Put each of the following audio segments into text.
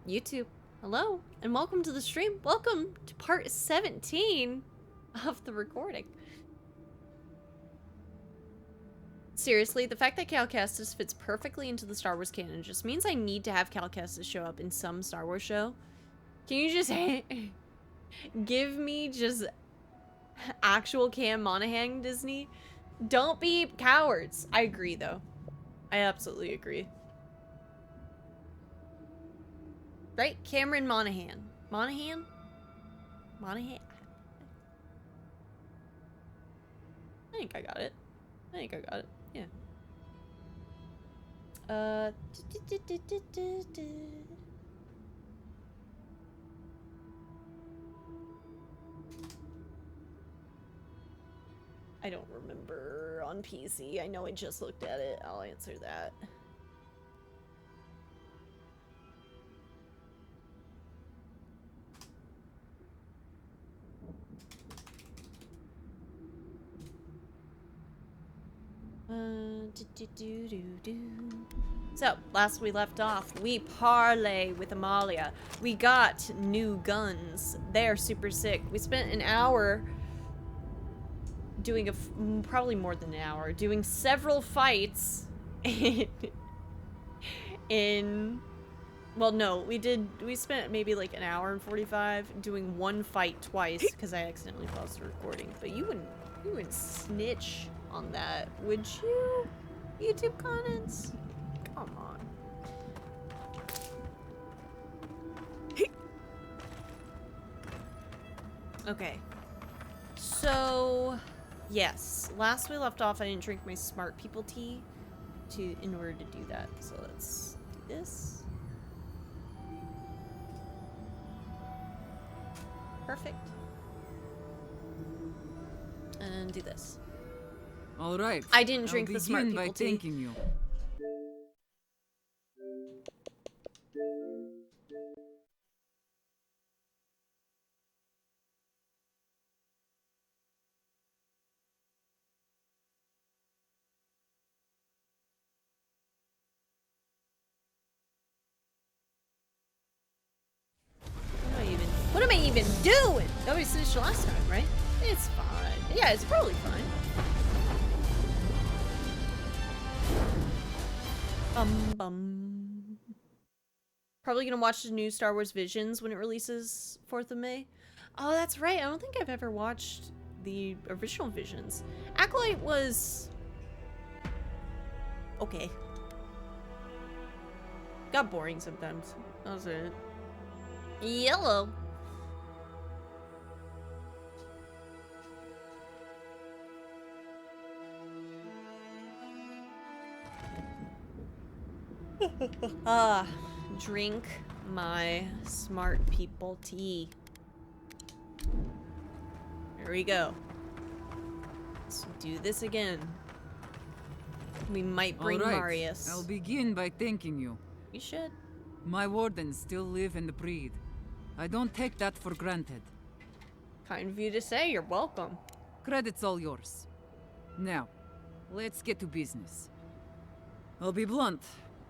YouTube, hello, and welcome to the stream. Welcome to part 17 of the recording. Seriously, the fact that Cal Kestis fits perfectly into the Star Wars canon just means I need to have Cal Kestis show up in some Star Wars show. Can you just give me just actual Cam Monaghan Disney? Don't be cowards. I agree, though. I absolutely agree. Right? Cameron Monaghan. Monaghan? Monaghan? I think I got it. Yeah. I don't remember on PC. I know I just looked at it. I'll answer that. So, last we left off, we parlay with Amalia. We got new guns. They're super sick. We spent an hour doing probably more than an hour, doing several fights well, no, we spent maybe like an hour and 45 doing one fight twice because I accidentally paused the recording. But you wouldn't snitch on that, would you? YouTube comments? Come on. Okay. So, yes. Last we left off, I didn't drink my smart people tea in order to do that. So let's do this. Perfect. And do this. All right. I didn't drink the smart people by tea. thanking you. What am I even doing? That was finished last time, right? It's fine. Yeah, it's probably fine. Bum. Probably gonna watch the new Star Wars Visions when it releases 4th of May. Oh, that's right. I don't think I've ever watched the original Visions. Acolyte was okay. Got boring sometimes. That was it. Yellow. Drink my smart people tea. There we go. Let's do this again. We might bring Marius. I'll begin by thanking you. You should. My wardens still live and breathe. I don't take that for granted. Kind of you to say. You're welcome. Credit's all yours. Now, let's get to business. I'll be blunt.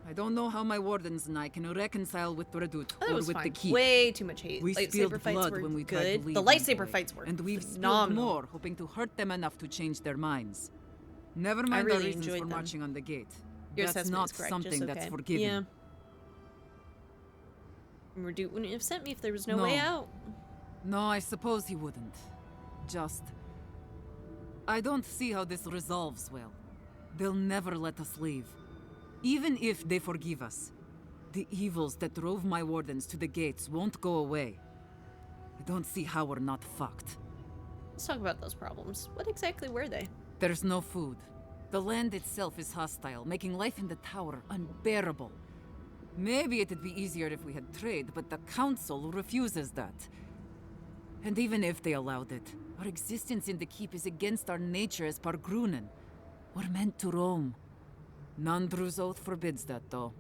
I don't know how my wardens and I can reconcile with Redoute or with the Keep. Way too much hate. We spilled blood when we tried to leave The lightsaber fights were and we've phenomenal. spilled more, hoping to hurt them enough to change their minds. Never mind really our reasons for enjoyed them. marching on the gate. Your That's assessment not is correct, something just that's okay. forgiven. Yeah. Redoute wouldn't have sent me if there was no way out. No, I suppose he wouldn't. Just... I don't see how this resolves well. They'll never let us leave. Even if they forgive us, the evils that drove my wardens to the gates won't go away. I don't see how we're not fucked. Let's talk about those problems. What exactly were they? There's no food. The land itself is hostile, making life in the tower unbearable. Maybe it'd be easier if we had trade, but the council refuses that. And even if they allowed it, our existence in the keep is against our nature as Pargrunen. We're meant to roam. Nandru's oath forbids that, though.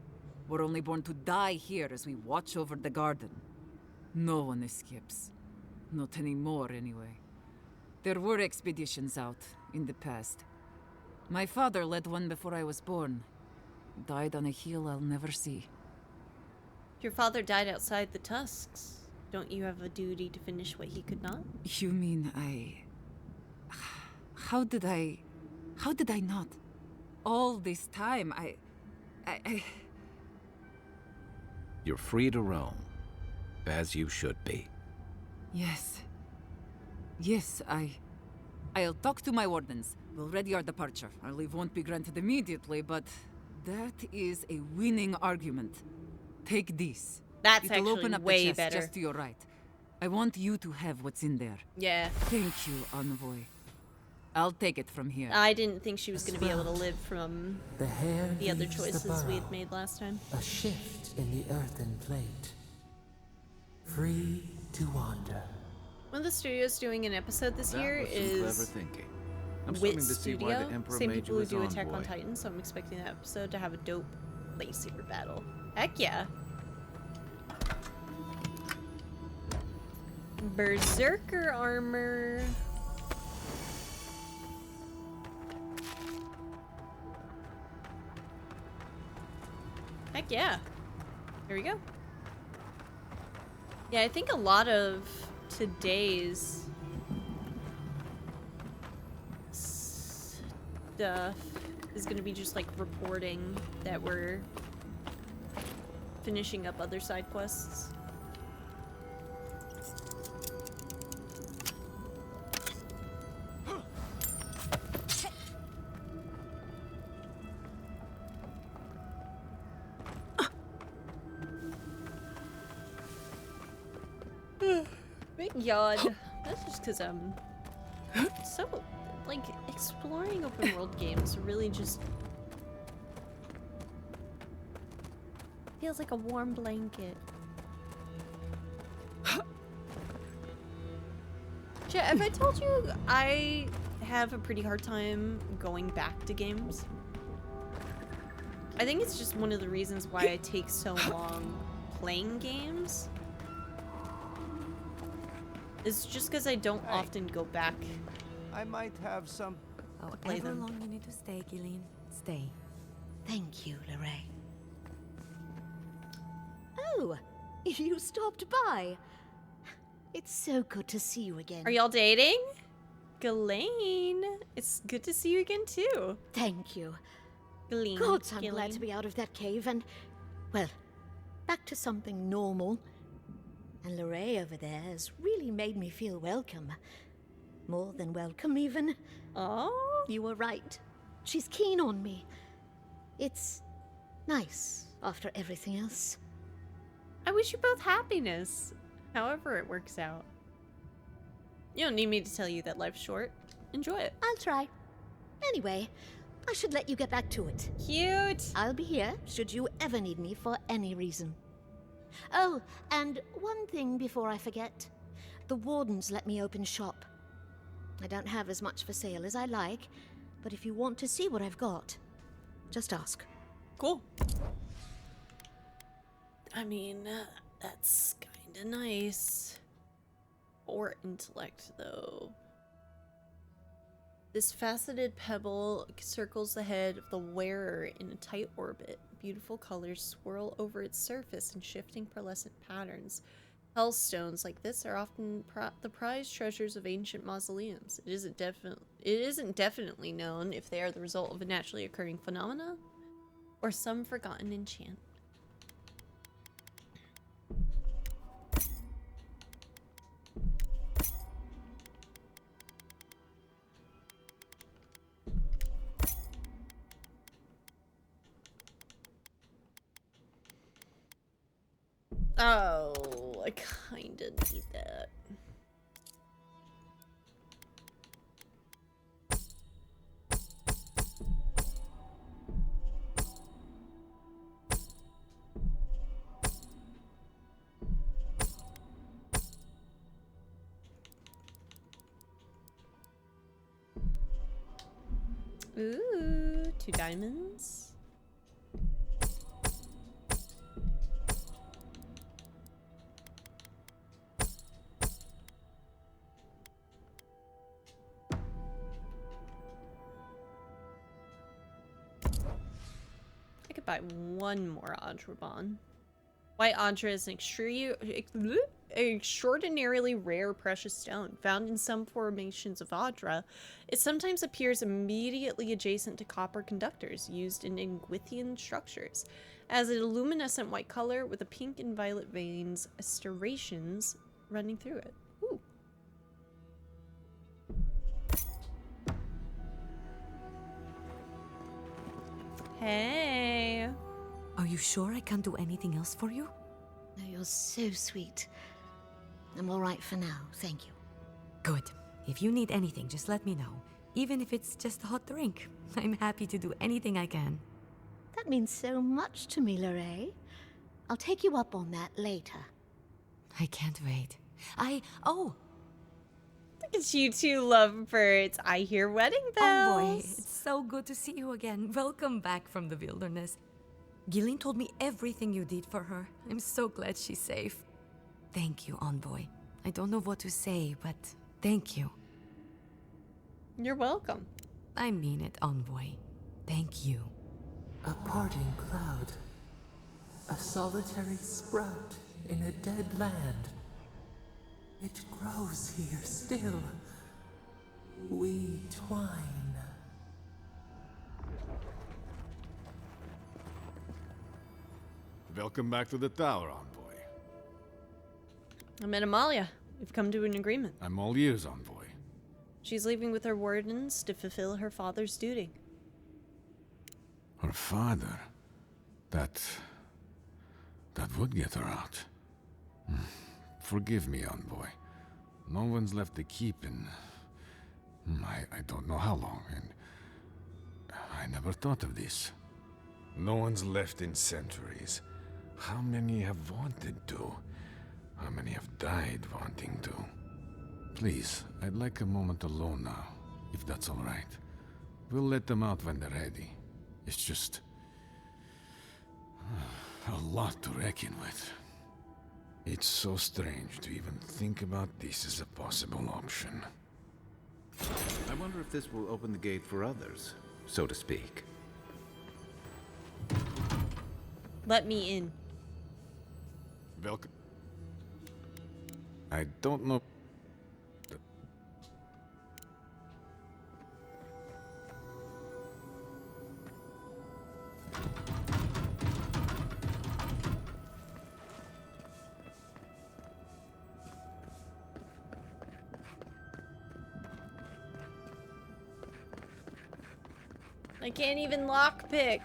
We're only born to die here as we watch over the garden. No one escapes. Not anymore, anyway. There were expeditions out, in the past. My father led one before I was born. Died on a hill I'll never see. Your father died outside the tusks. Don't you have a duty to finish what he could not? You mean How did I not? All this time, I... You're free to roam, as you should be. Yes. Yes, I'll talk to my wardens. We'll ready our departure. Our leave won't be granted immediately, but that is a winning argument. Take this. That's It'll actually open up way the chest better. just to your right. I want you to have what's in there. Yeah. Thank you, Envoy. I'll take it from here. I didn't think she was going to be able to live from the other leaves choices we had burrow, made last time. a shift in the earthen plate. Free to wander. One of the studios doing an episode this year That was some clever is thinking. I'm Wit swimming to see why Studio. the Emperor Same made people you who his do Attack on envoy. Titan, so I'm expecting that episode to have a dope lightsaber battle. Heck yeah. Berserker armor. Heck yeah. Here we go. Yeah, I think a lot of today's stuff is going to be just like reporting that we're finishing up other side quests. Thank God. That's just because so like exploring open world games really just feels like a warm blanket. Chat, have I told you I have a pretty hard time going back to games? I think it's just one of the reasons why I take so long playing games. It's just because I don't often go back. I might have some. play However them. long you need to stay, Gillian, stay. Thank you, Lorraine. Oh, you stopped by. It's so good to see you again. Are y'all dating? Ghislaine, it's good to see you again too. Thank you. Ghislaine, Gods, I'm glad Ghislaine. to be out of that cave and, well, back to something normal. And Lorraine over there has really made me feel welcome. More than welcome, even. Oh, You were right. She's keen on me. It's nice after everything else. I wish you both happiness, however it works out. You don't need me to tell you that life's short. Enjoy it. I'll try. Anyway, I should let you get back to it. Cute. I'll be here should you ever need me for any reason. Oh, and one thing before I forget. The wardens let me open shop. I don't have as much for sale as I like, but if you want to see what I've got, just ask. Cool. I mean, that's kinda nice. Or intellect, though. This faceted pebble circles the head of the wearer in a tight orbit. Beautiful colors swirl over its surface in shifting pearlescent patterns. Hellstones like this are often the prized treasures of ancient mausoleums. It isn't definitely known if they are the result of a naturally occurring phenomena or some forgotten enchant. Oh, I kinda need that. Ooh, 2 diamonds. I could buy one more Ajraban. White Antra is an extraordinarily rare precious stone found in some formations of Adra. It sometimes appears immediately adjacent to copper conductors used in Ingwithian structures. As a luminescent white color with a pink and violet veins, striations running through it. Ooh. Hey. Are you sure I can't do anything else for you? No, you're so sweet. I'm all right for now, thank you. Good. If you need anything, just let me know. Even if it's just a hot drink. I'm happy to do anything I can. That means so much to me, Lorraine. I'll take you up on that later. I can't wait. Oh! Look at you two lovebirds. I hear wedding bells. Envoy, it's so good to see you again. Welcome back from the wilderness. Gillian told me everything you did for her. I'm so glad she's safe. Thank you, Envoy. I don't know what to say, but thank you. You're welcome. I mean it, Envoy. Thank you. A parting cloud. A solitary sprout in a dead land. It grows here still. We twine. Welcome back to the tower, Envoy. I met Amalia. We've come to an agreement. I'm all ears, Envoy. She's leaving with her wardens to fulfill her father's duty. Her father? That would get her out. Forgive me, Envoy. No one's left the keep in... I don't know how long, and... I never thought of this. No one's left in centuries. How many have wanted to? How many have died wanting to? Please, I'd like a moment alone now, if that's all right. We'll let them out when they're ready. It's just... a lot to reckon with. It's so strange to even think about this as a possible option. I wonder if this will open the gate for others, so to speak. Let me in. Welcome. I don't know... I can't even lockpick.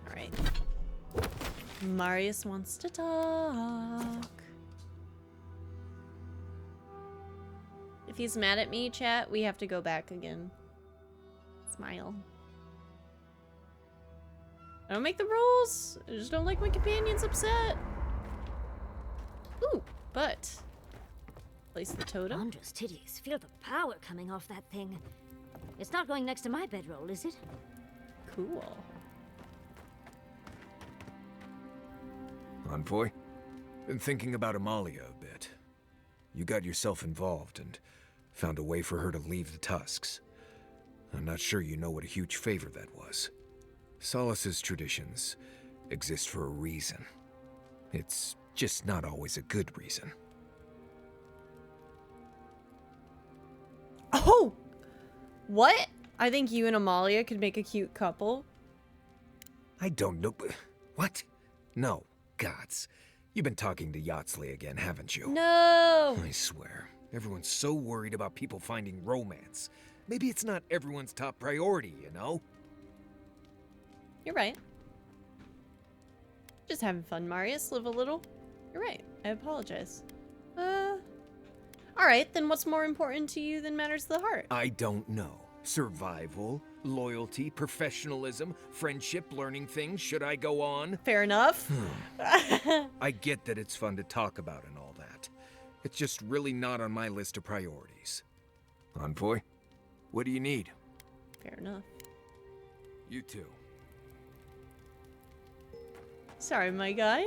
Alright. Marius wants to talk. If he's mad at me, chat, we have to go back again. Smile. I don't make the rules. I just don't like my companions upset. Ooh, but place the totem. Wondrous titties. Feel the power coming off that thing. It's not going next to my bedroll, is it? Cool. Envoy, been thinking about Amalia a bit. You got yourself involved and found a way for her to leave the Tusks. I'm not sure you know what a huge favor that was. Solace's traditions exist for a reason. It's just not always a good reason. Oh! What? I think you and Amalia could make a cute couple. I don't know. What? No, gods. You've been talking to Yatsley again, haven't you? No! I swear, everyone's so worried about people finding romance. Maybe it's not everyone's top priority, you know? You're right. Just having fun, Marius. Live a little. You're right. I apologize. Alright, then what's more important to you than matters of the heart? I don't know. Survival, loyalty, professionalism, friendship, learning things. Should I go on? Fair enough. I get that it's fun to talk about and all that. It's just really not on my list of priorities. Envoy, what do you need? Fair enough. You too. Sorry, my guy.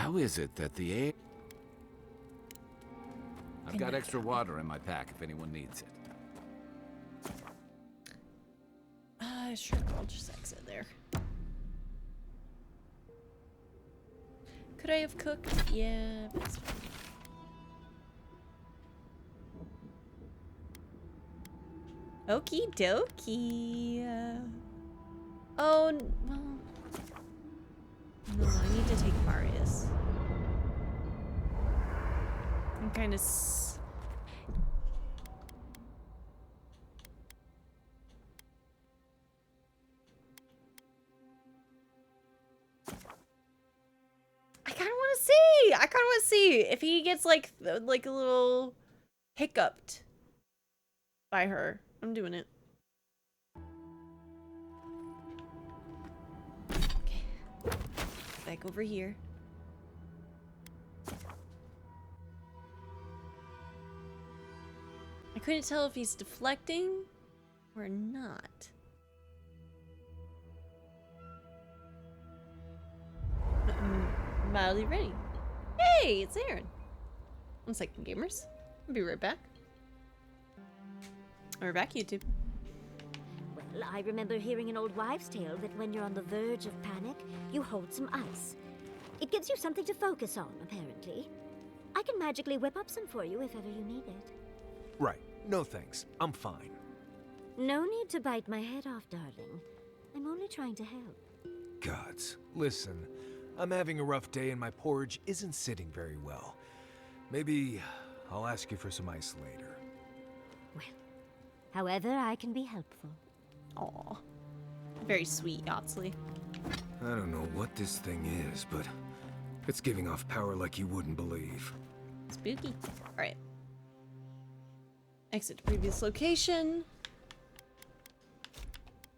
How is it that the air... I've got extra water in my pack if anyone needs it. Sure, I'll just exit there. Could I have cooked? Yeah, but it's fine. Okie dokie. Oh, well. No, I need to take Marius. I'm kind of. I kind of want to see if he gets like a little hiccuped by her. I'm doing it. Okay. Back over here. I couldn't tell if he's deflecting or not. Mildly ready. Hey, it's Aaron. 1 second, gamers. I'll be right back. We're back, YouTube. Well, I remember hearing an old wives' tale that when you're on the verge of panic, you hold some ice. It gives you something to focus on, apparently. I can magically whip up some for you if ever you need it. Right. No thanks. I'm fine. No need to bite my head off, darling. I'm only trying to help. Gods, listen. I'm having a rough day and my porridge isn't sitting very well. Maybe I'll ask you for some ice later. Well, however I can be helpful. Aw. Very sweet, Yotsley. I don't know what this thing is, but it's giving off power like you wouldn't believe. Spooky. Alright. Exit to previous location.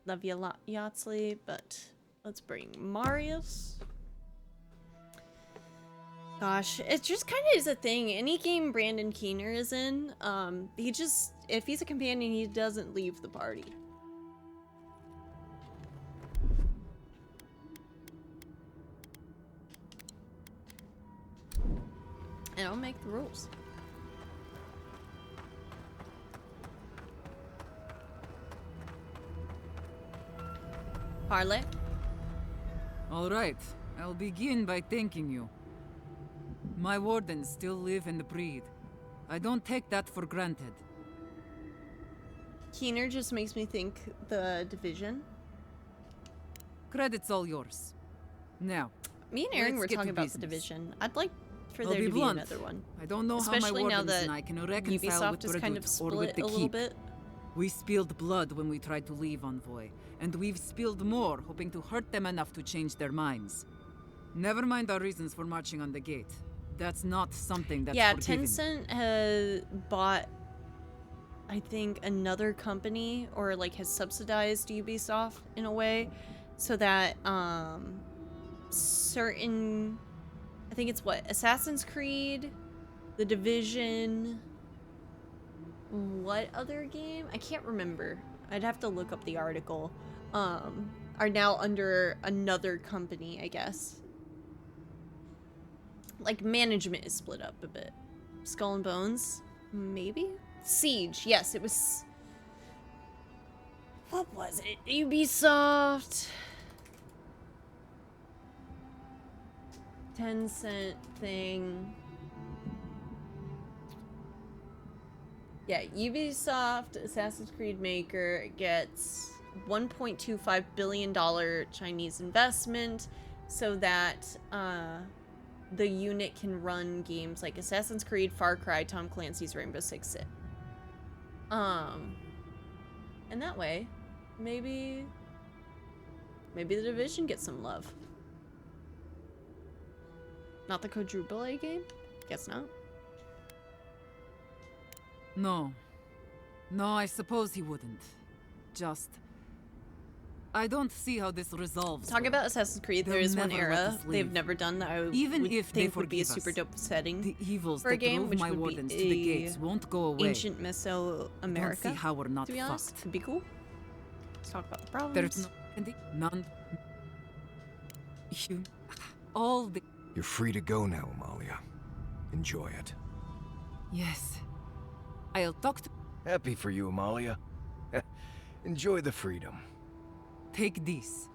Love you a lot, Yotsley, but let's bring Marius. Gosh, it just kind of is a thing. Any game Brandon Keener is in, he just, if he's a companion, he doesn't leave the party. And I'll make the rules. Parlay? All right, I'll begin by thanking you. My wardens still live and breathe. I don't take that for granted. Keener just makes me think the Division. Credit's all yours. Now, me and Aaron let's were get talking to about business. the Division. I'd like for I'll there be to blunt. be another one. I don't know Especially how my now wardens that and I can reconcile Ubisoft with is kind of Redoute or with split the a little Keep. bit. We spilled blood when we tried to leave Envoy, and we've spilled more hoping to hurt them enough to change their minds. Never mind our reasons for marching on the gate. That's not something that's forgiven. Tencent has bought, I think, another company, or like has subsidized Ubisoft in a way, so that certain, I think it's what, Assassin's Creed, The Division, what other game? I can't remember. I'd have to look up the article. Are now under another company, I guess. Like, management is split up a bit. Skull and Bones? Maybe? Siege. Yes, it was... What was it? Ubisoft. Tencent thing. Yeah, Ubisoft, Assassin's Creed maker, gets $1.25 billion Chinese investment so that, the unit can run games like Assassin's Creed, Far Cry, Tom Clancy's Rainbow Six Siege. And that way, maybe the Division gets some love. Not the quadruple A game? Guess not. No. No, I suppose he wouldn't. Just... I don't see how this resolves. Talk about Assassin's Creed. There is one never let era us they've leave. never done that I Even would if they think would be a forgive super us, dope setting the evils for a that game, drove which my would wardens be to the gates won't go away. ancient Mesoamerica. Don't see how we're not to be honest, fucked. could be cool. Let's talk about the problems. There's none. All the You're free to go now, Amalia. Enjoy it. Yes. I'll talk to... Happy for you, Amalia. Enjoy the freedom. Take this.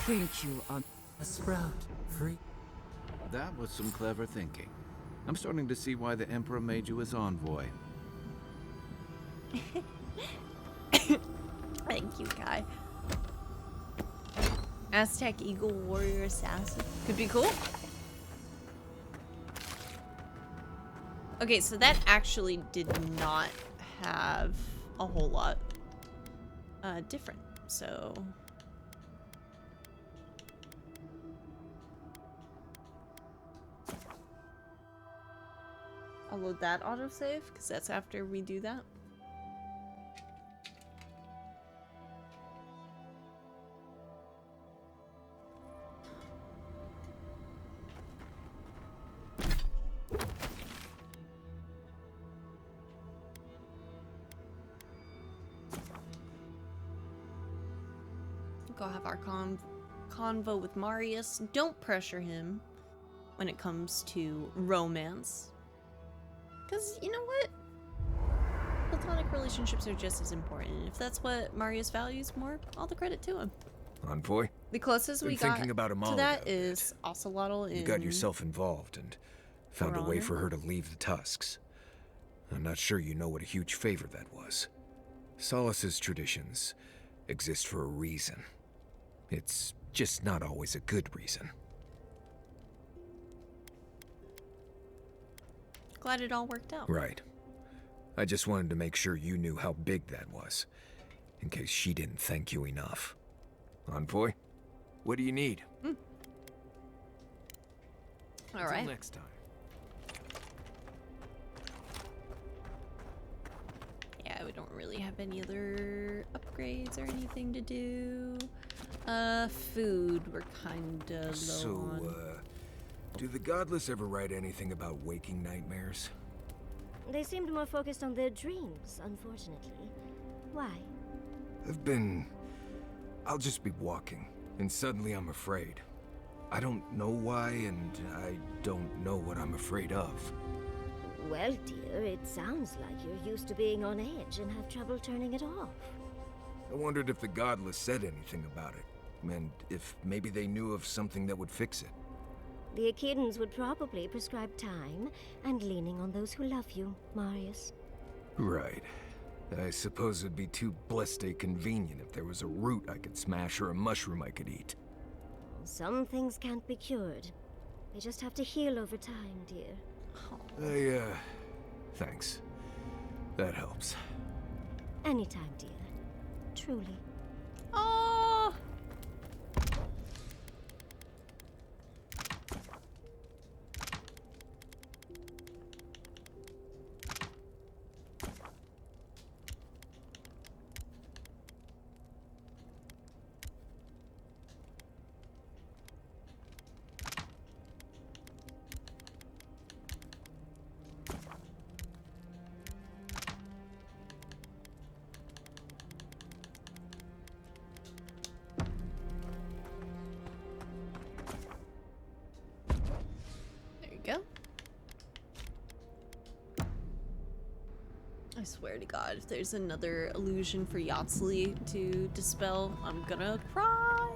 Thank you, A sprout, free. That was some clever thinking. I'm starting to see why the Emperor made you his envoy. Thank you, Kai. Aztec Eagle Warrior Assassin. Could be cool. Okay, so that actually did not have a whole lot different, so... I'll load that autosave, because that's after we do that. Go have our convo with Marius. Don't pressure him when it comes to romance. Because, you know what? Platonic relationships are just as important. If that's what Marius values more, all the credit to him. Envoy? The closest we got to that is Ocelotl in... You got yourself involved and found a way for her to leave the Tusks. I'm not sure you know what a huge favor that was. Solace's traditions exist for a reason. It's just not always a good reason. Glad it all worked out. Right. I just wanted to make sure you knew how big that was, in case she didn't thank you enough. Envoy, what do you need? All right. Until next time. Yeah, we don't really have any other upgrades or anything to do. Food, we're kinda low on. Do the Godless ever write anything about waking nightmares? They seemed more focused on their dreams, unfortunately. Why? I'll just be walking, and suddenly I'm afraid. I don't know why, and I don't know what I'm afraid of. Well, dear, it sounds like you're used to being on edge and have trouble turning it off. I wondered if the Godless said anything about it, and if maybe they knew of something that would fix it. The Echidans would probably prescribe time and leaning on those who love you, Marius. Right. I suppose it'd be too blessed convenient if there was a root I could smash or a mushroom I could eat. Some things can't be cured. They just have to heal over time, dear. Thanks. That helps. Anytime, dear. Truly. Oh! Go. I swear to God, if there's another illusion for Yatsuli to dispel, I'm gonna cry.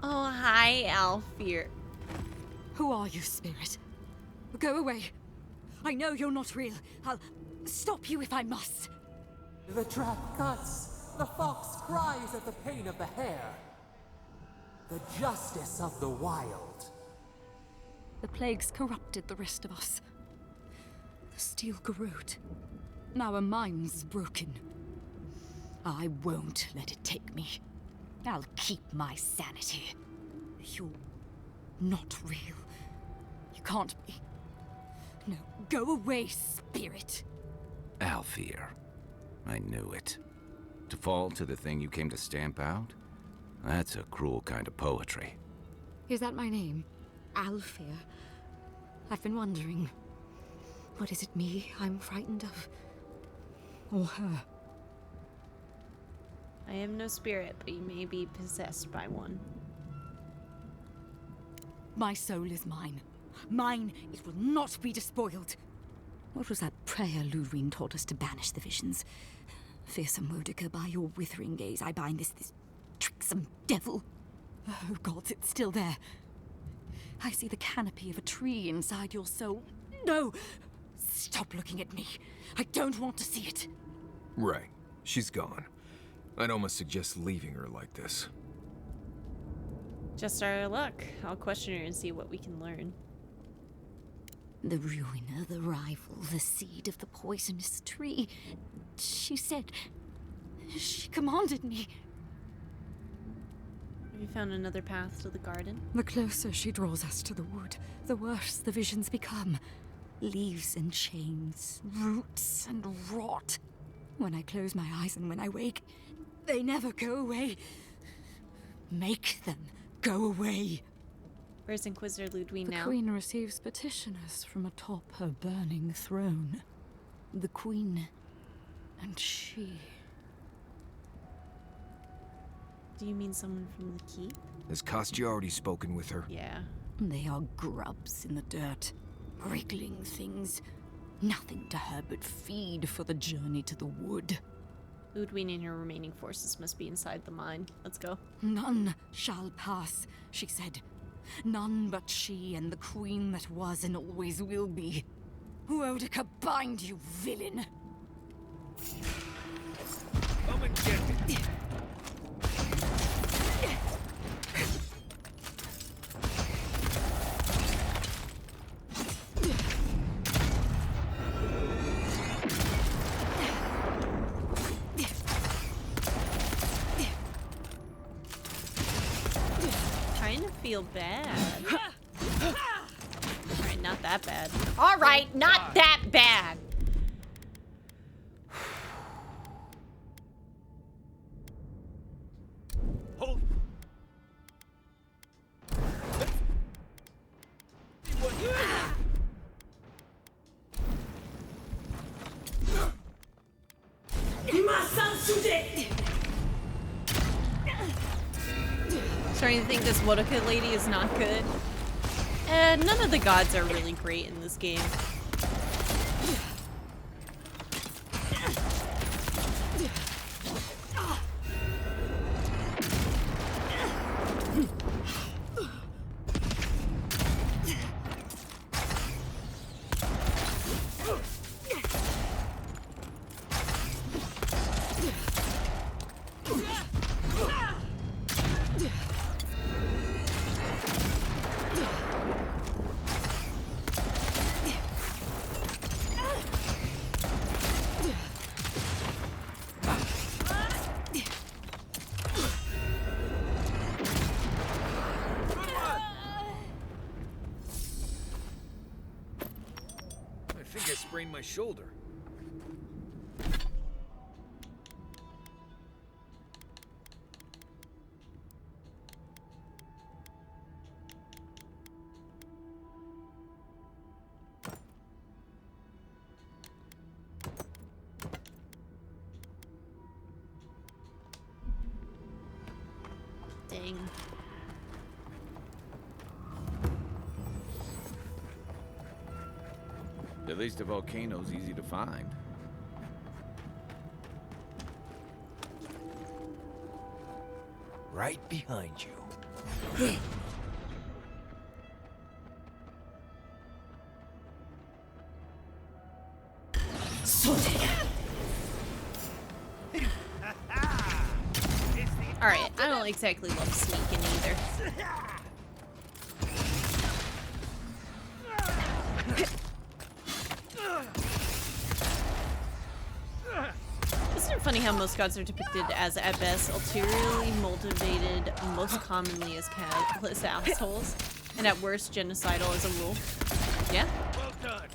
Oh, hi, Alfir. Who are you, spirit? Go away. I know you're not real. I'll stop you if I must. The trap cuts. The fox cries at the pain of the hare. The justice of the wild. The plagues corrupted the rest of us. The steel garrot. Our minds broken. I won't let it take me. I'll keep my sanity. You're not real. You can't be. No, go away, spirit. Alfir. I knew it. To fall to the thing you came to stamp out? That's a cruel kind of poetry. Is that my name? Alfir? I've been wondering. What is it me I'm frightened of? Or her? I am no spirit, but you may be possessed by one. My soul is mine. Mine, it will not be despoiled. What was that prayer Ludwig taught us to banish the visions? Fearsome Modica, by your withering gaze, I bind this tricksome devil. Oh, gods, it's still there. I see the canopy of a tree inside your soul. No! Stop looking at me. I don't want to see it. Right. She's gone. I'd almost suggest leaving her like this. Just our luck. I'll question her and see what we can learn. The ruiner, the rival, the seed of the poisonous tree. She said... She commanded me. Have you found another path to the garden? The closer she draws us to the wood, the worse the visions become. Leaves and chains, roots and rot. When I close my eyes and when I wake, they never go away. Make them go away. Where's Inquisitor Ludwig now? The Queen receives petitioners from atop her burning throne. The Queen and she. Do you mean someone from the keep? Has Kostya already spoken with her? Yeah. They are grubs in the dirt. Wriggling things. Nothing to her but feed for the journey to the wood. Ludwig and your remaining forces must be inside the mine. Let's go. None shall pass, she said. None but she and the queen that was and always will be. Wodica, bind, you villain! Come and get it! Feel bad. Alright, not that bad. Alright, not that bad! Hold. Starting to think this Modica lady is not good. None of the gods are really great in this game. I sprained my shoulder. Dang. At least the volcano's easy to find. Right behind you. Alright, I don't exactly love sneaking either. Isn't it funny how most gods are depicted as, at best, ulteriorly motivated, most commonly as callous assholes, and at worst, genocidal as a rule? Yeah? Well done.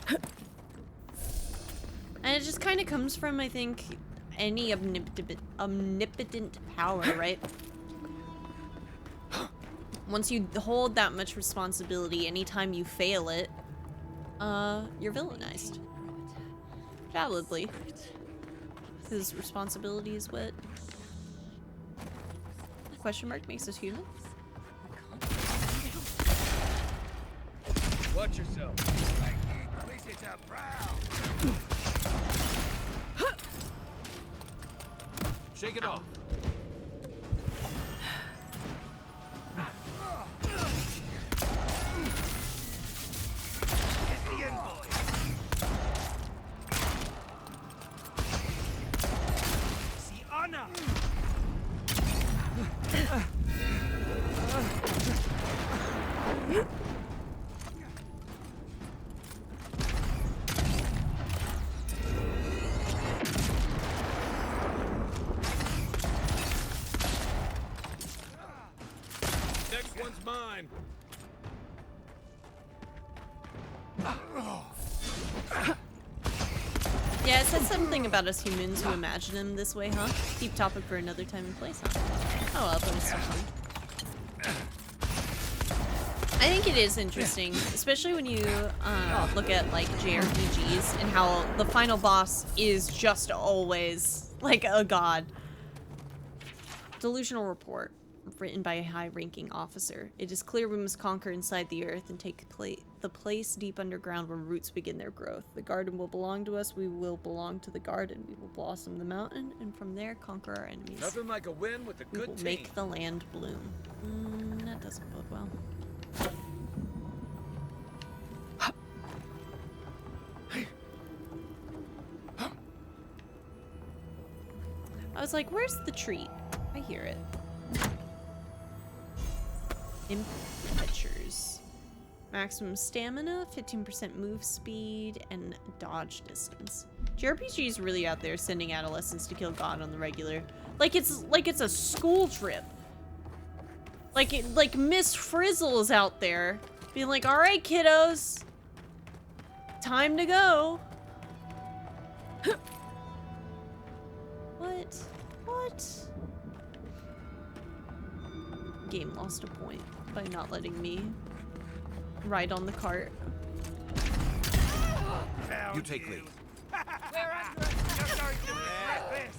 And it just kind of comes from, I think, any omnipotent power, right? Once you hold that much responsibility, anytime you fail it, you're villainized. Validly. His responsibility is what? Question mark makes us human? Watch yourself. At least it's a proud. Shake it off. It's the envoy. See honor. Next one's mine. Yeah, it says something about us humans who imagine him this way, huh? Deep topic for another time and place, huh? Oh well, but it's still fun. I think it is interesting, especially when you look at like JRPGs and how the final boss is just always like a god. Delusional report. Written by a high-ranking officer. It is clear we must conquer inside the earth and take the place deep underground where roots begin their growth. The garden will belong to us. We will belong to the garden. We will blossom the mountain, and from there conquer our enemies. Nothing like a win with a We good will team. make the land bloom. That doesn't bode well. I was like, where's the treat? I hear it. Impetus. Maximum stamina, 15% move speed, and dodge distance. JRPG is really out there sending adolescents to kill God on the regular. Like it's a school trip. Like Miss Frizzle is out there being like, all right, kiddos, time to go. What? Game lost a point by not letting me ride on the cart. You take lead. We're under attack. You're going to regret this.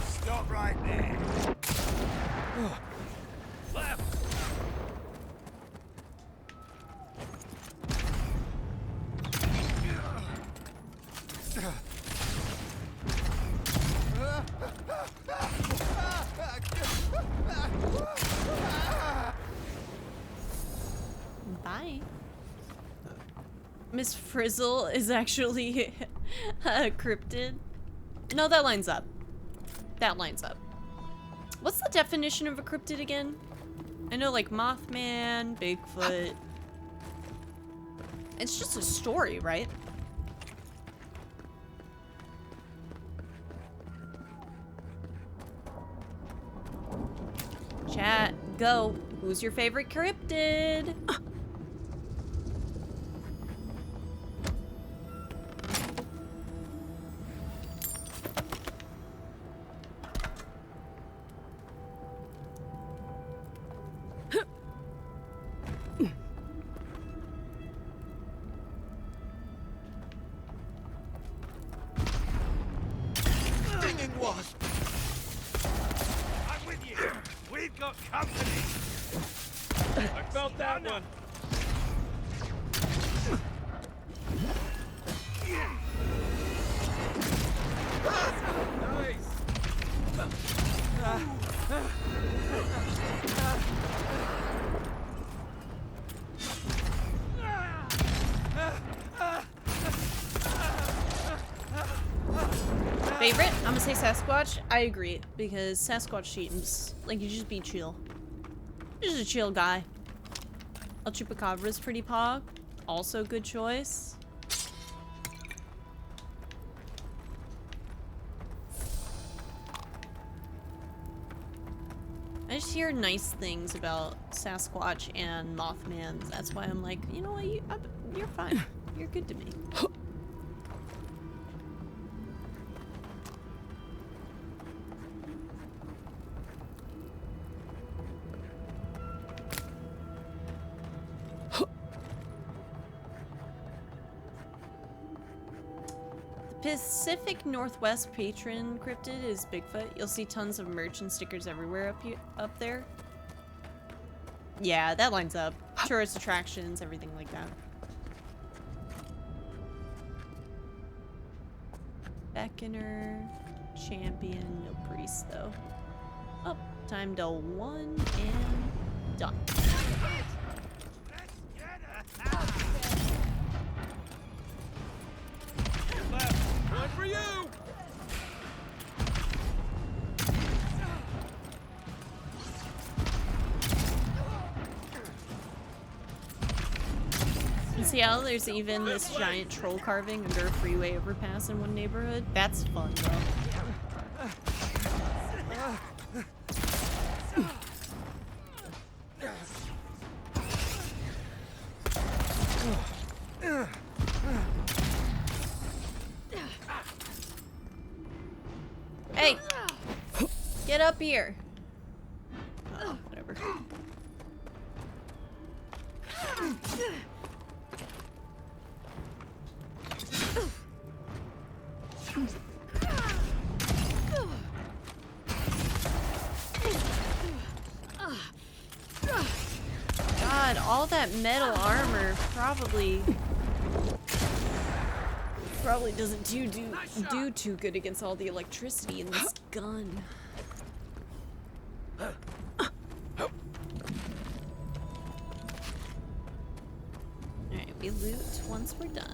Stop right there. Left. Bye. Miss Frizzle is actually a cryptid. No, that lines up. That lines up. What's the definition of a cryptid again? I know like Mothman, Bigfoot. It's just a story, right? Chat, go. Who's your favorite cryptid? Stinging wasp. I'm with you. We've got company. I felt that one. Nice. Favorite? I'm gonna say Sasquatch. I agree, because Sasquatch seems like you just be chill. You're just a chill guy. El Chupacabra's pretty pog. Also good choice. I just hear nice things about Sasquatch and Mothman. That's why I'm like, you know what, you're fine. You're good to me. Pacific Northwest patron cryptid is Bigfoot. You'll see tons of merch and stickers everywhere up there. Yeah, that lines up. Tourist attractions, everything like that. Beckoner, champion, no priest though. Oh, time to one and done. One for you! You see how there's even this giant troll carving under a freeway overpass in one neighborhood? That's fun, though. Hey! Get up here! Oh, whatever. God, all that metal armor probably doesn't do too good against all the electricity in this gun. Alright, we loot once we're done.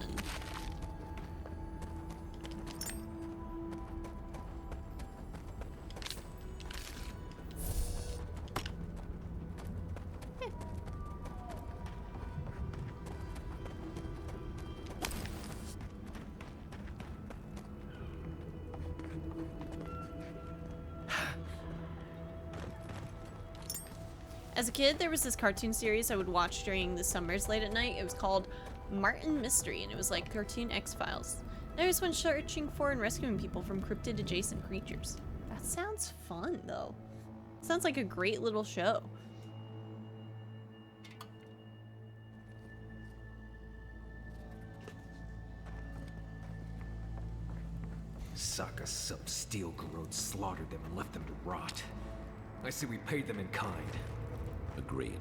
As a kid, there was this cartoon series I would watch during the summers late at night. It was called Martin Mystery, and it was like cartoon X-Files. I always went searching for and rescuing people from cryptid-adjacent creatures. That sounds fun, though. Sounds like a great little show. Saka sub-steel corrode slaughtered them and left them to rot. I say we paid them in kind. Agreed.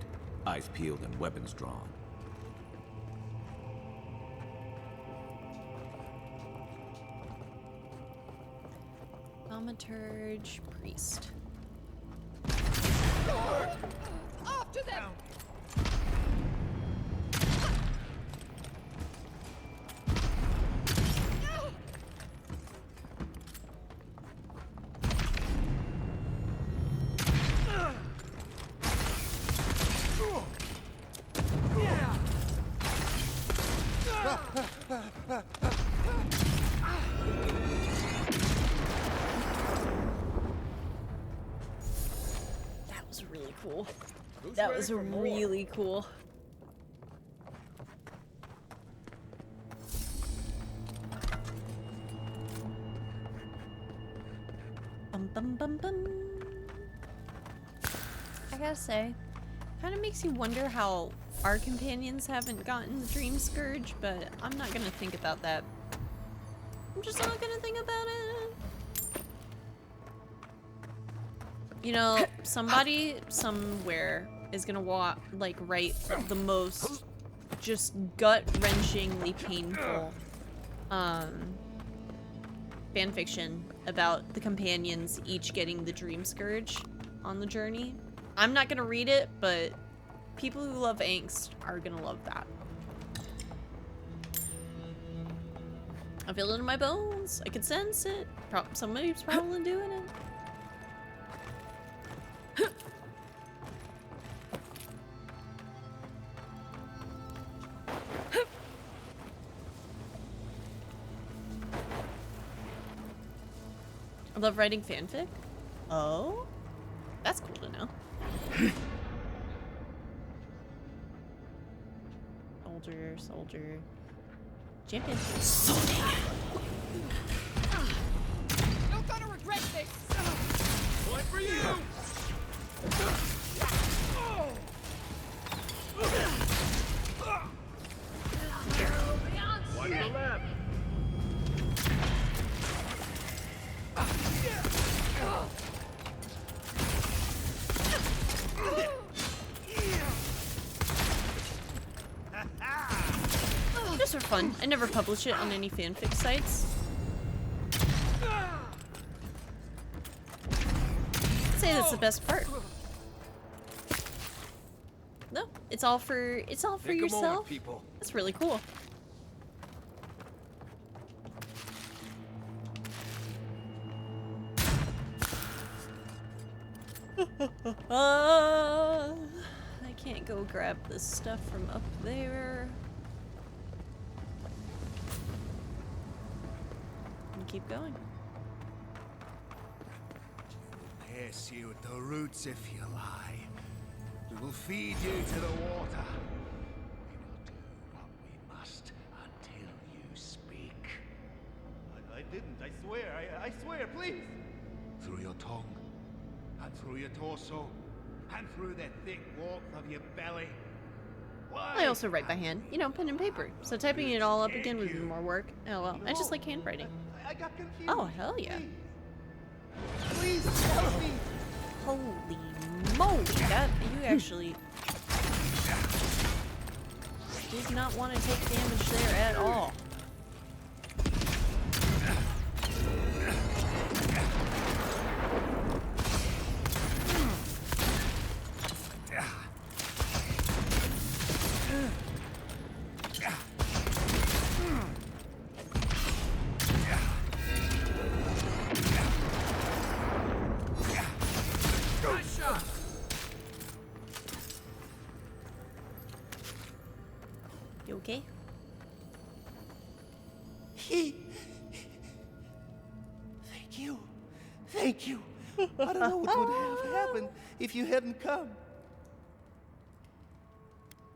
Eyes peeled and weapons drawn. Thaumaturge, priest. After them! That was really cool. That was really cool. Bum bum bum bum. I gotta say, kind of makes you wonder how our companions haven't gotten the Dream Scourge, but I'm not gonna think about that. I'm just not gonna think about it. You know, somebody somewhere is gonna write the most just gut-wrenchingly painful fanfiction about the companions each getting the Dream Scourge on the journey. I'm not gonna read it, but people who love angst are gonna love that. I feel it in my bones. I can sense it. Somebody's probably doing it. I love writing fanfic. Oh? That's cool to know. Soldier, soldier. Champion. You're gonna regret this! One for you! One to left. Just for fun. I never publish it on any fanfic sites. I'd say that's the best part. No, it's all for yourself. People. That's really cool. I can't go grab this stuff from up there. And keep going. Pierce you at the roots if you lie. We will feed you to the water. We will do what we must until you speak. I didn't, I swear, I swear, please! Through your tongue, and through your torso, and through the thick warmth of your belly. Why? I also write by hand, you know, pen and paper. So typing it all up again would be more work. Oh well, I just like handwriting. I got confused. Oh, hell yeah. Please help me! Holy moly, that you actually did not want to take damage there at all. You okay? Thank you. Thank you. I don't know what would have happened if you hadn't come.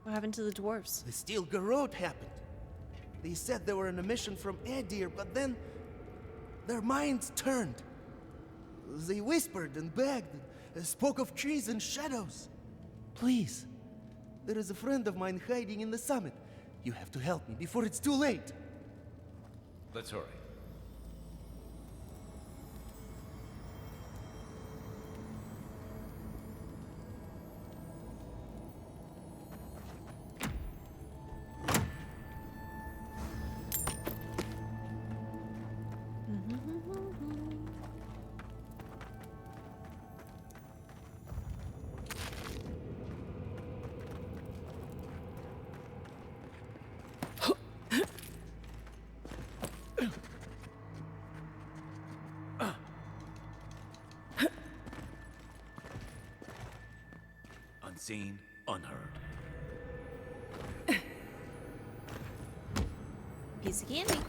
What happened to the dwarves? The Steel Garrote happened. They said they were on a mission from Edir, but then their minds turned. They whispered and begged, and spoke of trees and shadows. Please, there is a friend of mine hiding in the summit. You have to help me before it's too late. Let's hurry. Unseen, unheard. Piece of candy.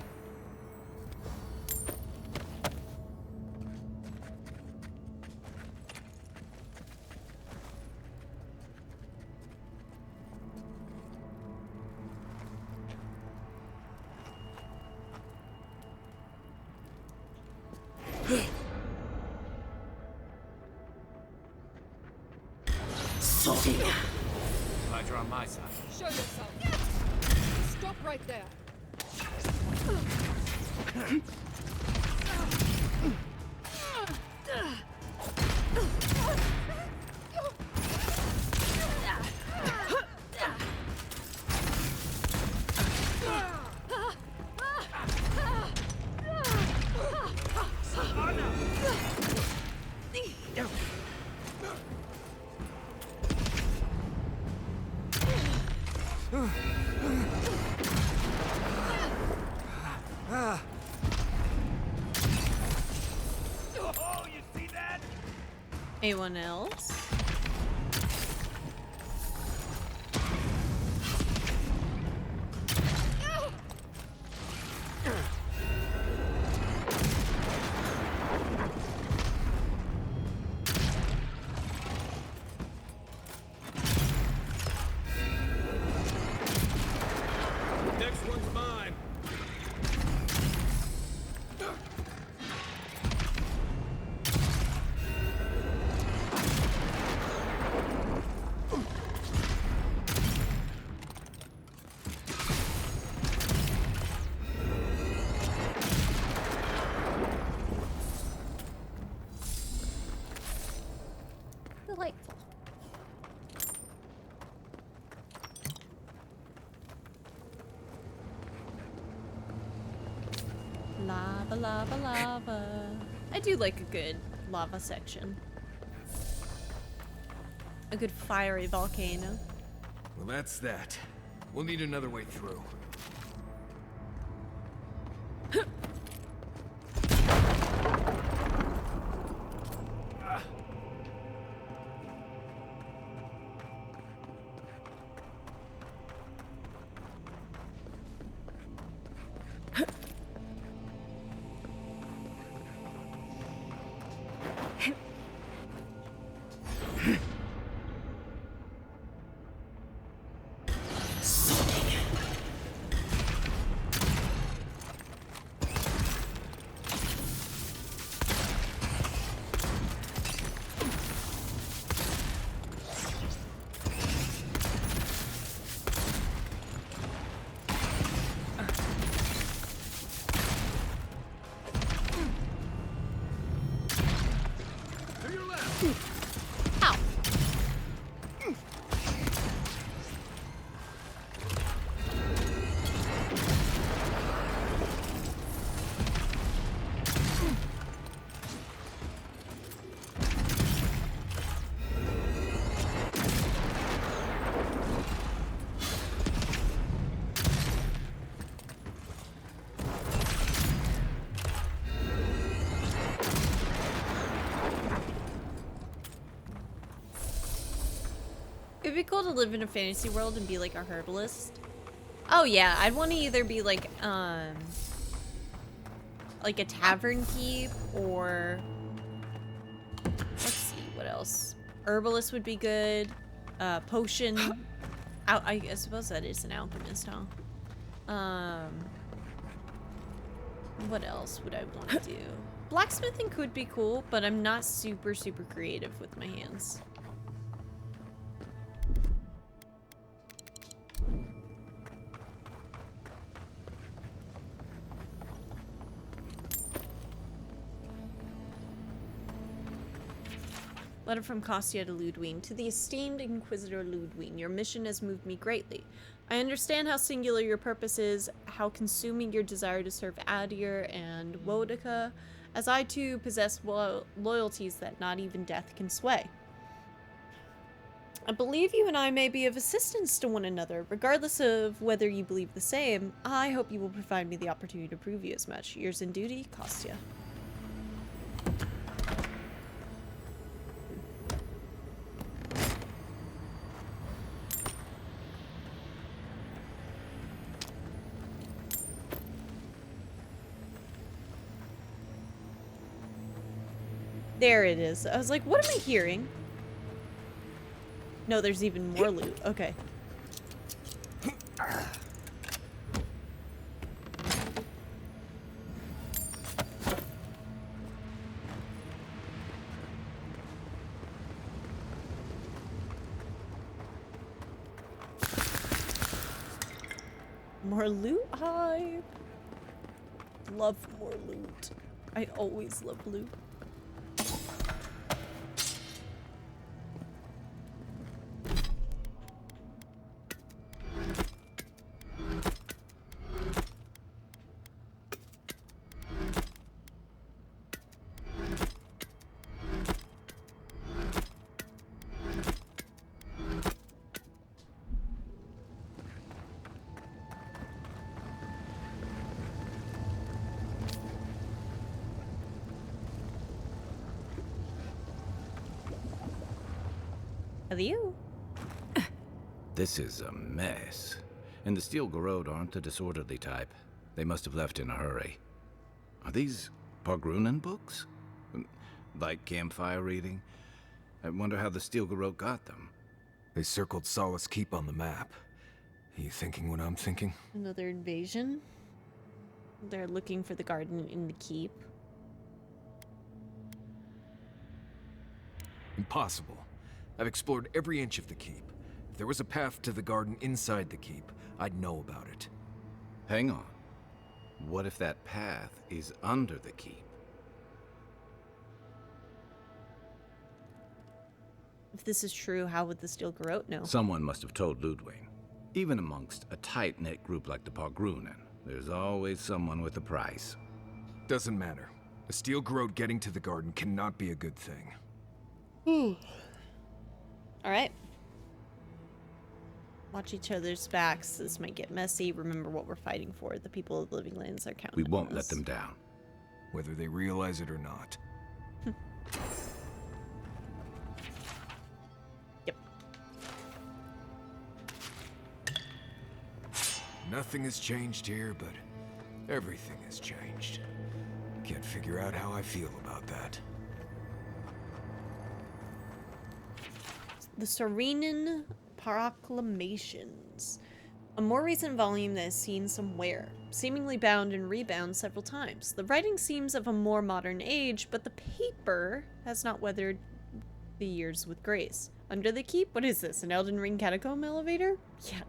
Glad you're on my side. Show yourself. Stop right there. Oh, you see that? Anyone else? Lava, lava, lava. I do like a good lava section. A good fiery volcano. Well, that's that. We'll need another way through. It'd be cool to live in a fantasy world and be like a herbalist. Oh yeah, I'd want to either be like a tavern keep, or let's see, what else? Herbalist would be good. Potion. I suppose that is an alchemist, huh? What else would I want to do? Blacksmithing could be cool, but I'm not super creative with my hands. Letter from Kostya to Ludwine. To the esteemed Inquisitor Ludwine, your mission has moved me greatly. I understand how singular your purpose is, how consuming your desire to serve Adir and Wodica, as I too possess loyalties that not even death can sway. I believe you and I may be of assistance to one another. Regardless of whether you believe the same, I hope you will provide me the opportunity to prove you as much. Yours in duty, Kostya. There it is. I was like, what am I hearing? No, there's even more loot. Okay. More loot hype. Love more loot. I always love loot. You. This is a mess. And the Steel Garrod aren't the disorderly type. They must have left in a hurry. Are these Pargrunen books? Like campfire reading? I wonder how the Steel Garrod got them. They circled Solace Keep on the map. Are you thinking what I'm thinking? Another invasion? They're looking for the garden in the keep. Impossible. I've explored every inch of the keep. If there was a path to the garden inside the keep, I'd know about it. Hang on. What if that path is under the keep? If this is true, how would the Steel Garrot know? Someone must have told Ludwine. Even amongst a tight-knit group like the Pargrunen, there's always someone with a price. Doesn't matter. A steel growth getting to the garden cannot be a good thing. Alright. Watch each other's backs. This might get messy. Remember what we're fighting for. The people of the Living Lands are counting We won't on let us. them down. Whether they realize it or not. Yep. Nothing has changed here, but everything has changed. Can't figure out how I feel about that. The Serenan Proclamations. A more recent volume that has seen some wear, seemingly bound and rebound several times. The writing seems of a more modern age, but the paper has not weathered the years with grace. Under the keep? What is this, an Elden Ring catacomb elevator? Yeah.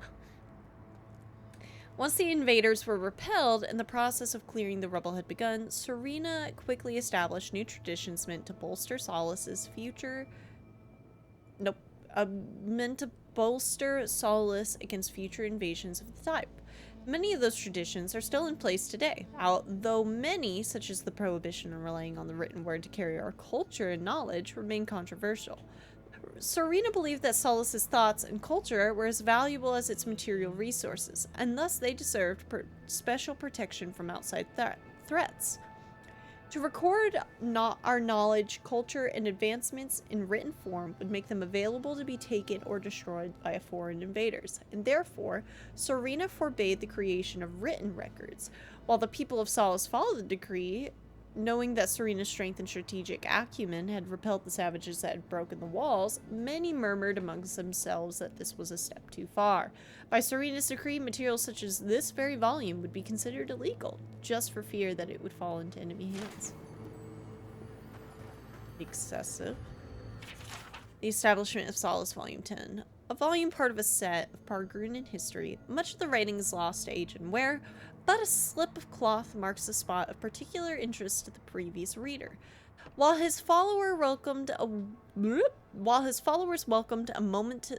Once the invaders were repelled and the process of clearing the rubble had begun, Serena quickly established new traditions meant to bolster Solace's future. Meant to bolster Solace against future invasions of the type. Many of those traditions are still in place today, although many, such as the prohibition on relying on the written word to carry our culture and knowledge, remain controversial. Serena believed that Solace's thoughts and culture were as valuable as its material resources, and thus they deserved special protection from outside threats. To record our knowledge, culture, and advancements in written form would make them available to be taken or destroyed by foreign invaders, and therefore, Serena forbade the creation of written records. While the people of Solace followed the decree, knowing that Serena's strength and strategic acumen had repelled the savages that had broken the walls, many murmured amongst themselves that this was a step too far. By Serena's decree, materials such as this very volume would be considered illegal, just for fear that it would fall into enemy hands. Excessive. The Establishment of Solace, Volume 10. A volume part of a set of Pargrunan history, much of the writing is lost to age and wear, but a slip of cloth marks a spot of particular interest to the previous reader. While his followers welcomed a moment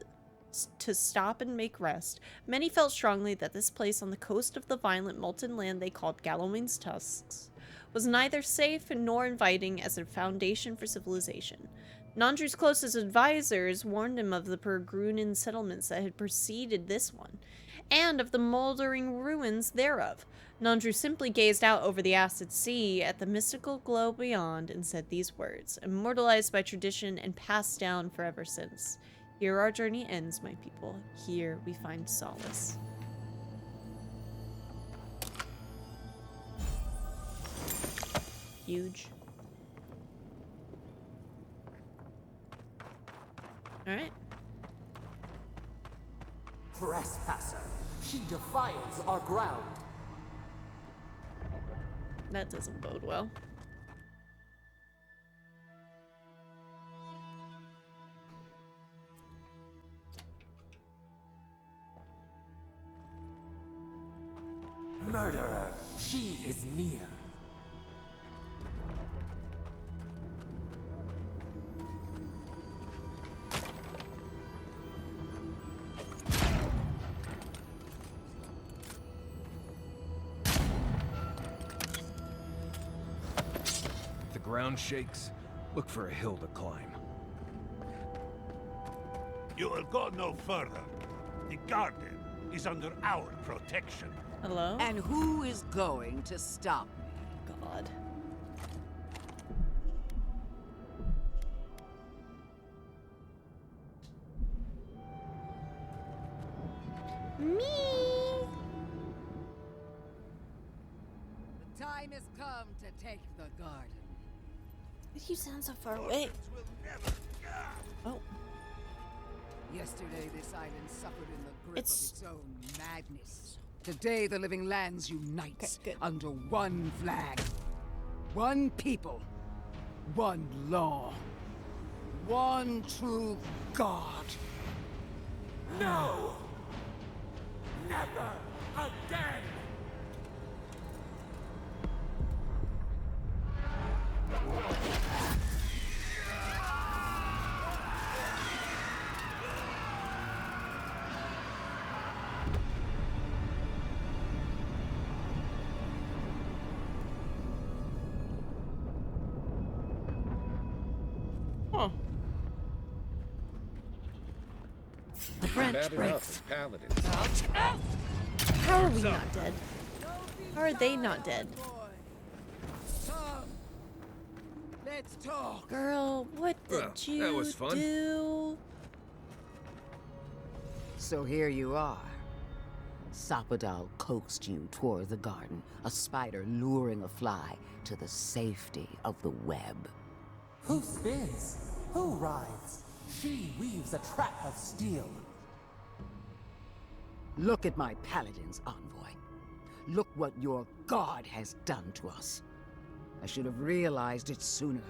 to stop and make rest, many felt strongly that this place on the coast of the violent molten land they called Galloway's Tusks was neither safe nor inviting as a foundation for civilization. Nandru's closest advisors warned him of the Pargrunan settlements that had preceded this one, and of the moldering ruins thereof. Nandru simply gazed out over the acid sea at the mystical glow beyond and said these words, immortalized by tradition and passed down forever since. Here our journey ends, my people. Here we find solace. Huge. Alright. Trespasser, she defiles our ground. That doesn't bode well. Murderer, she is near. The ground shakes. Look for a hill to climb. You will go no further. The garden is under our protection. Hello? And who is going to stop me? God. Me. The time has come to take the garden. Why do you sound so far away? Oh. Yesterday, this island suffered in the grip It's- of its own madness. Today, the living lands unites Okay, good. under one flag. One people. One law. One true God. No! Never again! Bad enough as paladins. How are we not dead? How are they not dead? Let's talk. Girl, what did Well, you that was fun. do? So here you are. Sapadal coaxed you toward the garden, a spider luring a fly to the safety of the web. Who spins? Who rides? She weaves a trap of steel. Look at my paladins, envoy. Look what your god has done to us. I should have realized it sooner.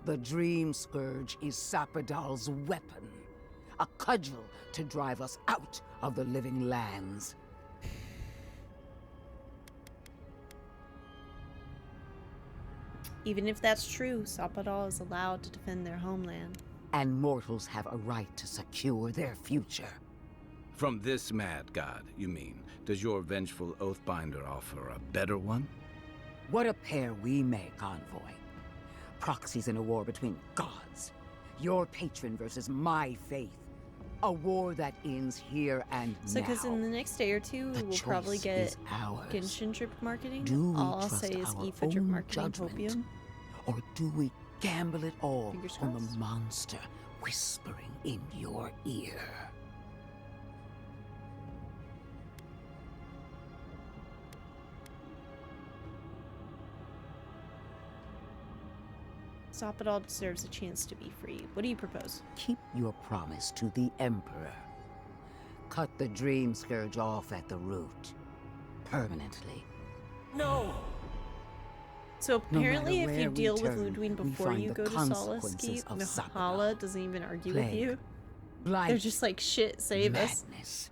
The Dream Scourge is Sapadal's weapon. A cudgel to drive us out of the living lands. Even if that's true, Sapadal is allowed to defend their homeland. And mortals have a right to secure their future. From this mad god, you mean? Does your vengeful Oathbinder offer a better one? What a pair we make, envoy. Proxies in a war between gods. Your patron versus my faith. A war that ends here and So, now. because in the next day or two, we The will probably choice get is ours. Genshin drip marketing. Do we All I'll trust say is our Aoife drip own marketing judgment? hopium. Or do we gamble it all Fingers on crossed. the monster whispering in your ear? Sapadal deserves a chance to be free. What do you propose? Keep your promise to the Emperor. Cut the Dream Scourge off at the root. Permanently. No! So No apparently, matter if you where we deal with turn, Ludwig we before find you the go to consequences Solace of Nahala doesn't even argue with Plague, you. blight, They're just like, shit, save us. madness.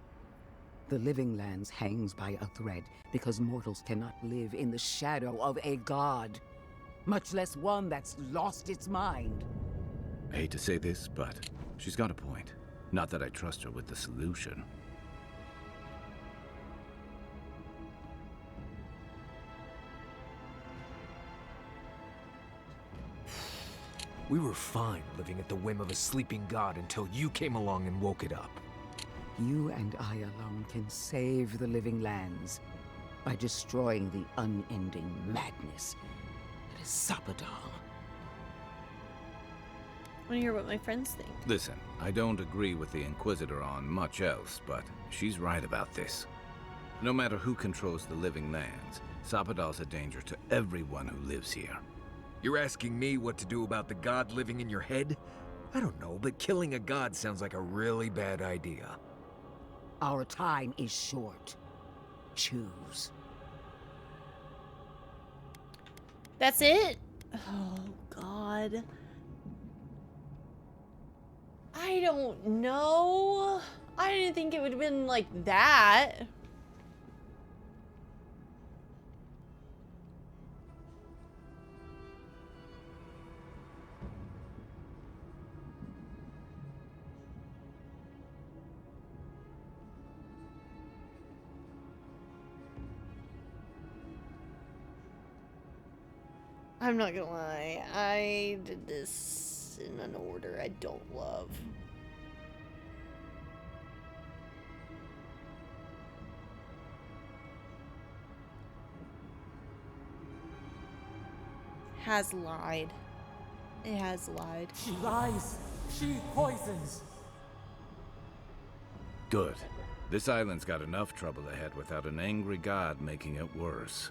The living lands hangs by a thread because mortals cannot live in the shadow of a god, much less one that's lost its mind. I hate to say this, but she's got a point. Not that I trust her with the solution. We were fine living at the whim of a sleeping god until you came along and woke it up. You and I alone can save the living lands by destroying the unending madness that is Sapadal. I want to hear what my friends think. Listen, I don't agree with the Inquisitor on much else, but she's right about this. No matter who controls the living lands, Sapadal's a danger to everyone who lives here. You're asking me what to do about the god living in your head? I don't know, but killing a god sounds like a really bad idea. Our time is short. Choose. That's it? Oh, God. I don't know. I didn't think it would have been like that. I'm not gonna lie, I did this in an order I don't love. Has lied. It has lied. She lies. She poisons. Good. This island's got enough trouble ahead without an angry god making it worse.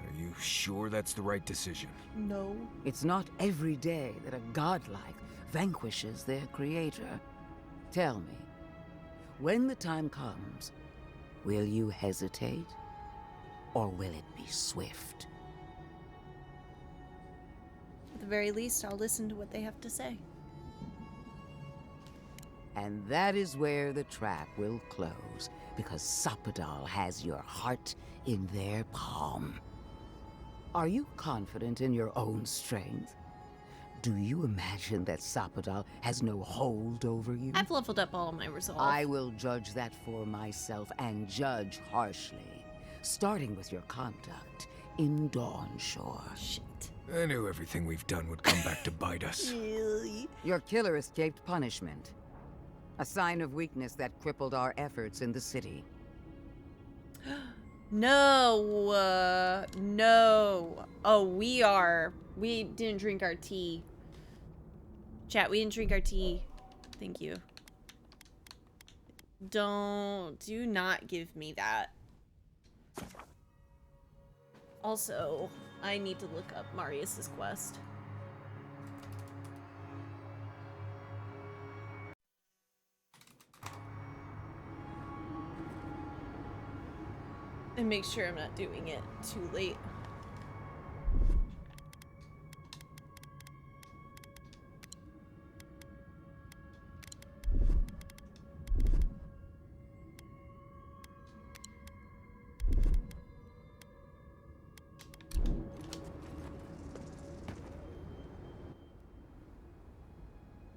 Are you sure that's the right decision? No. It's not every day that a godlike vanquishes their creator. Tell me, when the time comes, will you hesitate? Or will it be swift? At the very least, I'll listen to what they have to say. And that is where the trap will close, because Sapadal has your heart in their palm. Are you confident in your own strength? Do you imagine that Sapadal has no hold over you? I've leveled up all of my resolve. I will judge that for myself, and judge harshly, starting with your conduct in Dawnshore. Shit. I knew everything we've done would come back to bite us. Really? Your killer escaped punishment. A sign of weakness that crippled our efforts in the city. No. No. Oh, we didn't drink our tea. Chat, we didn't drink our tea. Thank you. Do not give me that. Also, I need to look up Marius's quest. And make sure I'm not doing it too late.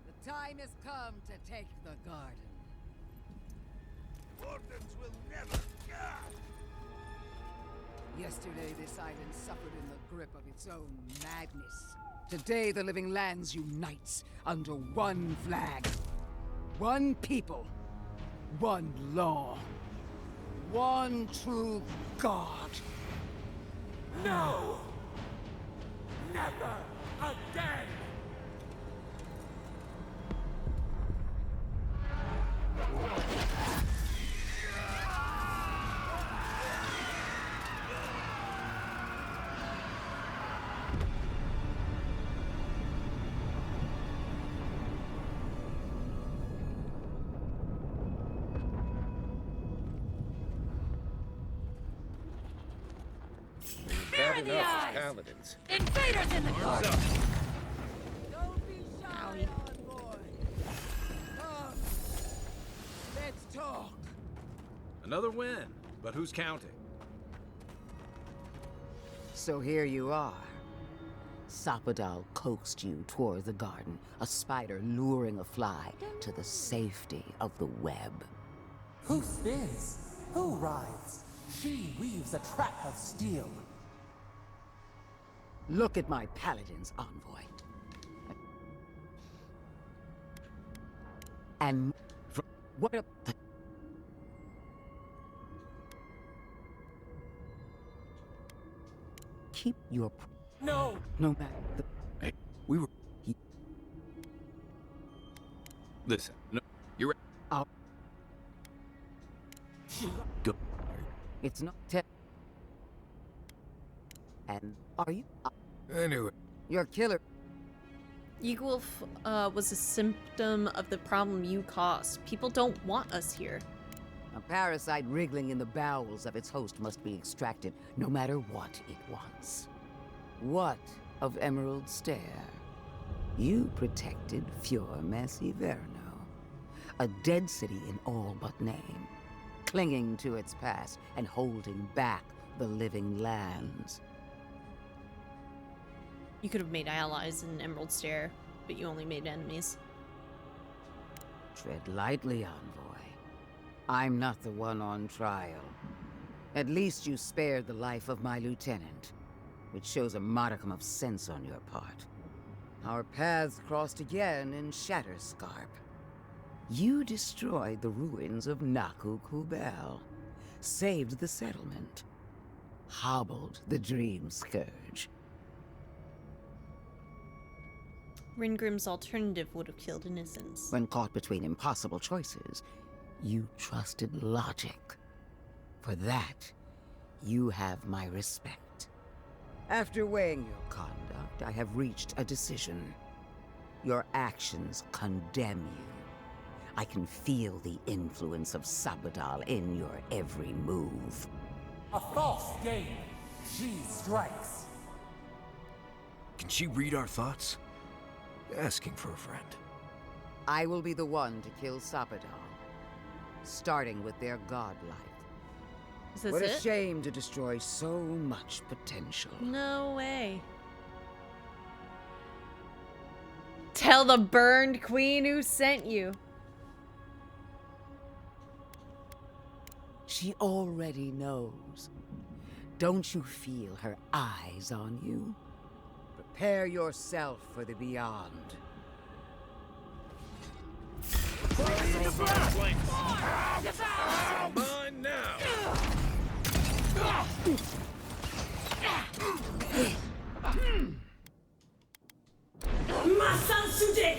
The time has come to take the garden. Wardens will never. Yesterday, this island suffered in the grip of its own madness. Today, the living lands unites under one flag. One people. One law. One true God. No! Never again! Bad enough, paladins. Invaders in the garden! Don't be shy, envoy. Come. Let's talk. Another win, but who's counting? So here you are. Sapadal coaxed you toward the garden, a spider luring a fly to the safety of the web. Who spins? Who rides? She weaves a trap of steel. Look at my paladin's envoy. And what a... Keep your... No! No matter the... Hey, we were... Listen, no, you're... I'll... Go. It's not and are you... Anyway. Your killer... Eagle was a symptom of the problem you caused. People don't want us here. A parasite wriggling in the bowels of its host must be extracted, no matter what it wants. What of Emerald Stair? You protected Fior Massiverno, a dead city in all but name, clinging to its past and holding back the living lands. You could have made allies in Emerald Stair, but you only made enemies. Tread lightly, envoy. I'm not the one on trial. At least you spared the life of my lieutenant, which shows a modicum of sense on your part. Our paths crossed again in Shatterscarp. You destroyed the ruins of Naku Kubel, saved the settlement, hobbled the Dream Scourge. Ringrim's alternative would have killed innocents. When caught between impossible choices, you trusted logic. For that, you have my respect. After weighing your conduct, I have reached a decision. Your actions condemn you. I can feel the influence of Sabadal in your every move. A false game. She strikes. Can she read our thoughts? Asking for a friend. I will be the one to kill Sabadal, starting with their godlife. Is this What a it? shame to destroy so much potential. No way. Tell the burned queen who sent you. She already knows. Don't you feel her eyes on you? Prepare yourself for the beyond. Mine now. Masan Sude!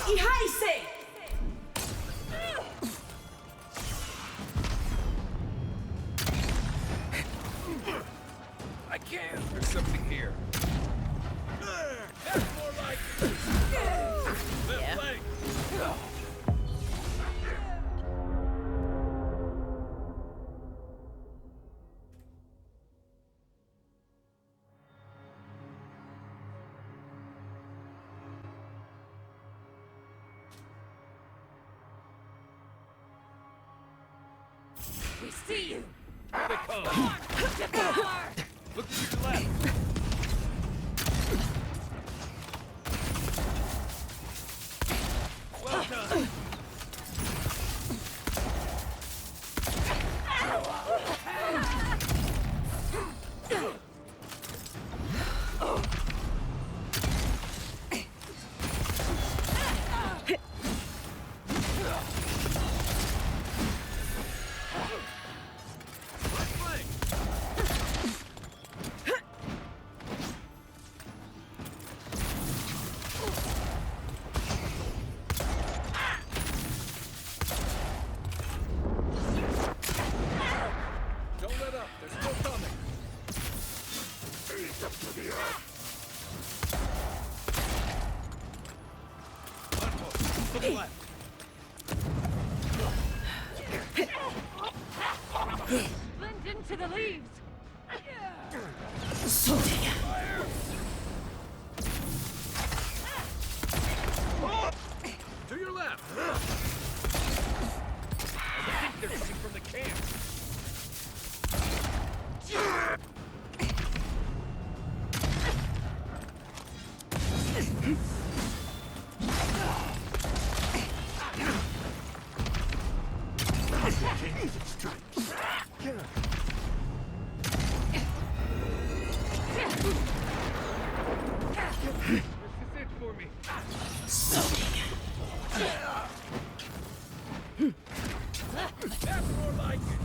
Ihaise! I can't. There's something here. That's more like it. Left leg. We see you! Here they come. Look to your left. Well done. Don't let up. They're still coming. Ease up to the earth. Unhook. To the left. Blend into the leaves! Fire! To your left. I think they're coming from the camp. This is it for me. That's more like it.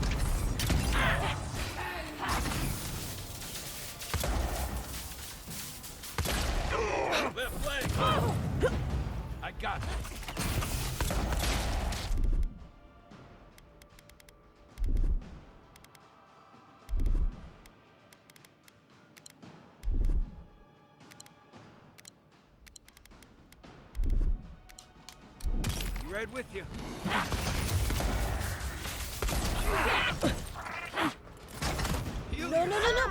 Left leg. I got it. Be right with you. Heal No, no, no, no!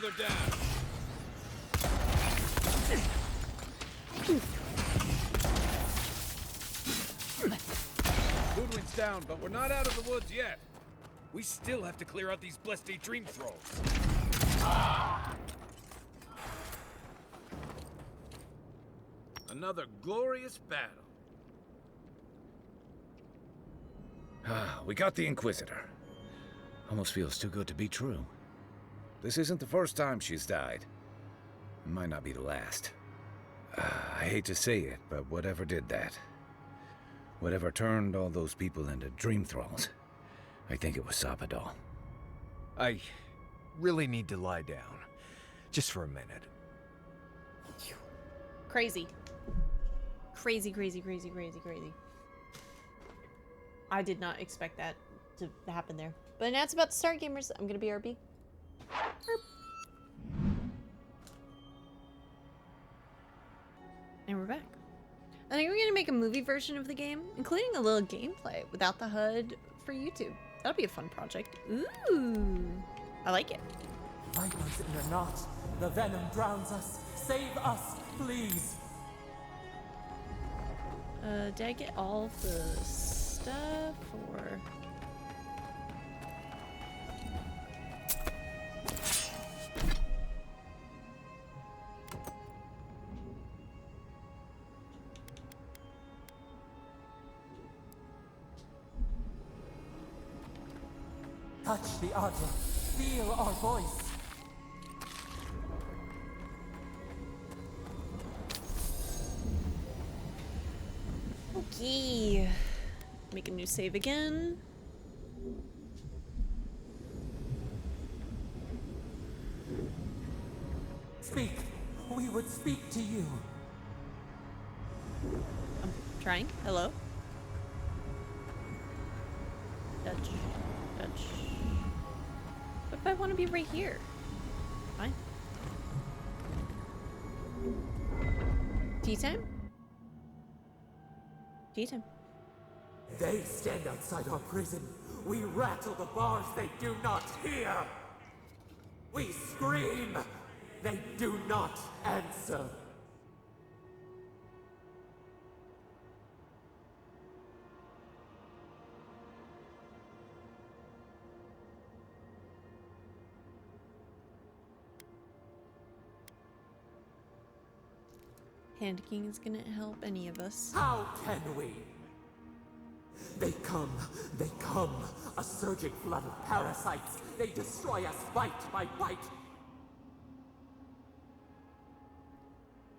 Further down. Goodwin's down, but we're not out of the woods yet. We still have to clear out these blessed dream thralls. Another glorious battle. We got the Inquisitor. Almost feels too good to be true. This isn't the first time she's died. It might not be the last. I hate to say it, but whatever did that, whatever turned all those people into dream thralls, I think it was Sapadal. I really need to lie down. Just for a minute. Crazy. Crazy, crazy, crazy, crazy, crazy. I did not expect that to happen there. But now it's about to start, gamers. I'm gonna be RB. And we're back. I think we're gonna make a movie version of the game, including a little gameplay without the HUD for YouTube. That'll be a fun project. Ooh, I like it. Vipers in a knot. The venom drowns us. Save us, please. Did I get all of the stuff or? Touch the ardor. Feel our voice. Okay. Make a new save again. Speak. We would speak to you. I'm trying. Hello? Dutch. Dutch. What if I want to be right here? Fine. Tea time? Tea time. They stand outside our prison. We rattle the bars they do not hear. We scream. They do not answer. Panicking is gonna help any of us. How can we? They come, a surging flood of parasites. They destroy us bite by bite.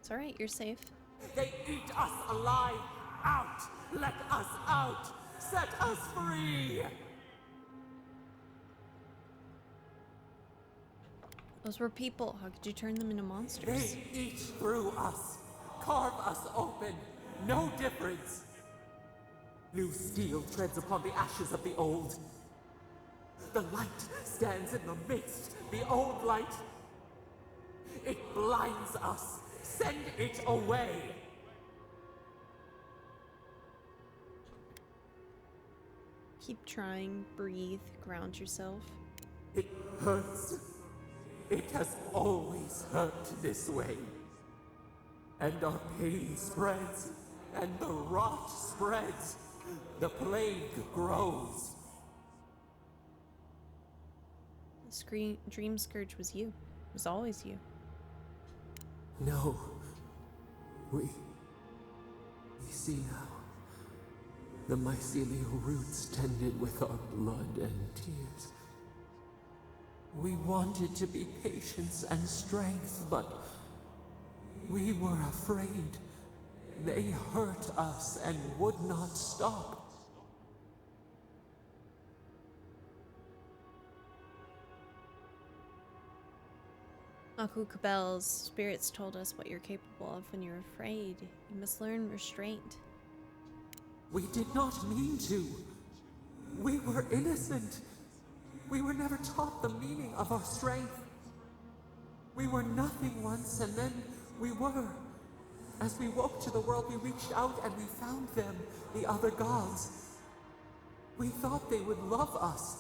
It's alright, you're safe. They eat us alive. Out! Let us out! Set us free! Those were people. How could you turn them into monsters? They eat through us. Carve us open. No difference. New steel treads upon the ashes of the old. The light stands in the midst. The old light. It blinds us. Send it away. Keep trying. Breathe. Ground yourself. It hurts. It has always hurt this way. And our pain spreads, and the rot spreads. The plague grows. The dream scourge was you. It was always you. No. We see now. The mycelial roots tended with our blood and tears. We wanted to be patience and strength, but we were afraid. They hurt us and would not stop. Aku Cabel's spirits told us what you're capable of when you're afraid. You must learn restraint. We did not mean to. We were innocent. We were never taught the meaning of our strength. We were nothing once, and then we were. As we woke to the world, we reached out and we found them, the other gods. We thought they would love us,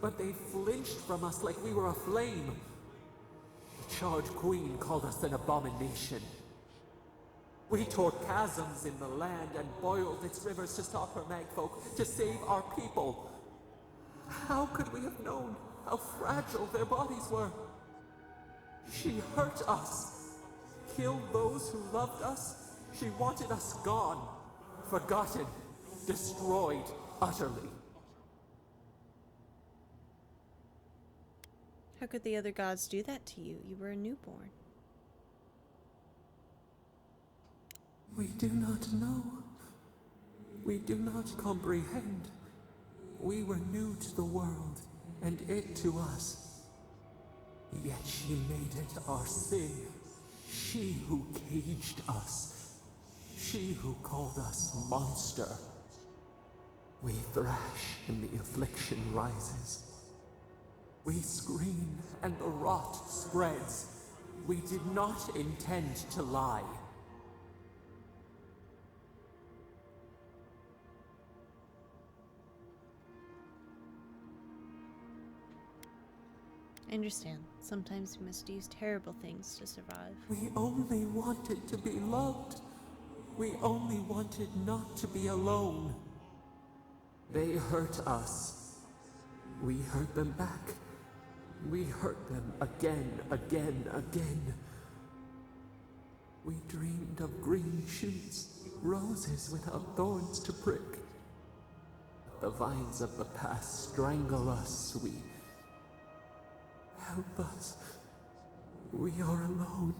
but they flinched from us like we were a flame. Charred Queen called us an abomination. We tore chasms in the land and boiled its rivers to stop her magfolk, to save our people. How could we have known how fragile their bodies were? She hurt us, killed those who loved us. She wanted us gone, forgotten, destroyed utterly. How could the other gods do that to you? You were a newborn. We do not know. We do not comprehend. We were new to the world, and it to us. Yet she made it our sin. She who caged us. She who called us monster. We thrash and the affliction rises. We scream and the rot spreads. We did not intend to lie. I understand. Sometimes we must use terrible things to survive. We only wanted to be loved. We only wanted not to be alone. They hurt us. We hurt them back. We hurt them again, again, again. We dreamed of green shoots, roses without thorns to prick. The vines of the past strangle us. We help us. We are alone.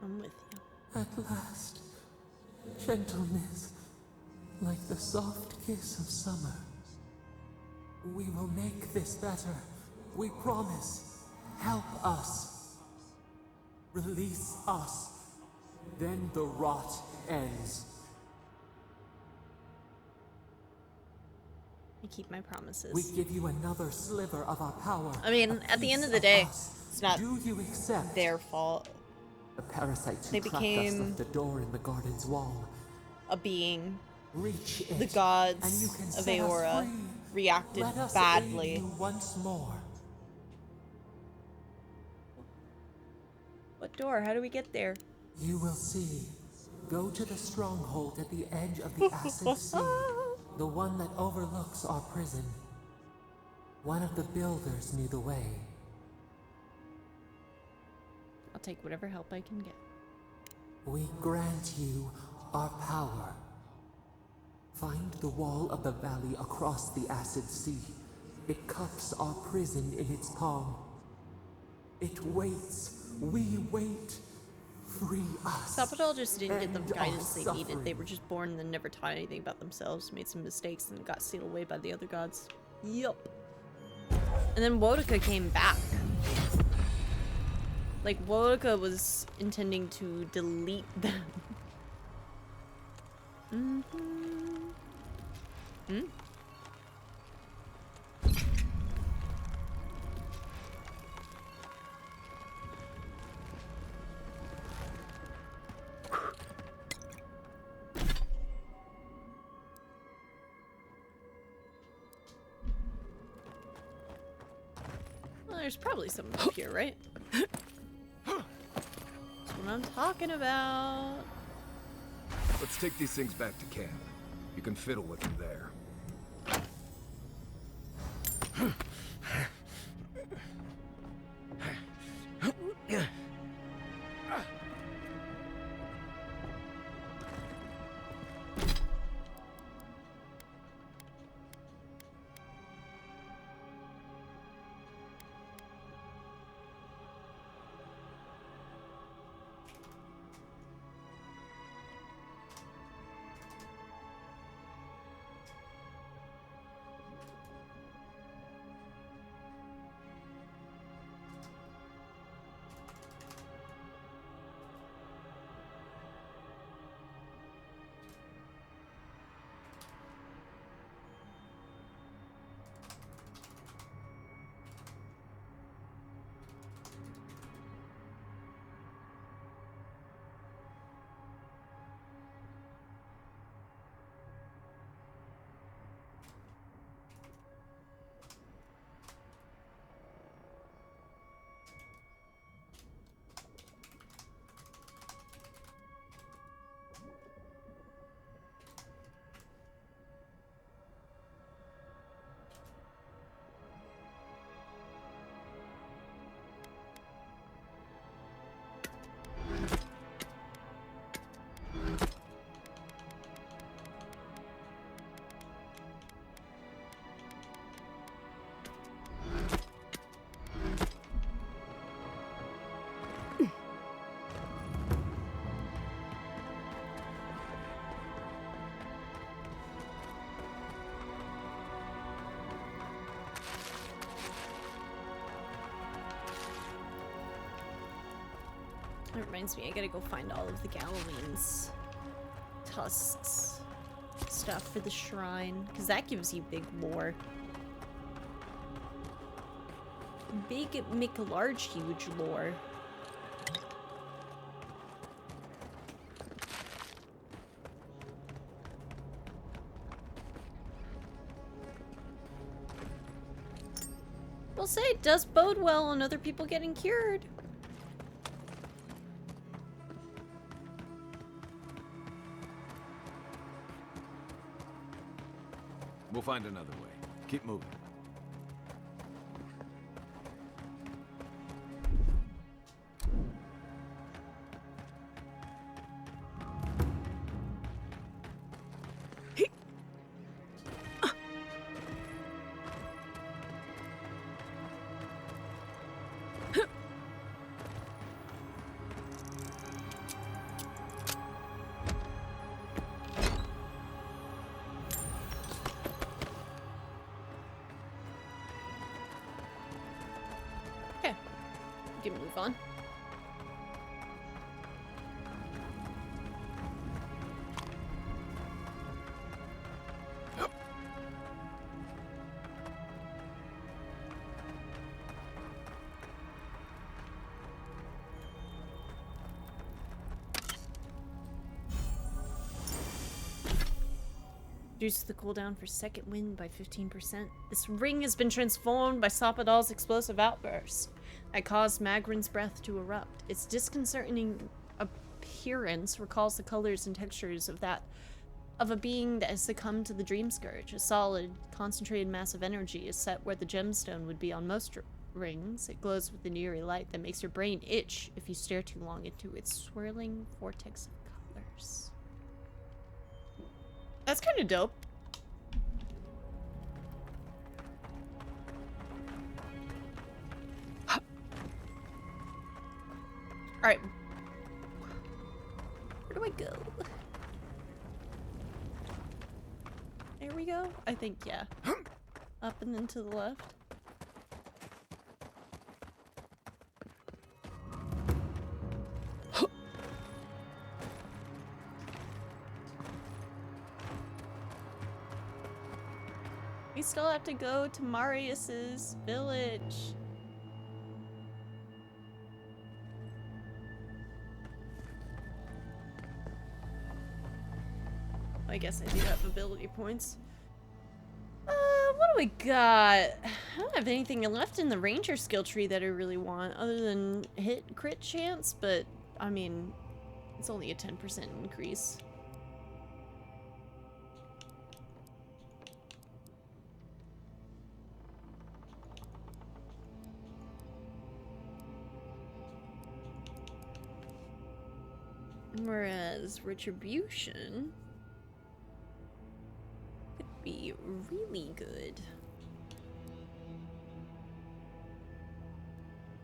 I'm with you. At last, gentleness, like the soft kiss of summer. We will make this better. We promise. Help us. Release us. Then the rot ends. I keep my promises. We give you another sliver of our power. I mean, at the end of the day, it's not Do you accept? their fault. The parasites They who trapped us became left the door in the garden's wall. a being. Reach it, The and gods you can of set us Aora free. reacted Let us badly. aid you once more. What door? How do we get there? You will see. Go to the stronghold at the edge of the acid sea. The one that overlooks our prison. One of the builders knew the way. I'll take whatever help I can get. We grant you our power. Find the wall of the valley across the acid sea. It cups our prison in its palm. It waits. We wait. Free us. Sapodal just didn't get the End our guidance they needed. They suffering. were just born and then never taught anything about themselves, made some mistakes, and got sealed away by the other gods. Yup. And then Wodaka came back. Like, Wodaka was intending to delete them. Hmm? Well, there's probably something up here, right? That's what I'm talking about. Let's take these things back to camp. You can fiddle with them there. That reminds me, I gotta go find all of the Galilean's tusks stuff for the shrine, because that gives you big lore. Big, large, huge lore. We'll say it does bode well on other people getting cured. We'll find another way. Keep moving. We can move on. Reduces the cooldown for second wind by 15%. This ring has been transformed by Sapadal's explosive outburst. That caused Magrin's breath to erupt. Its disconcerting appearance recalls the colors and textures of that of a being that has succumbed to the Dream Scourge. A solid, concentrated mass of energy is set where the gemstone would be on most rings. It glows with an eerie light that makes your brain itch if you stare too long into its swirling vortex of colors. That's kind of dope. Alright. Where do I go? There we go? I think, yeah. Up and then to the left. We still have to go to Marius's village. I guess I do have ability points. What do we got? I don't have anything left in the ranger skill tree that I really want, other than hit crit chance, but I mean, it's only a 10% increase. Whereas retribution could be really good.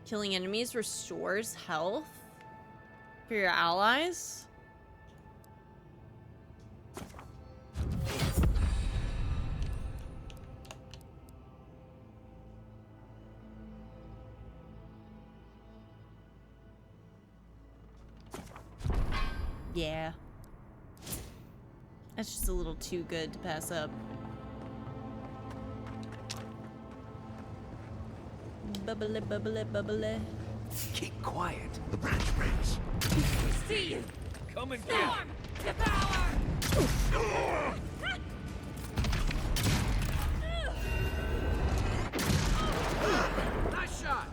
Killing enemies restores health for your allies. Yeah. That's just a little too good to pass up. Bubbly, bubbly, bubbly. Keep quiet. The branch breaks. We see you! Come and Storm! Devour! Nice shot!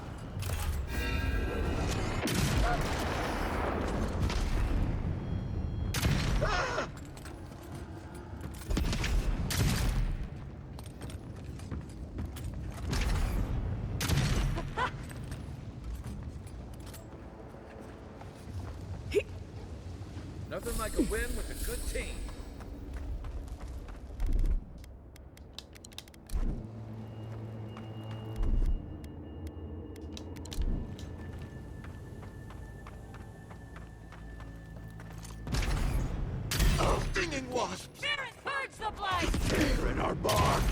Nothing like a win with a good team. Oh, stinging wasps! Barret purge the blight! They're in our barn!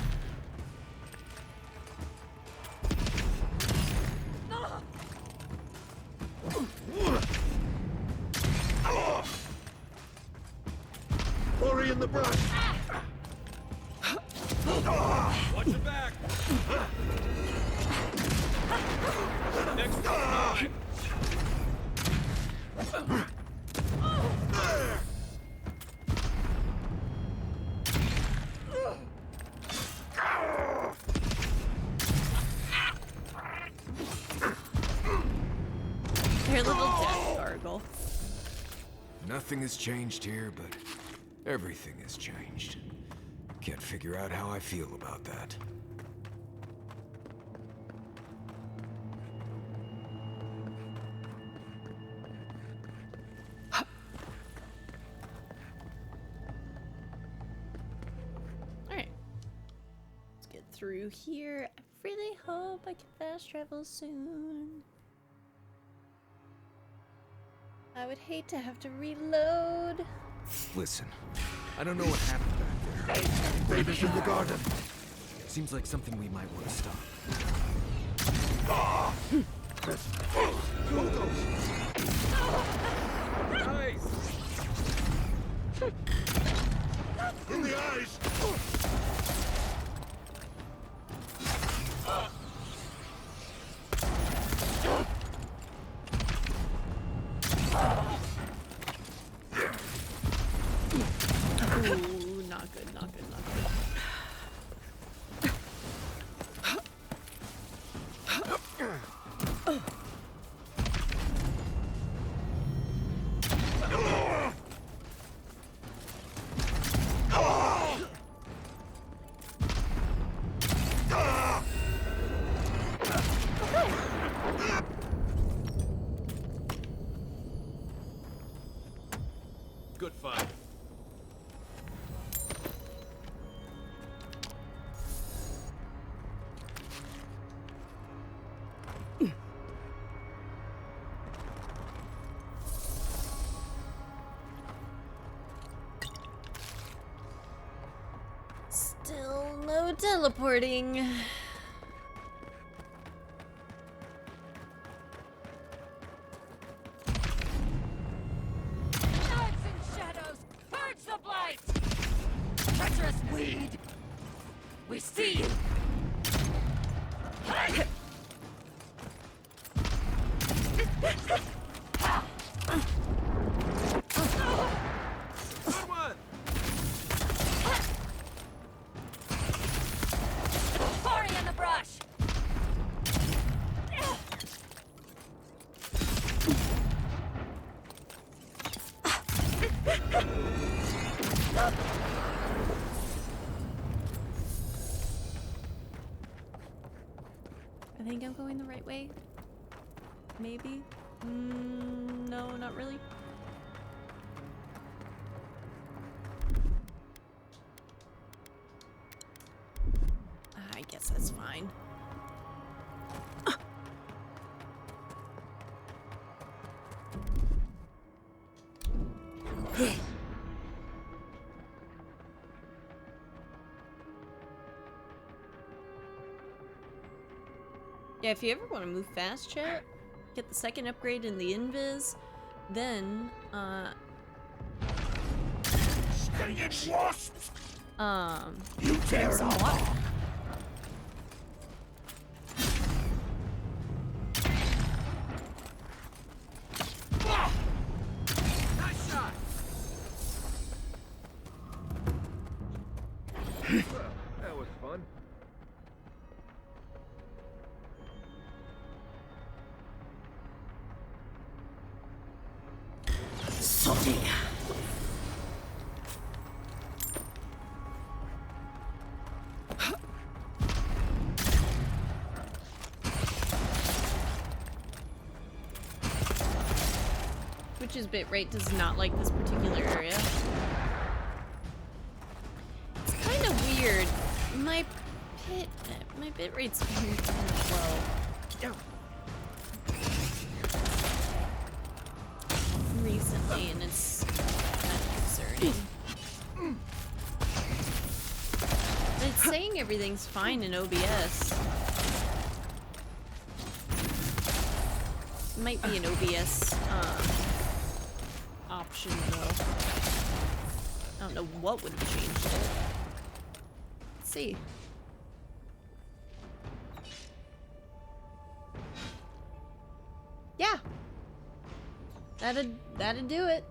Watch your back! Next one's mine! Your little death gargle. Nothing has changed here, but everything has changed. Can't figure out how I feel about that. Alright. Let's get through here. I really hope I can fast travel soon. I would hate to have to reload. Listen, I don't know what happened back there. Babies in the garden. Seems like something we might want to stop. Nice! In the eyes! Ooh, not good, not good, not good. Good fight. Still no teleporting. Nuts and shadows! Purge the blight! Treacherous weed! We see you! Good one! Party in the brush! I think I'm going the right way. Maybe? No, not really. I guess that's fine. Yeah, if you ever want to move fast, chat, get the second upgrade in the invis, then, Stage wasps! you tear some it water. Nice shot! That was fun. Sooty! Twitch's bitrate does not like this particular area. It's kind of weird. My bitrate's very kind of low. Recently, and it's kind of concerning. It's saying everything's fine in OBS. Might be an OBS option though. I don't know what would have changed it. Let's see. That'd do it.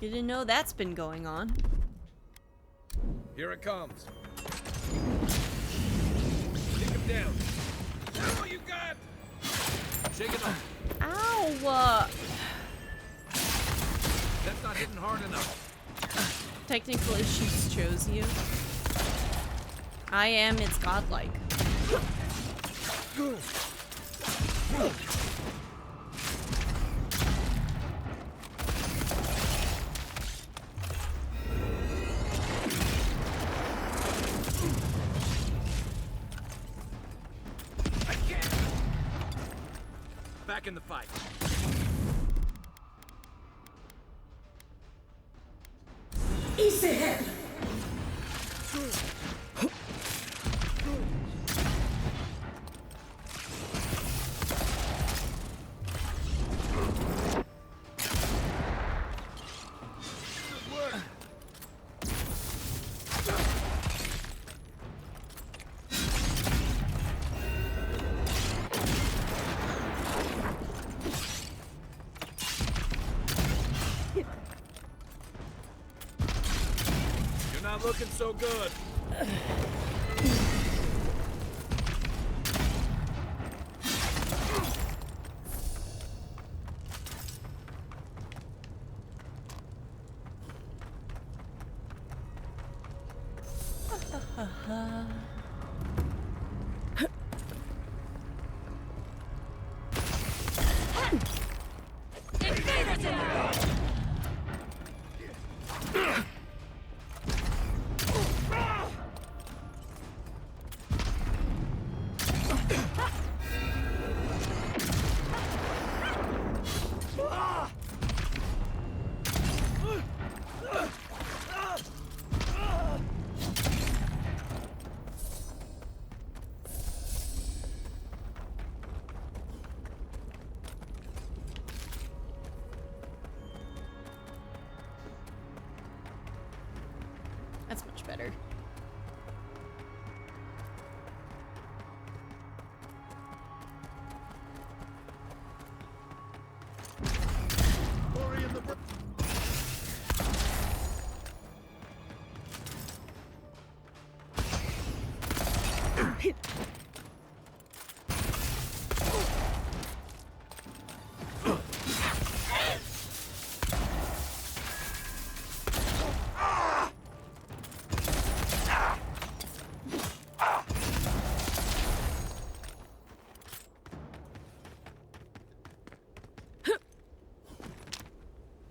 You didn't know that's been going on. Here it comes. Take him down. That's all you got. Shake it off. Ow! That's not hitting hard enough. Technical issues chose you. I am its godlike. Back in the fight. Easy head. Not looking so good. Invaders in That's much better.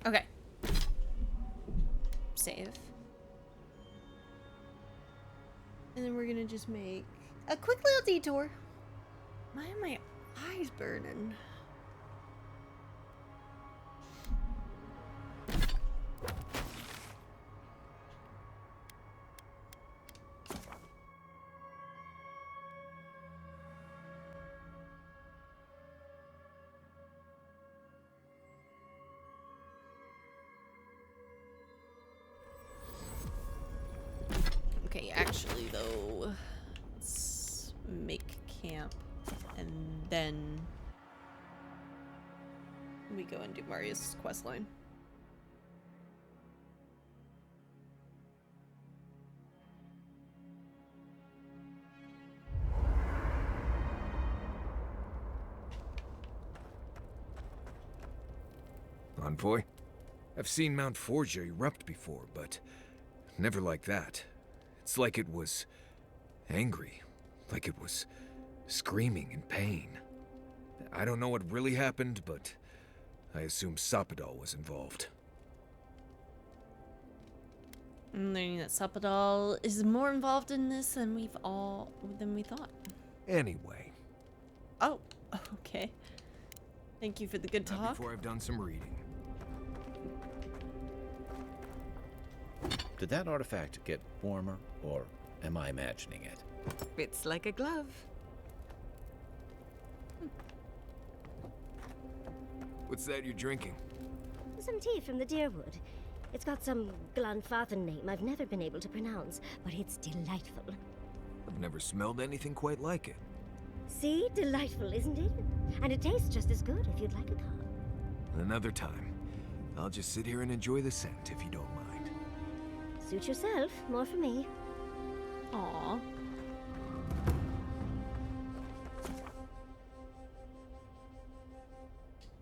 Okay. Save. And then we're gonna just make a quick little detour. Why are my eyes burning? Okay, actually though, let's make camp and then we go and do Marius' questline. Envoy? I've seen Mount Forgia erupt before, but never like that. It's like it was angry, like it was screaming in pain. I don't know what really happened, but I assume Sapadal was involved. I'm learning that Sapadal is more involved in this than we thought. Anyway. Oh, okay. Thank you for the good Not talk. before I've done some reading. Did that artifact get warmer, or am I imagining it? Fits like a glove. What's that you're drinking? Some tea from the Deerwood. It's got some Glanfathen name I've never been able to pronounce, but it's delightful. I've never smelled anything quite like it. See? Delightful, isn't it? And it tastes just as good if you'd like a cup. Another time. I'll just sit here and enjoy the scent, if you don't mind. Suit yourself. More for me. Aww.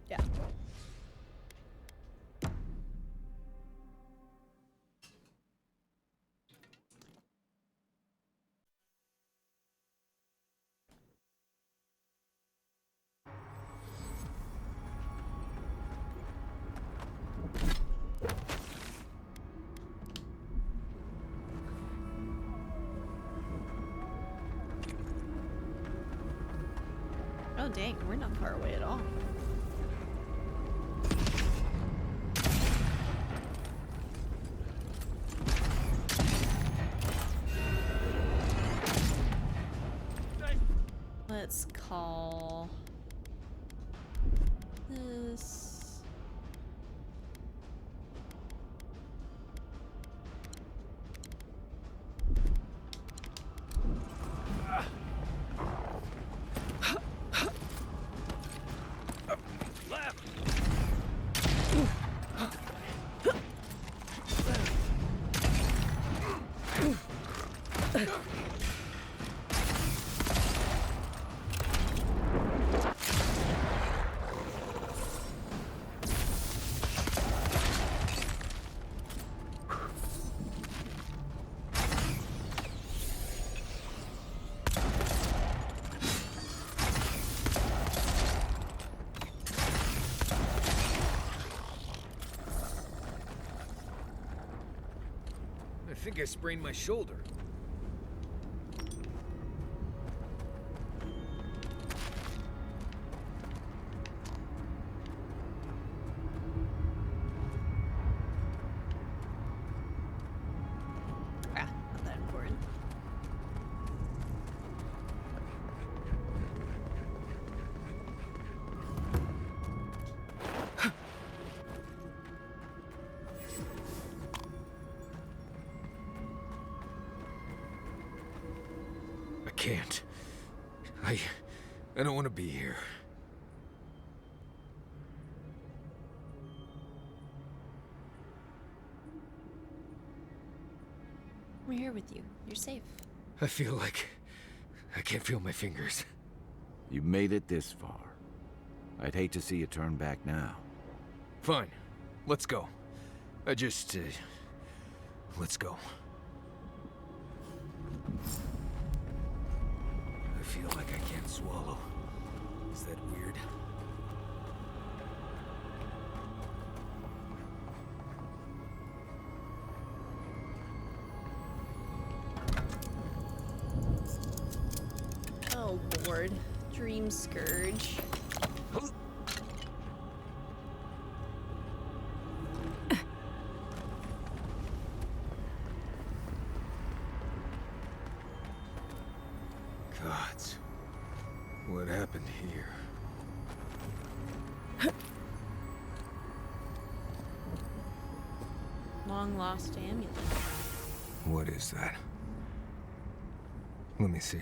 Yeah. Oh dang, we're not far away at all. Let's call this. I think I sprained my shoulder. Ah, not that important. I can't. I don't want to be here. We're here with you. You're safe. I feel like I can't feel my fingers. You made it this far. I'd hate to see you turn back now. Fine. Let's go. Let's go. I feel like I can't swallow. Is that weird? Oh lord. Dream Scourge. Gods. What happened here? Long lost amulet. What is that? Let me see.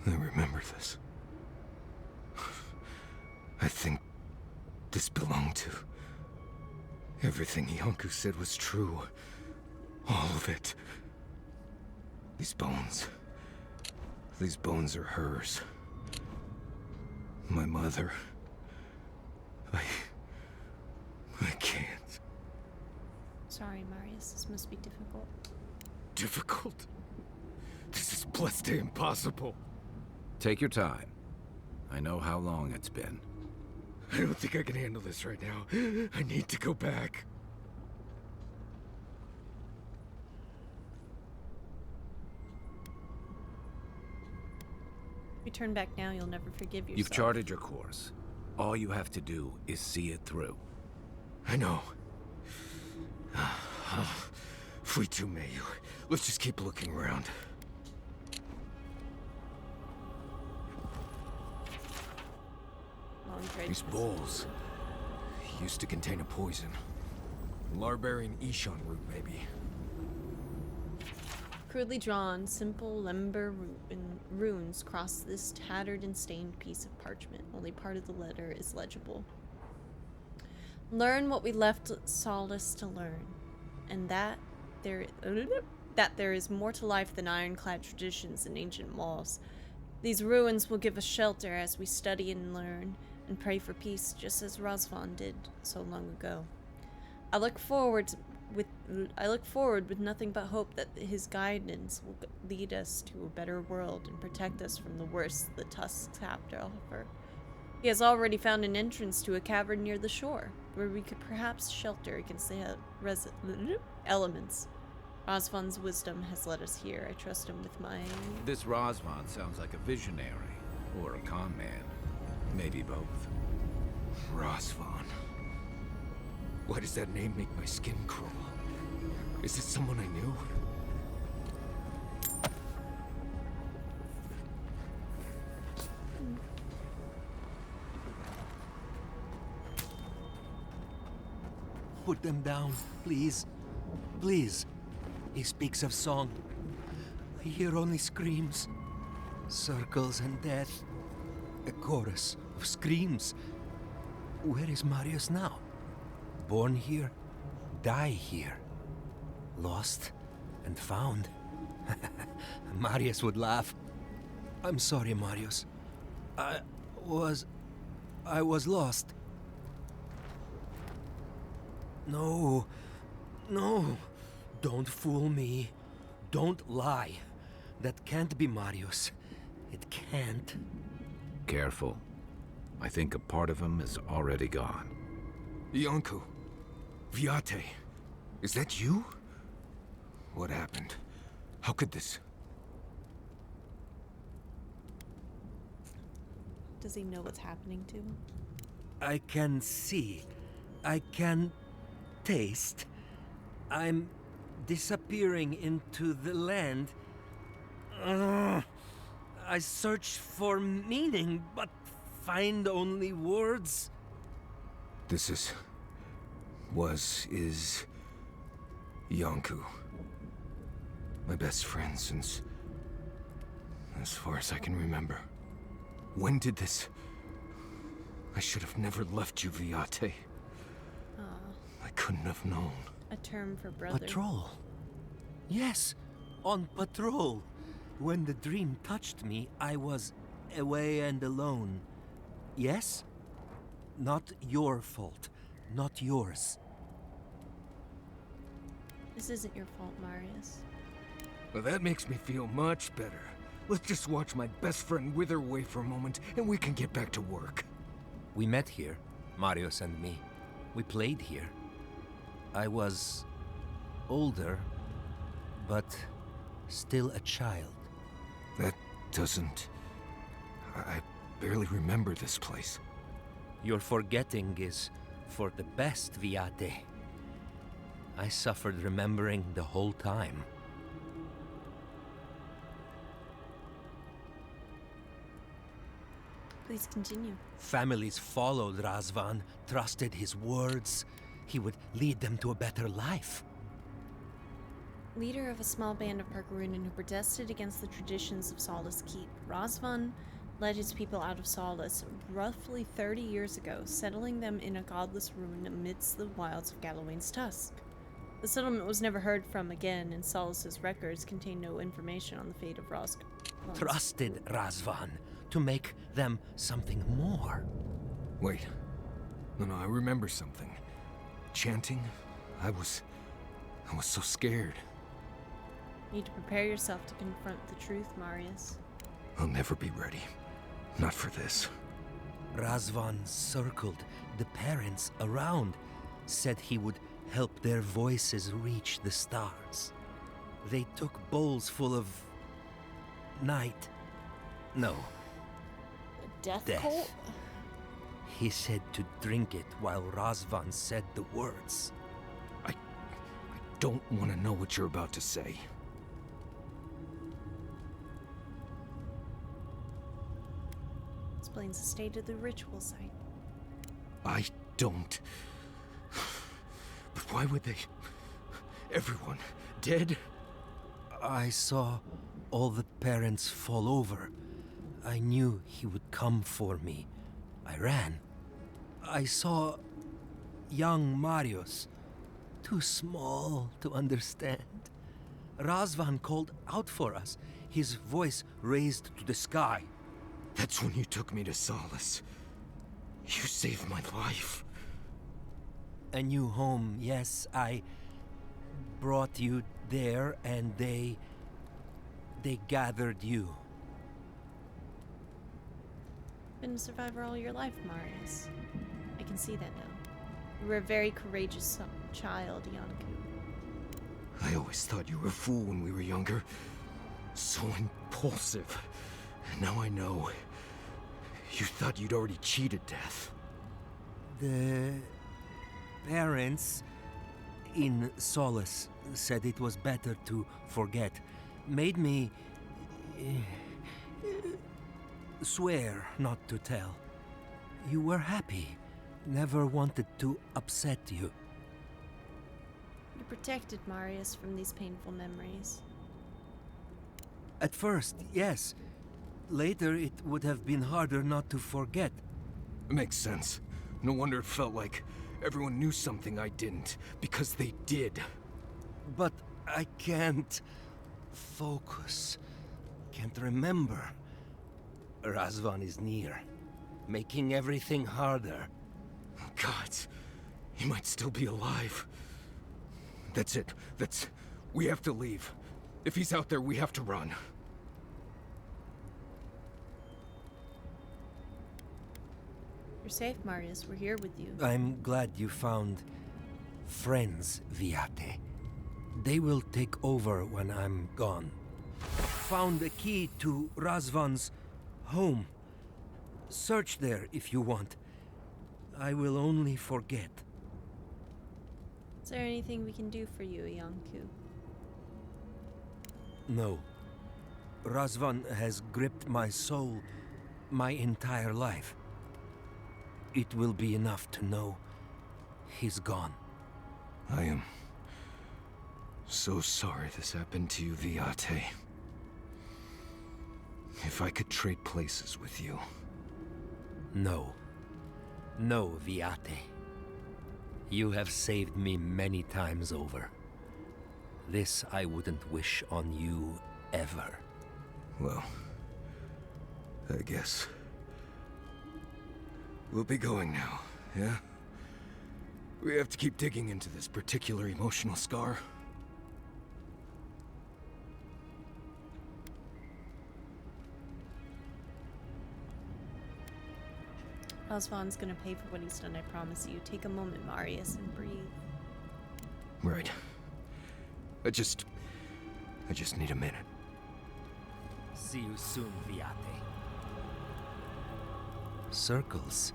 I remember this. I think this belonged to... Everything Yonku said was true. All of it. These bones. These bones are hers. My mother. I can't. Sorry, Marius. This must be difficult. Difficult? This is blessed impossible. Take your time. I know how long it's been. I don't think I can handle this right now. I need to go back. If you turn back now, you'll never forgive yourself. You've charted your course. All you have to do is see it through. I know. Fuitu Mayu. Let's just keep looking around. Long trade. These bowls used to contain a poison. Larbarian Ishon root, maybe. Crudely drawn, simple lember runes cross this tattered and stained piece of parchment. Only part of the letter is legible. Learn what we left Solace to learn, and that there is more to life than ironclad traditions and ancient walls. These ruins will give us shelter as we study and learn and pray for peace, just as Razvan did so long ago. I look forward with nothing but hope that his guidance will lead us to a better world and protect us from the worst the tusks have to offer. He has already found an entrance to a cavern near the shore, where we could perhaps shelter against the elements. Razvan's wisdom has led us here. I trust him with my... This Razvan sounds like a visionary, or a con man. Maybe both. Razvan. Why does that name make my skin crawl? Is it someone I knew? Put them down, please. Please. He speaks of song. I hear only screams. Circles and death. A chorus of screams. Where is Marius now? Born here, die here. Lost and found. Marius would laugh. I'm sorry, Marius. I was lost. No. No. Don't fool me. Don't lie. That can't be Marius. It can't. Careful. I think a part of him is already gone. Iancu. Viate. Is that you? What happened? How could this... Does he know what's happening to him? I can see. I can taste. I'm disappearing into the land. I search for meaning, but find only words. This is... is... Iancu. My best friend since... as far as I can remember. When did this... I should have never left you, Viate. I couldn't have known. A term for brother. Patrol. Yes, on patrol. When the dream touched me, I was away and alone. Yes? Not your fault. Not yours. This isn't your fault, Marius. Well, that makes me feel much better. Let's just watch my best friend wither away for a moment, and we can get back to work. We met here, Marius and me. We played here. I was older, but still a child. That doesn't... I barely remember this place. Your forgetting is for the best, Viate. I suffered remembering the whole time. Please continue. Families followed Razvan, trusted his words. He would lead them to a better life. Leader of a small band of Parkarunan who protested against the traditions of Solace Keep, Razvan led his people out of Solace roughly 30 years ago, settling them in a godless ruin amidst the wilds of Galawain's Tusk. The settlement was never heard from again, and Solace's records contain no information on the fate of Razvan. Trusted Razvan to make them something more. Wait. No, I remember something. Chanting? I was so scared. You need to prepare yourself to confront the truth, Marius. I'll never be ready. Not for this. Razvan circled the parents around, said he would help their voices reach the stars. They took bowls full of... night. No. Death Death. cult? He said to drink it while Razvan said the words. I don't want to know what you're about to say. Explains the state of the ritual site. I don't. But why would they? Everyone dead? I saw all the parents fall over. I knew he would come for me. I ran. I saw young Marius, too small to understand. Razvan called out for us, his voice raised to the sky. That's when you took me to Solace. You saved my life. A new home, yes, I brought you there and they gathered you. Been a survivor all your life, Marius. I can see that now. You were a very courageous child, Iancu. I always thought you were a fool when we were younger. So impulsive. And now I know. You thought you'd already cheated death. The parents in Solace said it was better to forget. Made me swear not to tell. You were happy. Never wanted to upset you. You protected Marius from these painful memories. At first, yes. Later, it would have been harder not to forget. Makes sense. No wonder it felt like everyone knew something I didn't, because they did. But I can't focus. Can't remember. Razvan is near, making everything harder. God, he might still be alive. That's it. We have to leave. If he's out there, we have to run. You're safe, Marius. We're here with you. I'm glad you found friends, Viate. They will take over when I'm gone. Found the key to Razvan's home. Search there if you want. I will only forget. Is there anything we can do for you, Iancu? No. Razvan has gripped my soul my entire life. It will be enough to know he's gone. I am so sorry this happened to you, Viate. If I could trade places with you. No. No, Viate. You have saved me many times over. This I wouldn't wish on you ever. Well, I guess we'll be going now, yeah? We have to keep digging into this particular emotional scar. Razvan's gonna pay for what he's done, I promise you. Take a moment, Marius, and breathe. Right. I just need a minute. See you soon, Viate. Circles.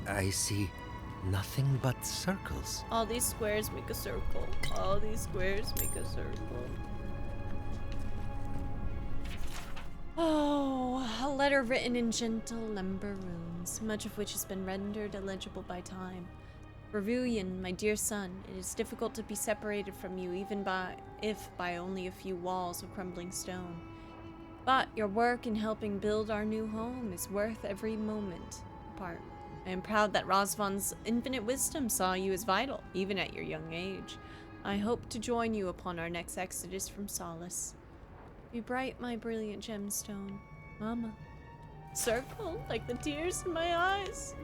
I see nothing but circles. All these squares make a circle. All these squares make a circle. Oh, a letter written in gentle ember runes, much of which has been rendered illegible by time. Revuian, my dear son, it is difficult to be separated from you, even if by only a few walls of crumbling stone. But your work in helping build our new home is worth every moment apart. I am proud that Razvan's infinite wisdom saw you as vital, even at your young age. I hope to join you upon our next exodus from Solace. Be bright, my brilliant gemstone. Mama. Circle like the tears in my eyes.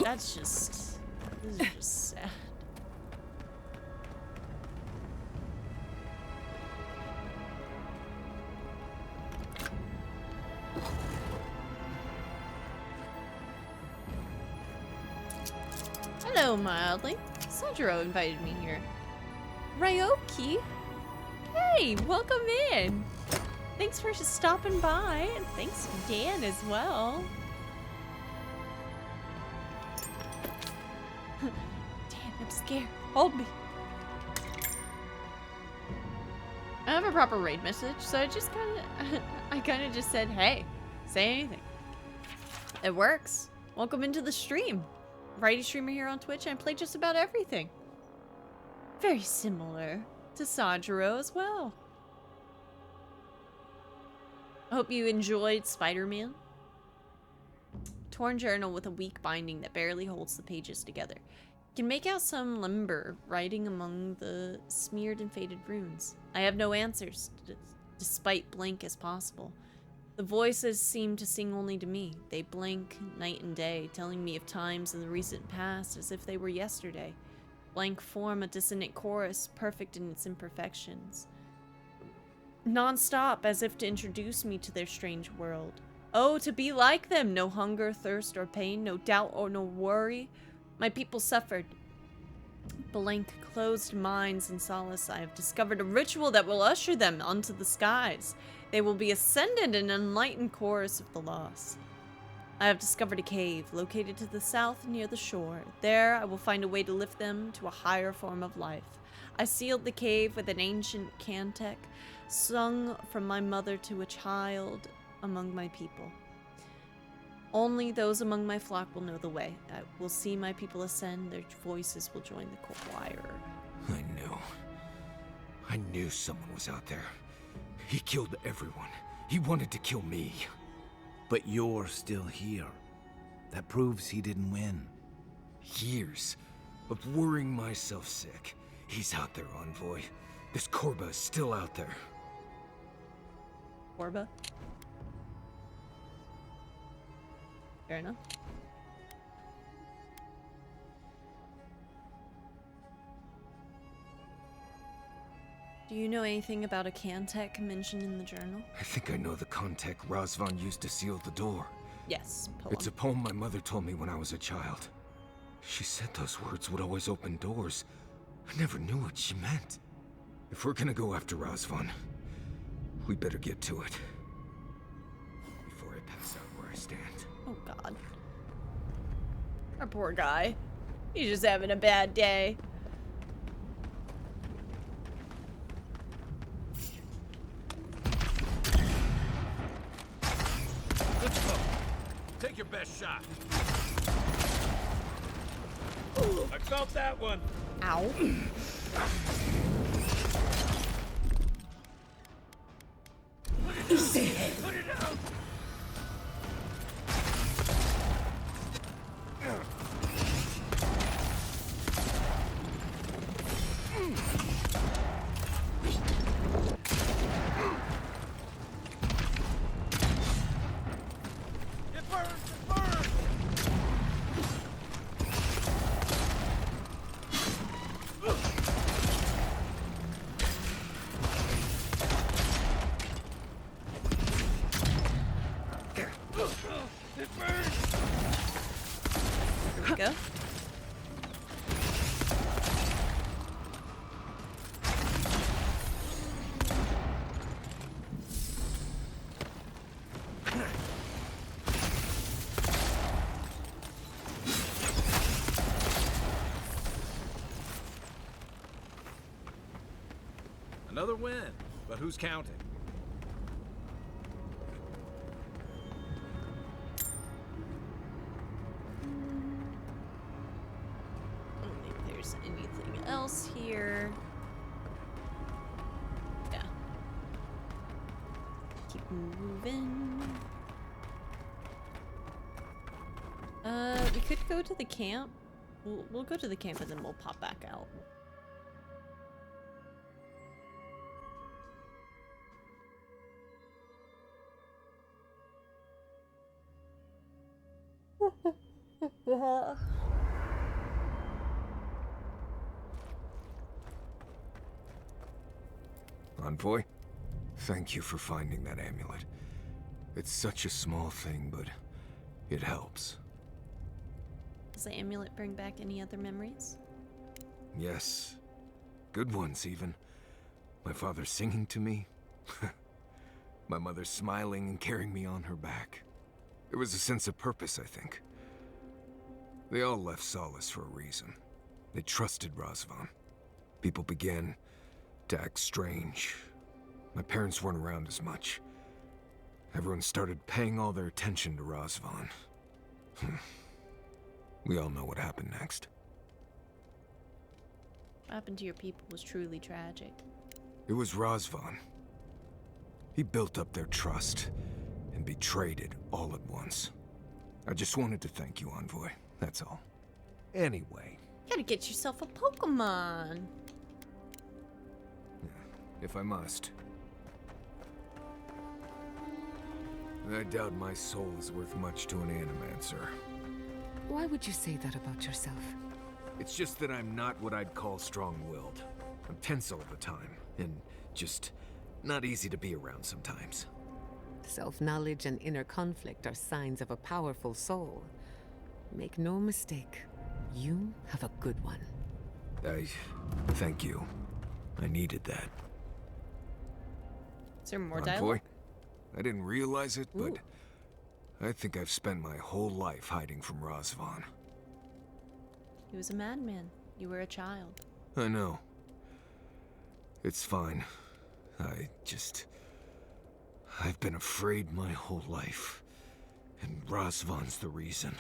That's just... This is just sad. Hello, mildly. Sandro invited me here. Ryoki? Hey, welcome in. Thanks for stopping by, and thanks to Dan as well. Dan, I'm scared. Hold me. I don't have a proper raid message, so I kind of just said, hey, say anything. It works. Welcome into the stream. Variety streamer here on Twitch, and I play just about everything. Very similar to Sajiro as well. I hope you enjoyed Spider-Man. Torn journal with a weak binding that barely holds the pages together. You can make out some limber writing among the smeared and faded runes. I have no answers, despite blank as possible. The voices seem to sing only to me. They blink night and day, telling me of times in the recent past as if they were yesterday. Blank form a dissonant chorus, perfect in its imperfections. Non-stop, as if to introduce me to their strange world. Oh, to be like them! No hunger, thirst, or pain, no doubt or no worry. My people suffered. Blank, closed minds and solace. I have discovered a ritual that will usher them onto the skies. They will be ascended in an enlightened chorus of the lost. I have discovered a cave located to the south near the shore. There I will find a way to lift them to a higher form of life. I sealed the cave with an ancient cantic, sung from my mother to a child among my people. Only those among my flock will know the way. I will see my people ascend, their voices will join the choir. I knew someone was out there. He killed everyone. He wanted to kill me. But you're still here. That proves he didn't win. Years of worrying myself sick. He's out there, Envoy. This Korba is still out there. Korba? Fair enough. Do you know anything about a Cantek mentioned in the journal? I think I know the contact Razvan used to seal the door. Yes, poem. It's a poem my mother told me when I was a child. She said those words would always open doors. I never knew what she meant. If we're gonna go after Razvan, we better get to it. Before I pass out where I stand. Oh god. Our poor guy. He's just having a bad day. Let's go. Take your best shot. I felt that one. Ow. Easy. Put it out. Go. Another win, but who's counting? Anything else here? Yeah. Keep moving. We could go to the camp. We'll go to the camp and then we'll pop back out. Envoy, thank you for finding that amulet. It's such a small thing, but it helps. Does the amulet bring back any other memories? Yes. Good ones, even. My father singing to me. My mother smiling and carrying me on her back. It was a sense of purpose, I think. They all left Solace for a reason. They trusted Razvan. People began to act strange. My parents weren't around as much. Everyone started paying all their attention to Razvan. We all know what happened next. What happened to your people was truly tragic. It was Razvan. He built up their trust and betrayed it all at once. I just wanted to thank you, Envoy. That's all. Anyway. You gotta get yourself a Pokemon. If I must. I doubt my soul is worth much to an animancer. Why would you say that about yourself? It's just that I'm not what I'd call strong-willed. I'm tense all the time, and just not easy to be around sometimes. Self-knowledge and inner conflict are signs of a powerful soul. Make no mistake, you have a good one. Thank you. I needed that. Is there more Envoy? dialogue? I didn't realize it, but Ooh. I think I've spent my whole life hiding from Razvan. He was a madman. You were a child. I know. It's fine. I've been afraid my whole life. And Razvan's the reason.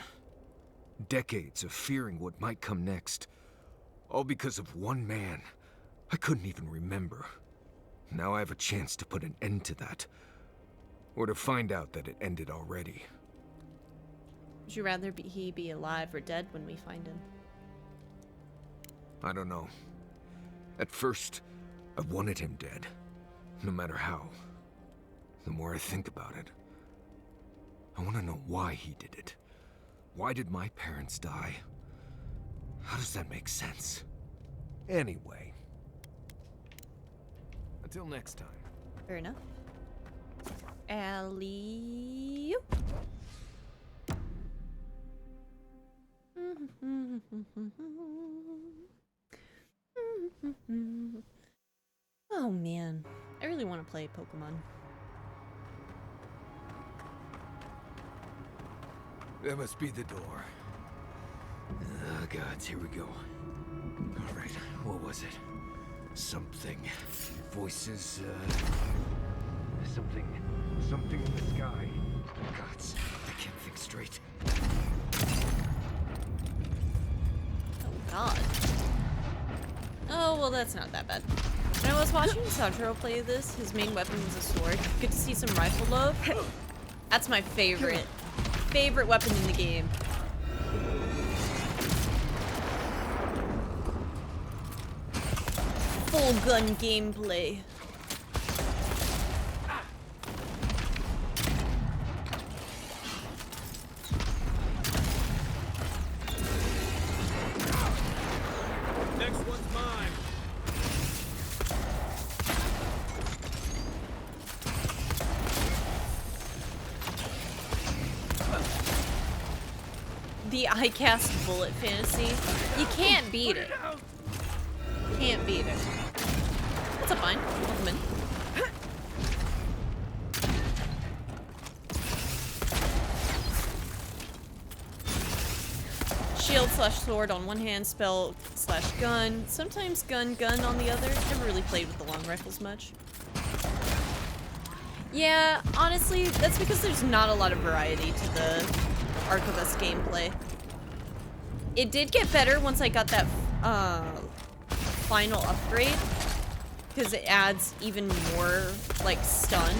Decades of fearing what might come next. All because of one man. I couldn't even remember. Now I have a chance to put an end to that. Or to find out that it ended already. Would you rather he be alive or dead when we find him? I don't know. At first, I wanted him dead. No matter how. The more I think about it, I want to know why he did it. Why did my parents die? How does that make sense? Anyway. Until next time. Fair enough. Alley. Oh man, I really want to play Pokemon. That must be the door. Oh gods, here we go. Alright, what was it? Something. Voices, Something in the sky. Gods, I can't think straight. Oh god. Oh, well that's not that bad. When I was watching Sandro play this, his main weapon was a sword. Good to see some rifle love. That's my favorite weapon in the game. Full gun gameplay. Next one's mine. The iCast bullet fantasy. You can't beat it. Can't beat it. That's a fine. Welcome in. Shield slash sword on one hand, spell slash gun. Sometimes gun on the other. Never really played with the long rifles much. Yeah, honestly, that's because there's not a lot of variety to the Archivist gameplay. It did get better once I got that final upgrade, because it adds even more, like, stun.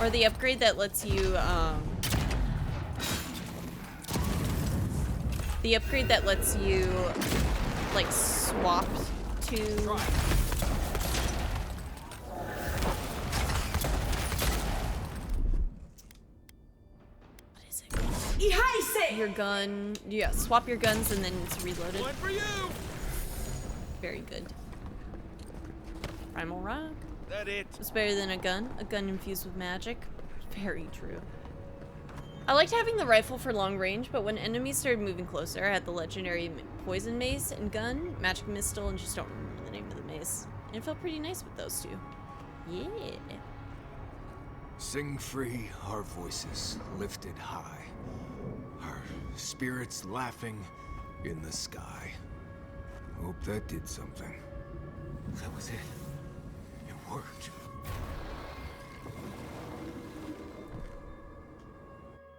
Or the upgrade that lets you, like, swap to... Your gun, yeah, swap your guns and then it's reloaded. One for you. Very good. Primal Rock. That it. It's better than a gun infused with magic. Very true. I liked having the rifle for long range, but when enemies started moving closer, I had the legendary poison mace and gun, magic missile, and just don't remember the name of the mace. And it felt pretty nice with those two. Yeah. Sing free, our voices lifted high. Our spirits laughing in the sky. Hope that did something. That was it. It worked.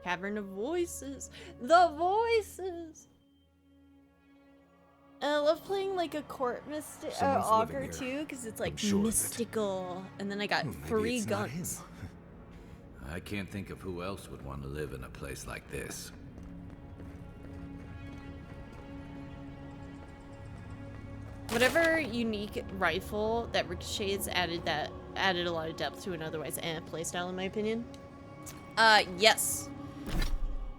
Cavern of Voices. The voices! And I love playing like a court mystic augur too, because it's like mystical. And then I got 3 guns. I can't think of who else would want to live in a place like this. Whatever unique rifle that ricochets added a lot of depth to an otherwise playstyle, in my opinion. Yes.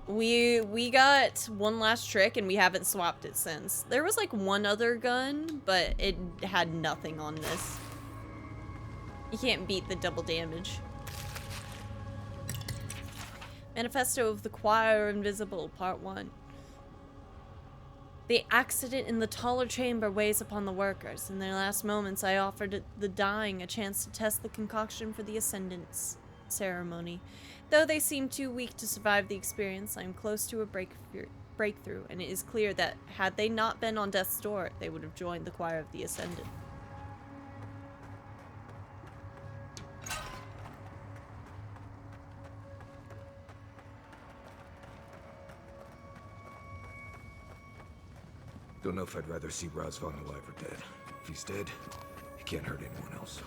We got one last trick and we haven't swapped it since. There was like one other gun, but it had nothing on this. You can't beat the double damage. Manifesto of the Choir Invisible, Part 1. The accident in the taller chamber weighs upon the workers. In their last moments, I offered the dying a chance to test the concoction for the Ascendance ceremony. Though they seem too weak to survive the experience, I am close to a breakthrough, and it is clear that had they not been on death's door, they would have joined the Choir of the Ascendant. Don't know if I'd rather see Razvan alive or dead. If he's dead, he can't hurt anyone else.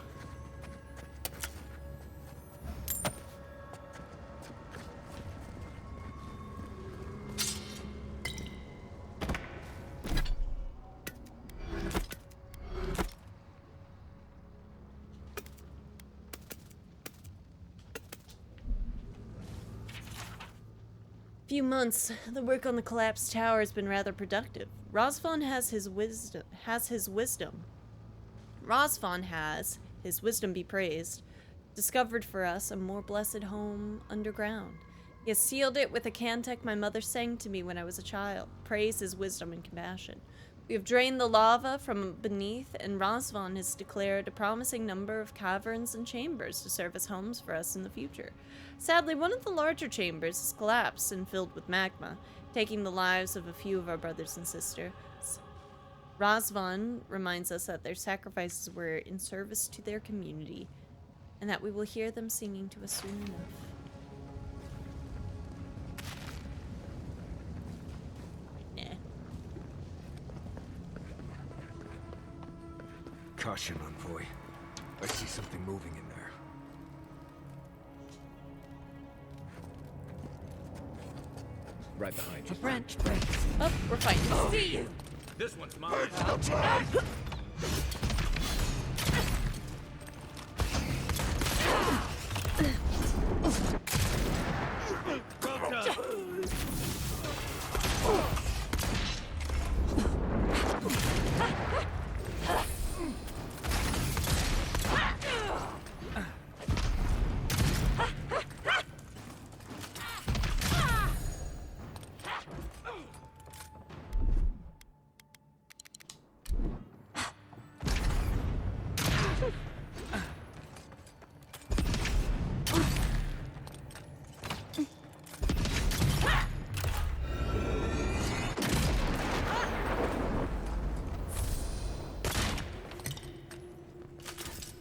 Few months, the work on the collapsed tower has been rather productive. Razvan has his wisdom. Razvan has, his wisdom be praised, discovered for us a more blessed home underground. He has sealed it with a cantic my mother sang to me when I was a child. Praise his wisdom and compassion. We have drained the lava from beneath, and Razvan has declared a promising number of caverns and chambers to serve as homes for us in the future. Sadly, one of the larger chambers has collapsed and filled with magma, taking the lives of a few of our brothers and sisters. Razvan reminds us that their sacrifices were in service to their community, and that we will hear them singing to us soon enough. Caution, Envoy. I see something moving in there. Right behind you. A branch breaks. Oh, we're fighting. Oh. See you. This one's mine.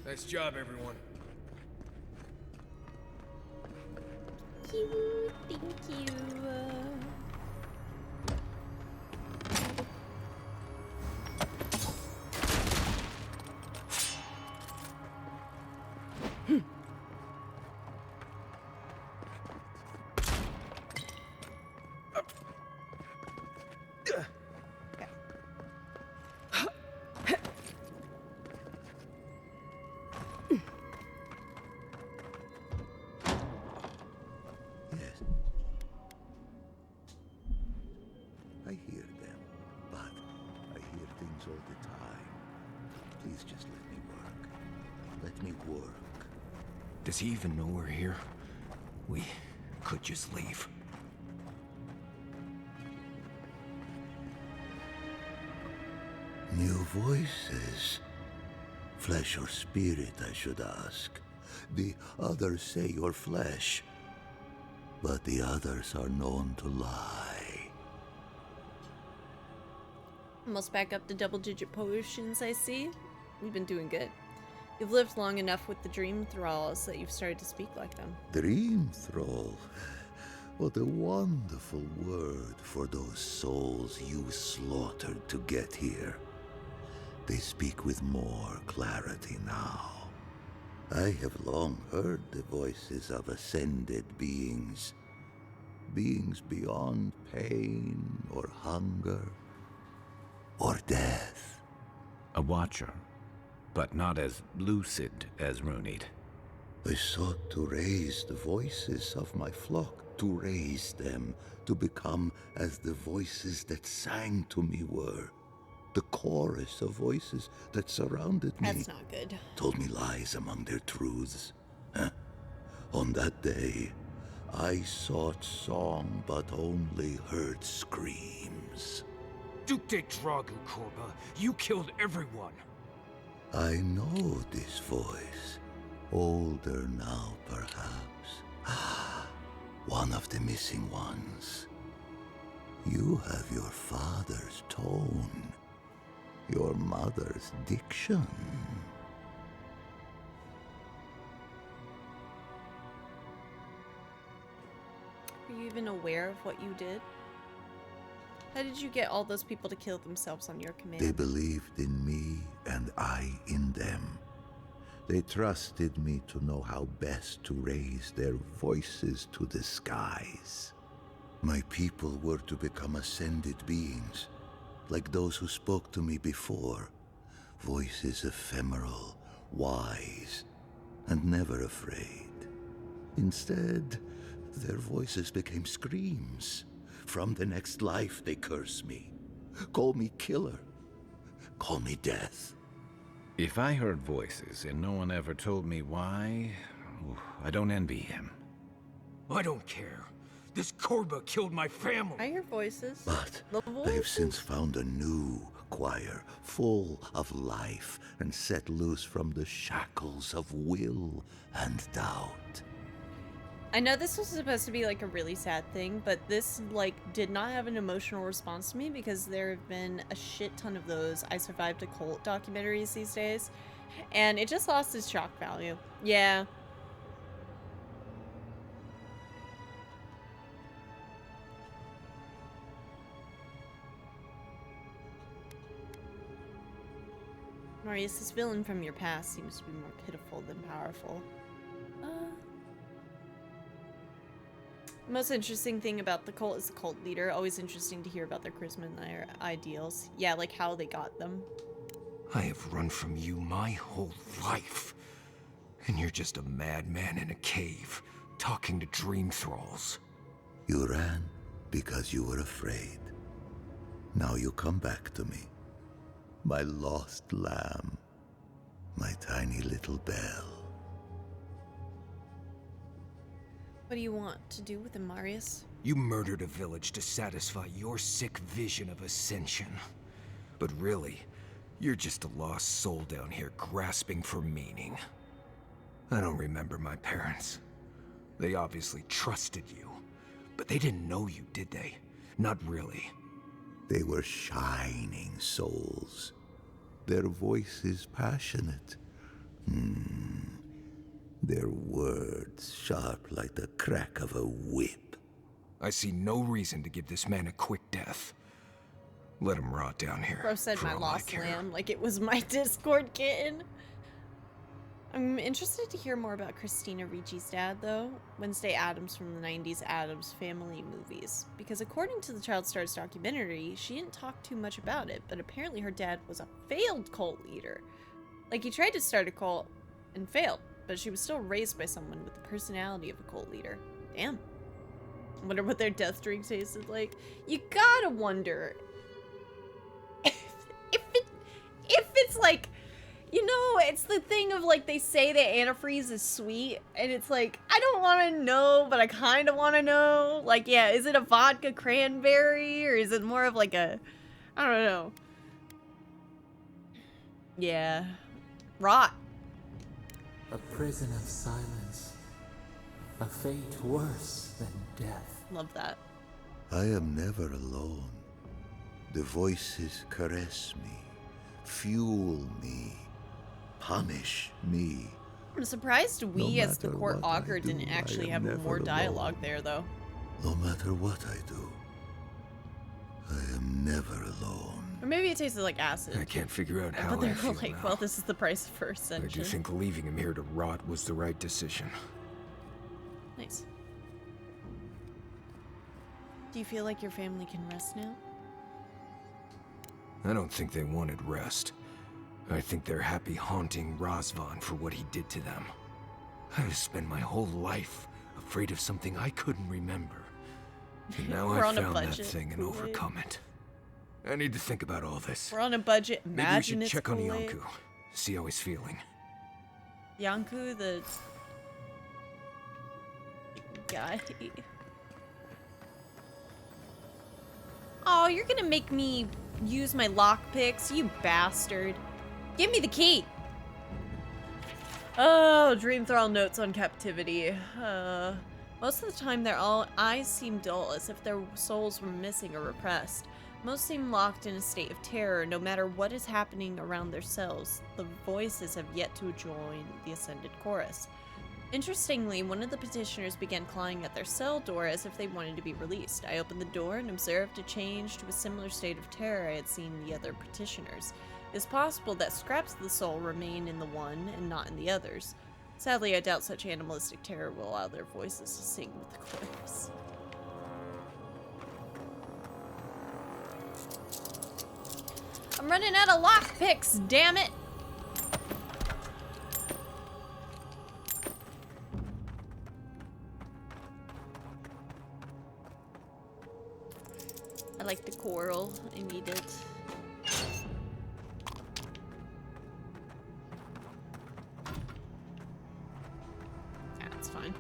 Nice job, everyone. Thank you. Does he even know we're here? We could just leave. New voices. Flesh or spirit, I should ask. The others say you're flesh, but the others are known to lie. Almost back up to double-digit potions, I see. We've been doing good. You've lived long enough with the Dream Thralls that you've started to speak like them. Dream Thrall? What a wonderful word for those souls you slaughtered to get here. They speak with more clarity now. I have long heard the voices of ascended beings. Beings beyond pain or hunger or death. A watcher, but not as lucid as Runid. I sought to raise the voices of my flock, to raise them to become as the voices that sang to me were. The chorus of voices that surrounded me. That's not good. Told me lies among their truths. On that day, I sought song but only heard screams. Duke de Dragu, Korba. You killed everyone. I know this voice. Older now, perhaps. One of the missing ones. You have your father's tone. Your mother's diction. Are you even aware of what you did? How did you get all those people to kill themselves on your command? They believed in me and I in them. They trusted me to know how best to raise their voices to the skies. My people were to become ascended beings, like those who spoke to me before. Voices ephemeral, wise, and never afraid. Instead, their voices became screams. From the next life, they curse me. Call me killer. Call me death. If I heard voices and no one ever told me why, I don't envy him. I don't care. This Korba killed my family. I hear voices. But I have since found a new choir, full of life and set loose from the shackles of will and doubt. I know this was supposed to be like a really sad thing, but this like did not have an emotional response to me because there have been a shit ton of those I Survived a Cult documentaries these days, and it just lost its shock value. Yeah. Marius, this villain from your past seems to be more pitiful than powerful. The most interesting thing about the cult is the cult leader. Always interesting to hear about their charisma and their ideals. Yeah, like how they got them. I have run from you my whole life. And you're just a madman in a cave, talking to dream thralls. You ran because you were afraid. Now you come back to me. My lost lamb. My tiny little bell. What do you want to do with him, Marius? You murdered a village to satisfy your sick vision of ascension. But really, you're just a lost soul down here grasping for meaning. I don't remember my parents. They obviously trusted you. But they didn't know you, did they? Not really. They were shining souls. Their voices passionate. Their words sharp like the crack of a whip. I see no reason to give this man a quick death. Let him rot down here. Bro said for my all I lost care. lamb like it was my Discord kitten. I'm interested to hear more about Christina Ricci's dad, though. Wednesday Addams from the 90s Addams Family movies. Because according to the Child Stars documentary, she didn't talk too much about it, but apparently her dad was a failed cult leader. Like, he tried to start a cult and failed, but she was still raised by someone with the personality of a cult leader. Damn. I wonder what their death drink tasted like. You gotta wonder if it's like, you know, it's the thing of like they say that antifreeze is sweet, and it's like, I don't want to know, but I kind of want to know. Like, yeah, is it a vodka cranberry, or is it more of like a, I don't know. Yeah. Rot. A prison of silence. A fate worse than death. Love that. I am never alone. The voices caress me, fuel me, punish me. I'm surprised we, No as the matter court what I augur, do, didn't I actually am have never more dialogue alone. there, though. No matter what I do, I am never alone. Or maybe it tasted like acid. I can't figure out how But they I were feel like, now. well, this is the price for I ascension. do think leaving him here to rot was the right decision. Nice. Do you feel like your family can rest now? I don't think they wanted rest. I think they're happy haunting Razvan for what he did to them. I've spent my whole life afraid of something I couldn't remember. And now We're I've on a found that budget, thing and Kool-Aid. overcome it. I need to think about all this. We're on a budget. Maybe we Imagine should it's check on Kool-Aid. Yanku, see how he's feeling. Yanku, the guy. Oh, you're gonna make me use my lockpicks, you bastard. Give me the key. Oh, Dream Thrall notes on captivity. Most of the time their eyes seem dull, as if their souls were missing or repressed. Most seem locked in a state of terror, no matter what is happening around their cells. The voices have yet to join the ascended chorus. Interestingly, one of the petitioners began clawing at their cell door as if they wanted to be released. I opened the door and observed a change to a similar state of terror I had seen in the other petitioners. It is possible that scraps of the soul remain in the one and not in the others. Sadly, I doubt such animalistic terror will allow their voices to sing with the chorus. I'm running out of lockpicks, damn it! I like the coral. I need it. Yeah, it's fine.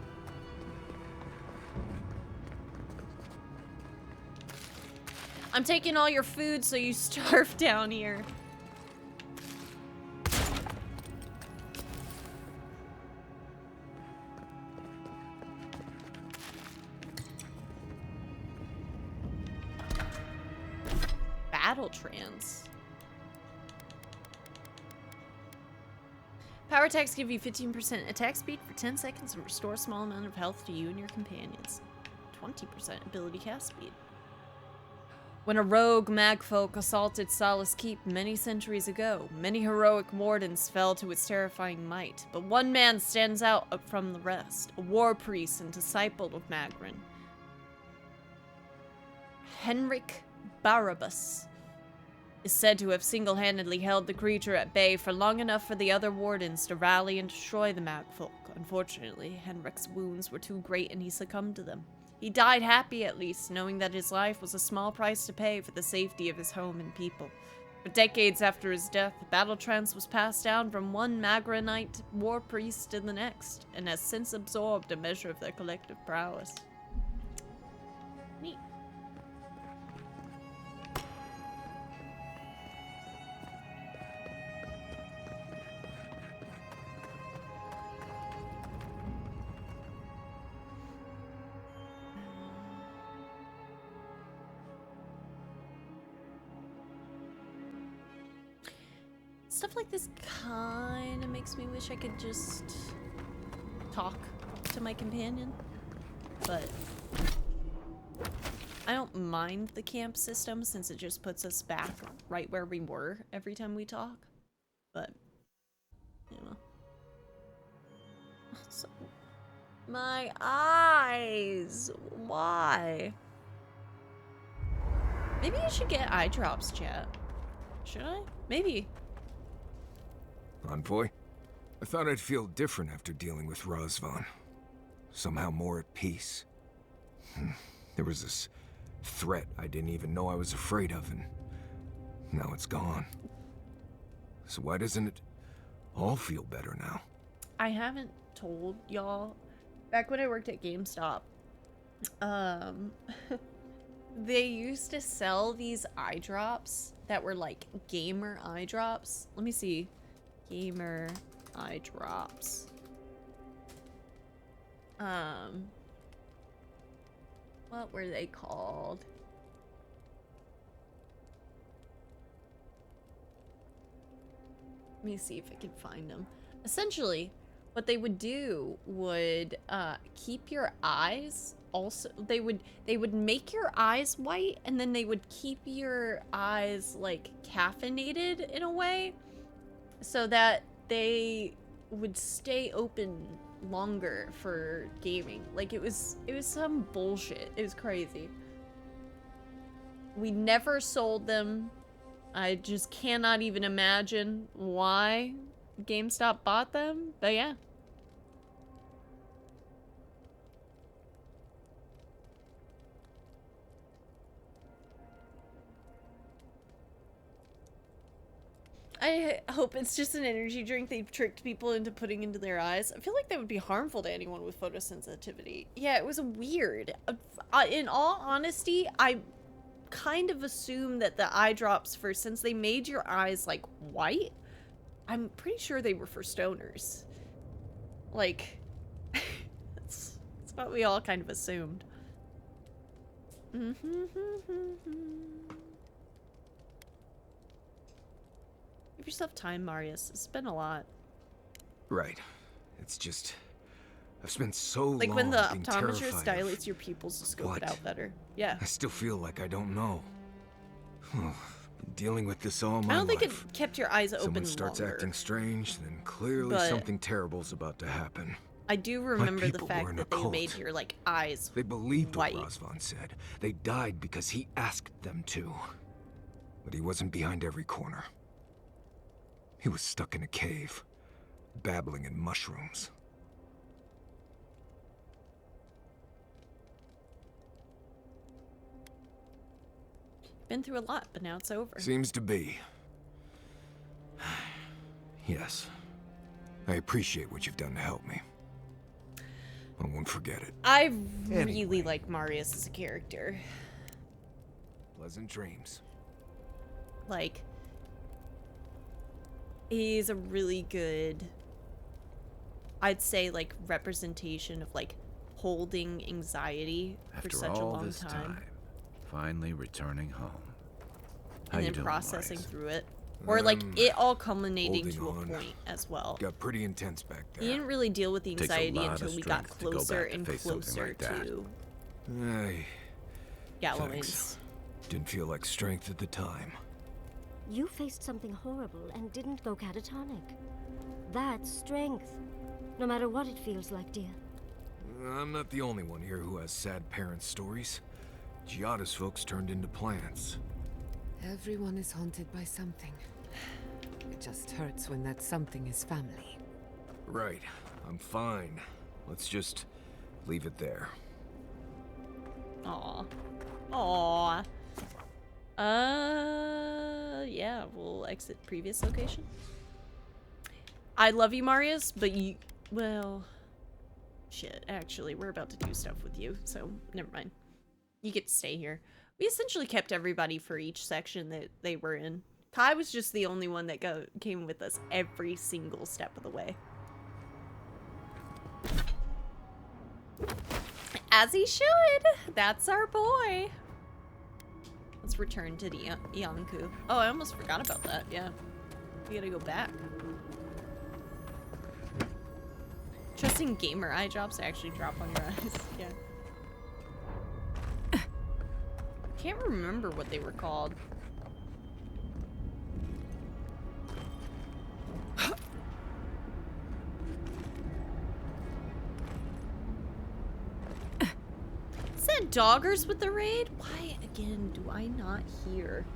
I'm taking all your food so you starve down here. Battle trance. Power attacks give you 15% attack speed for 10 seconds and restore a small amount of health to you and your companions. 20% ability cast speed. When a rogue magfolk assaulted Solace Keep many centuries ago, many heroic wardens fell to its terrifying might, but one man stands out from the rest, a war priest and disciple of Magrin. Henrik Barabbas is said to have single-handedly held the creature at bay for long enough for the other wardens to rally and destroy the magfolk. Unfortunately, Henrik's wounds were too great and he succumbed to them. He died happy, at least, knowing that his life was a small price to pay for the safety of his home and people. For decades after his death, the battle trance was passed down from one Magranite war priest to the next, and has since absorbed a measure of their collective prowess. Neat. Stuff like this kind of makes me wish I could just talk to my companion, but I don't mind the camp system since it just puts us back right where we were every time we talk, but, you know. So, my eyes, why? Maybe I should get eye drops, chat. Should I? Maybe. Envoy? I thought I'd feel different after dealing with Razvan. Somehow more at peace. There was this threat I didn't even know I was afraid of, and now it's gone. So why doesn't it all feel better now? I haven't told y'all. Back when I worked at GameStop, they used to sell these eye drops that were like gamer eye drops. Let me see. Gamer eye drops. What were they called? Let me see if I can find them. Essentially, what they would do would keep your eyes also, they would make your eyes white, and then they would keep your eyes like caffeinated in a way so that they would stay open longer for gaming. Like it was some bullshit. It was crazy. We never sold them. I just cannot even imagine why GameStop bought them, but yeah. I hope it's just an energy drink they've tricked people into putting into their eyes. I feel like that would be harmful to anyone with photosensitivity. Yeah, it was weird. In all honesty, I kind of assume that the eye drops, since they made your eyes like white, I'm pretty sure they were for stoners. Like, that's what we all kind of assumed. Give yourself time, Marius. It's been a lot. Right. It's just... I've spent so long like when the being optometrist terrified dilates your pupils to scope it out better. Yeah. I still feel like I don't know. Been dealing with this all my I don't think life. it kept your eyes open Someone starts longer. acting strange, then clearly But something terrible's about to happen. I do remember the people were fact in that a they cult. made your like eyes They believed white. what Razvan said. They died because he asked them to. But he wasn't behind every corner. He was stuck in a cave, babbling in mushrooms. Been through a lot, but now it's over. Seems to be. Yes. I appreciate what you've done to help me. I won't forget it. I really like Marius as a character. Pleasant dreams. Like, he's a really good, I'd say, like, representation of, like, holding anxiety After for such a all long this time, finally returning home. How and you then doing, processing Marius? through it. Or, like, it all culminating to a point as well. Got pretty intense back there. He didn't really deal with the Takes a anxiety lot of until we got strength to go closer back to and face something closer like that. to Hey, Galloway's. didn't feel like strength at the time. You faced something horrible and didn't go catatonic. That's strength. No matter what it feels like, dear. I'm not the only one here who has sad parent stories. Giada's folks turned into plants. Everyone is haunted by something. It just hurts when that something is family. Right. I'm fine. Let's just leave it there. Aw. Aw. Yeah, we'll exit previous location. I love you, Marius, but you, well, shit, actually, we're about to do stuff with you, so never mind. You get to stay here. We essentially kept everybody for each section that they were in. Kai was just the only one that came with us every single step of the way. As he should! That's our boy! Let's return to the Ianku. Oh, I almost forgot about that, yeah. We gotta go back. Trusting gamer eye drops actually drop on your eyes, yeah. Can't remember what they were called. Is that Doggers with the raid? Why again do I not hear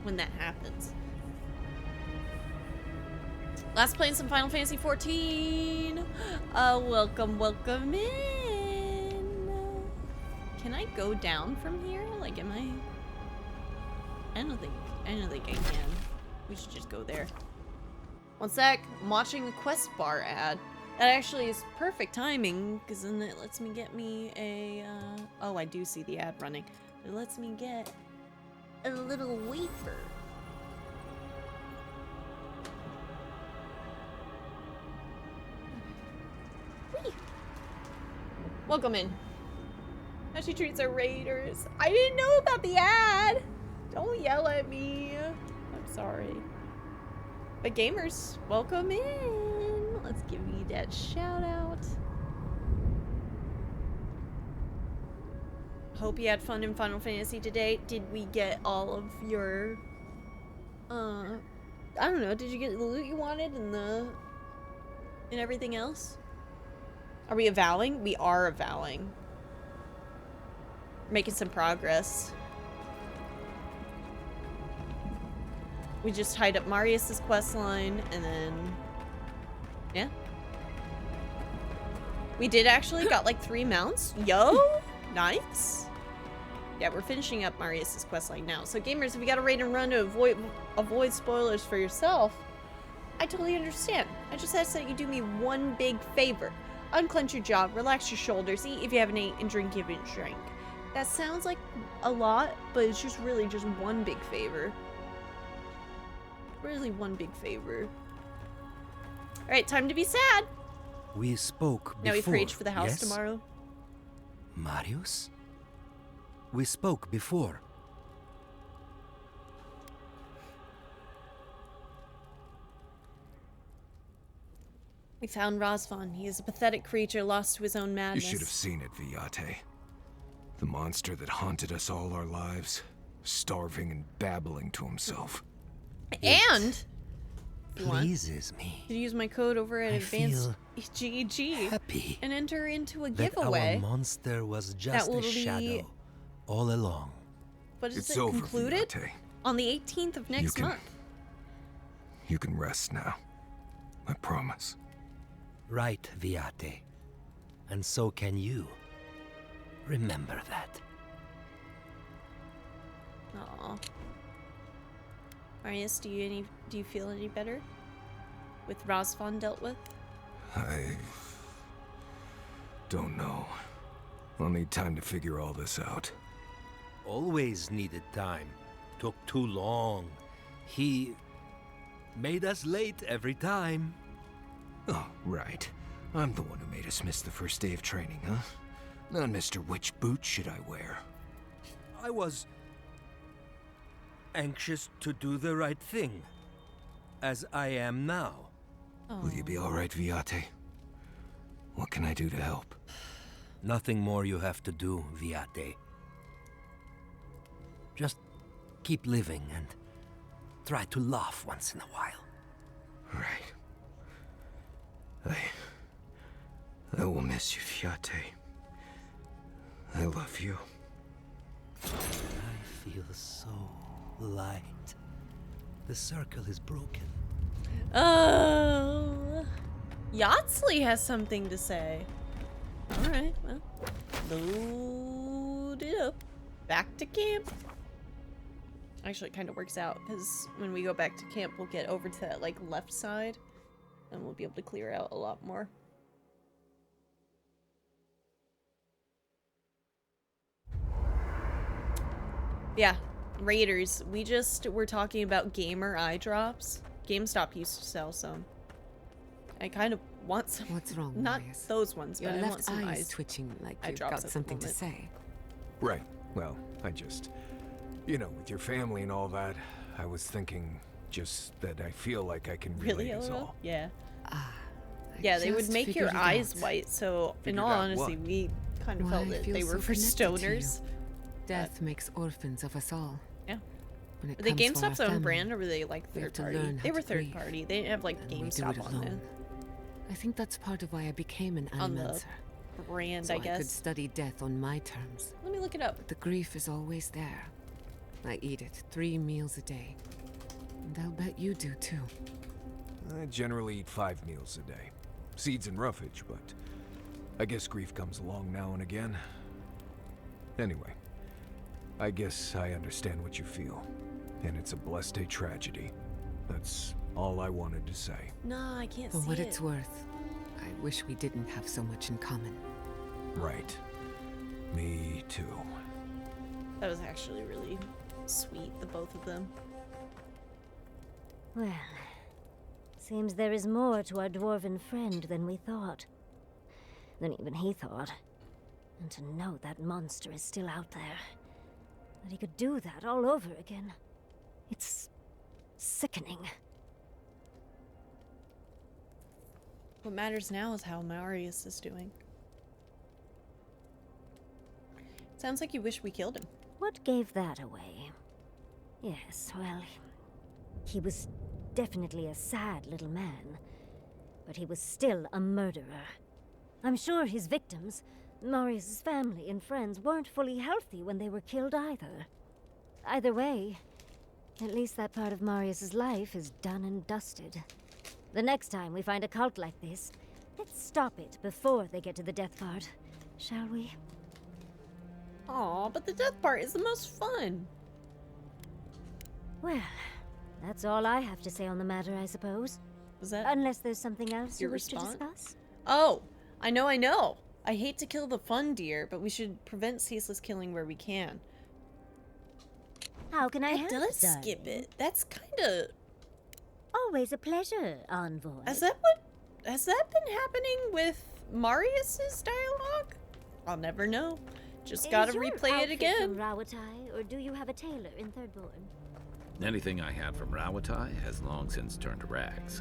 when that happens? Last playing some Final Fantasy 14. Welcome in. Can I go down from here? Like, am I don't think I can. We should just go there. One sec. I'm watching a quest bar ad. That actually is perfect timing, because then it lets me get me a, oh, I do see the ad running. It lets me get a little wafer. Whee! Welcome in. How she treats her raiders. I didn't know about the ad! Don't yell at me. I'm sorry. But gamers, welcome in. Let's give you that shout out. Hope you had fun in Final Fantasy today. Did we get all of your I don't know, did you get the loot you wanted and everything else? Are we avowing? We are avowing. Making some progress. We just tied up Marius's questline and then yeah. We did actually got like 3 mounts. Yo! Nice. Yeah, we're finishing up Marius's questline now. So gamers, if you got a raid and run to avoid spoilers for yourself, I totally understand. I just ask that you do me one big favor. Unclench your jaw, relax your shoulders, eat if you haven't eaten, and drink if you haven't drank. That sounds like a lot, but it's just really just one big favor. Really one big favor. Alright, time to be sad. We spoke before. Now we preach for the house yes? tomorrow. Marius? We spoke before. We found Razvan. He is a pathetic creature lost to his own madness. You should have seen it, Viate. The monster that haunted us all our lives, starving and babbling to himself. And pleases me. To use my code over at Advanced feel GEG happy and enter into a that giveaway. Our monster was just will a shadow all along. But is It's it over, concluded? Viate. On the 18th of next month. You can rest now. I promise. Right, Viate. And so can you. Remember that. Aw. Marius, do you feel any better? With Razvan dealt with? I don't know. I'll need time to figure all this out. Always needed time. Took too long. He made us late every time. Oh, right. I'm the one who made us miss the first day of training, huh? Not Mr. Which boot should I wear? I was anxious to do the right thing, as I am now. Will you be all right, Viate? What can I do to help? Nothing more you have to do, Viate. Just keep living and try to laugh once in a while. Right. I will miss you, Viate. I love you. I feel so light. The circle is broken. Oh. Yatsley has something to say. Alright, well. Load it up. Back to camp. Actually, it kind of works out, because when we go back to camp, we'll get over to that, like, left side. And we'll be able to clear out a lot more. Yeah, Raiders. We're talking about gamer eye drops. GameStop used to sell some. I kind of want some. What's wrong, Not Marius? those ones, Your but I left want some eye is eyes. twitching like eye you've drops got at the something to moment. say. Right. Well, I just... You know, with your family and all that, I was thinking just that I feel like I can Really, relate us LOL? all. Yeah. I Yeah, they would just make your figured it eyes out. white, so in Figured all out honesty, what? we kind of Why felt I that feel they so were for connected to you. stoners. Death makes orphans of us all. Yeah. When it Were they comes for our GameStop's own family, brand, or were they like we have third to party? learn how They were to third grieve, party. They didn't have like and we do GameStop it on there. alone. I think that's part of why I became an On the animancer. brand, So I I could guess. study death on my terms. Let me look it up. But the grief is always there. I eat it 3 meals a day. And I'll bet you do too. I generally eat 5 meals a day. Seeds and roughage, but I guess grief comes along now and again. Anyway, I guess I understand what you feel. And it's a blessed day tragedy. That's all I wanted to say. Nah, I can't For see what it. it's worth, I wish we didn't have so much in common. Right. Me too. That was actually really sweet, the both of them. Well, seems there is more to our dwarven friend than we thought. Than even he thought. And to know that monster is still out there. That he could do that all over again. It's sickening. What matters now is how Marius is doing. Sounds like you wish we killed him. What gave that away? Yes, well, he was definitely a sad little man, but he was still a murderer. I'm sure his victims, Marius' family and friends, weren't fully healthy when they were killed either. Either way, at least that part of Marius' life is done and dusted. The next time we find a cult like this, let's stop it before they get to the death part, shall we? Aw, but the death part is the most fun. Well, that's all I have to say on the matter, I suppose. Is that unless there's something else you your wish response? to discuss? Oh, I know. I hate to kill the fun deer, but we should prevent ceaseless killing where we can. How can I That help, does darling? skip it. That's kind of... Always a pleasure, Envoy. Has that been happening with Marius's dialogue? I'll never know. Just gotta Is your replay it outfit again. from Rawatai, or do you have a tailor in Thirdborn? Anything I had from Rawatai has long since turned to rags.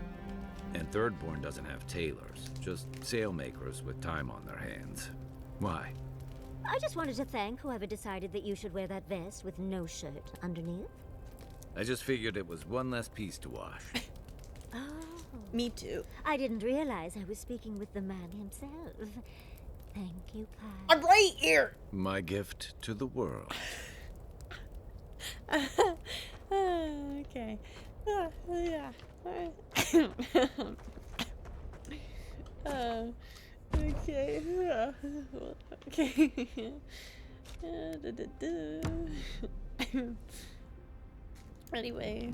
And Thirdborn doesn't have tailors, just sailmakers with time on their hands. Why? I just wanted to thank whoever decided that you should wear that vest with no shirt underneath. I just figured it was one less piece to wash. Oh. Me too. I didn't realize I was speaking with the man himself. Thank you, Pi. I'm right here! My gift to the world. Okay. Yeah. Okay. Okay. Anyway.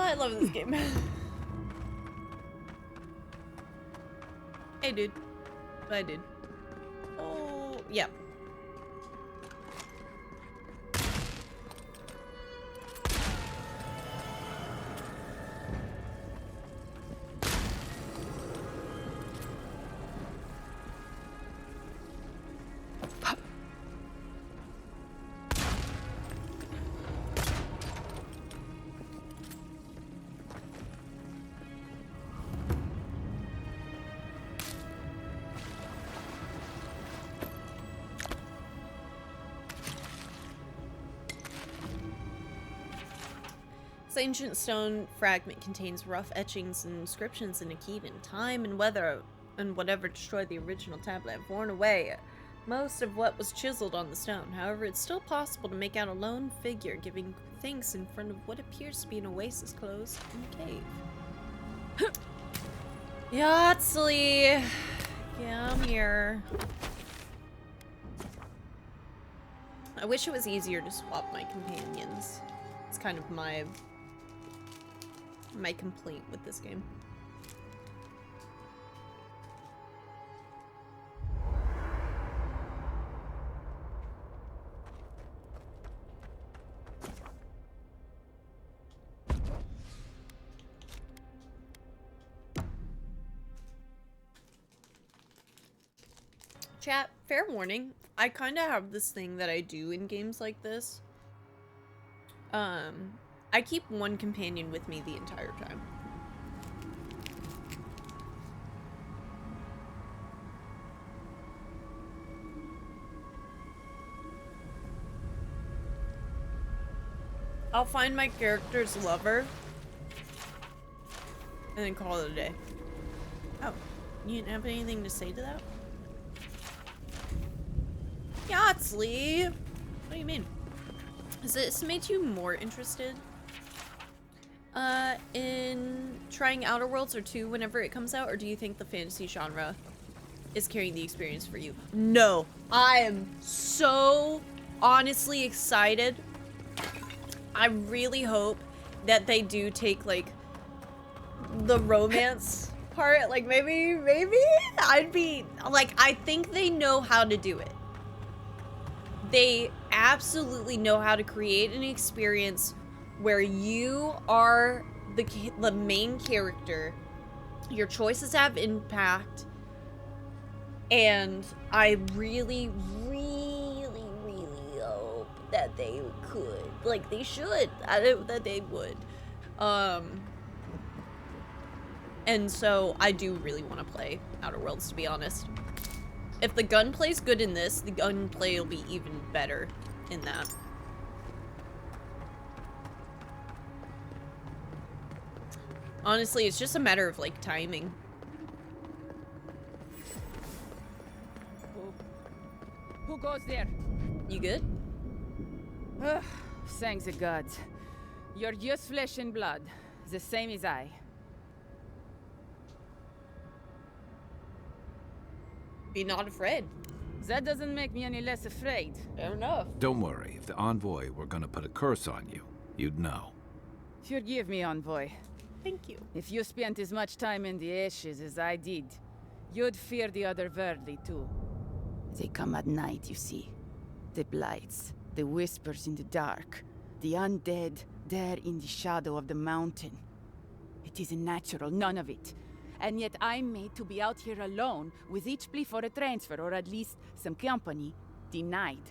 I love this game. Hey, dude. Bye, dude. Oh, yeah. This ancient stone fragment contains rough etchings and inscriptions in Akedan. Time and weather and whatever destroyed the original tablet have worn away most of what was chiseled on the stone. However, it's still possible to make out a lone figure giving thanks in front of what appears to be an oasis closed in a cave. Yahtsley! Yeah, I'm here. I wish it was easier to swap my companions. It's kind of my complaint with this game. Chat, fair warning. I kind of have this thing that I do in games like this. I keep one companion with me the entire time. I'll find my character's lover and then call it a day. Oh, you didn't have anything to say to that? Yahtsley! What do you mean? Has this made you more interested in trying Outer Worlds or 2 whenever it comes out, or do you think the fantasy genre is carrying the experience for you? No, I am so honestly excited. I really hope that they do take like the romance part. Like maybe I'd be like, I think they know how to do it. They absolutely know how to create an experience where you are the main character. Your choices have impact, and I really, really, really hope that they could, like, they should. I know that they would. And so I do really want to play Outer Worlds, to be honest. If the gunplay's good in this, the gunplay will be even better in that. Honestly, it's just a matter of, like, timing. Who goes there? You good? Ugh, thanks the gods. You're just flesh and blood, the same as I. Be not afraid. That doesn't make me any less afraid. Fair enough. Don't worry, if the Envoy were gonna put a curse on you, you'd know. Forgive me, Envoy. Thank you. If you spent as much time in the ashes as I did, you'd fear the otherworldly too. They come at night, you see. The blights, the whispers in the dark, the undead there in the shadow of the mountain. It isn't natural, none of it. And yet I'm made to be out here alone, with each plea for a transfer, or at least some company, denied.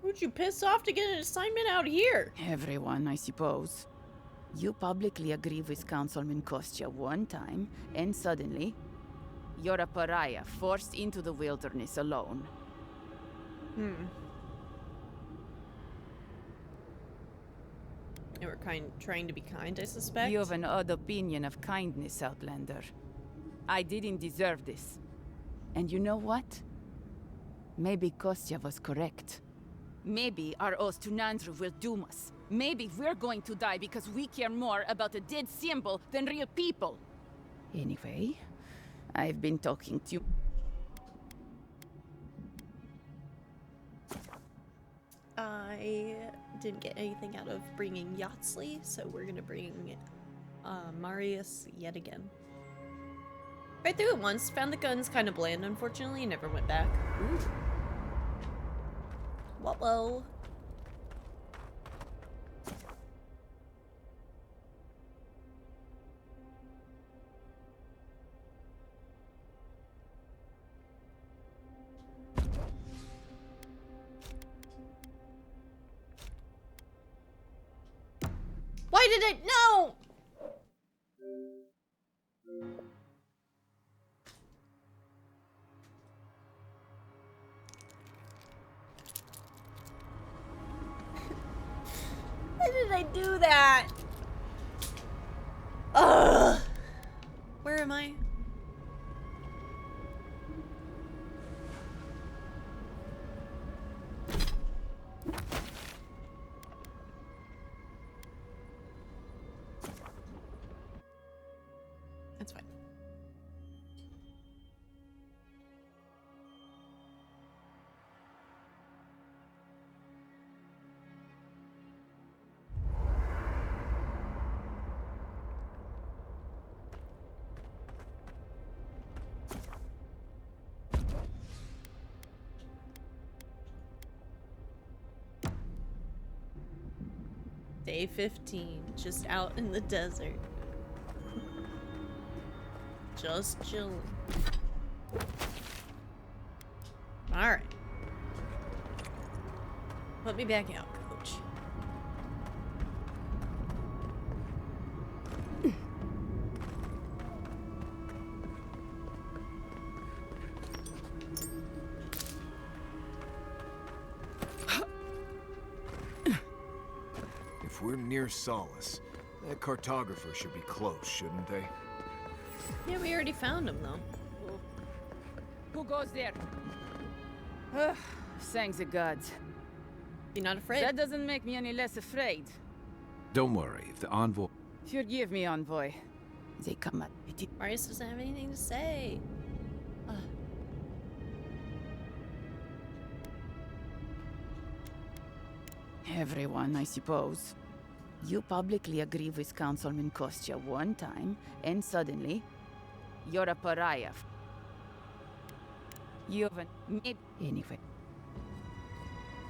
Who'd you piss off to get an assignment out here? Everyone, I suppose. You publicly agree with Councilman Kostya one time, and suddenly, you're a pariah forced into the wilderness alone. They were trying to be kind, I suspect. You have an odd opinion of kindness, Outlander. I didn't deserve this. And you know what? Maybe Kostya was correct. Maybe our oath to Nandru will doom us. Maybe we're going to die because we care more about a dead symbol than real people. Anyway, I've been talking to you. I didn't get anything out of bringing Yatsley, so we're gonna bring Marius yet again. Right through it once, found the guns kind of bland, unfortunately, and never went back. Ooh. Whoa. Why did it? No! Why did I do that? Ugh. Where am I? That's fine. Day 15, just out in the desert. Just chilling. Alright. Let me back out, coach. If we're near Solace, that cartographer should be close, shouldn't they? Yeah, we already found him, though. Who goes there? Ugh, thanks the gods. You're not afraid? That doesn't make me any less afraid. Don't worry, if the Envoy... Forgive me, Envoy. They come at me. Marius doesn't have anything to say. Everyone, I suppose. You publicly agree with Councilman Kostya one time, and suddenly, you're a pariah. You have maybe anyway.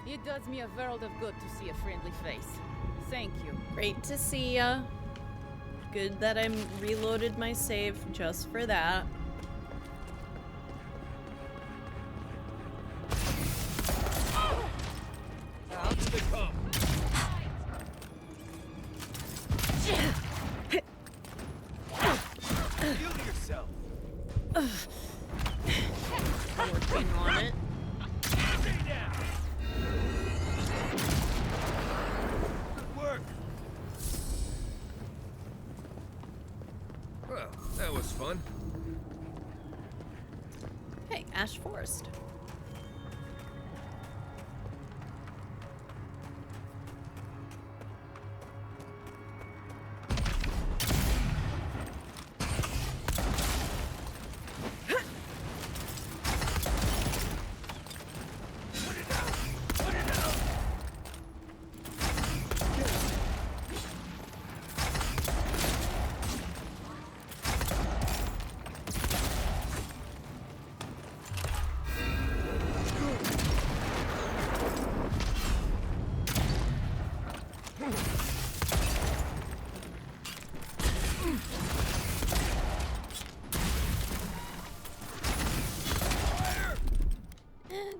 It does me a world of good to see a friendly face. Thank you. Great to see ya. Good that I reloaded my save just for that. Out to the come. Heal yourself. Working on it. Stay down. Good work. Well, that was fun. Hey, Ash Forest.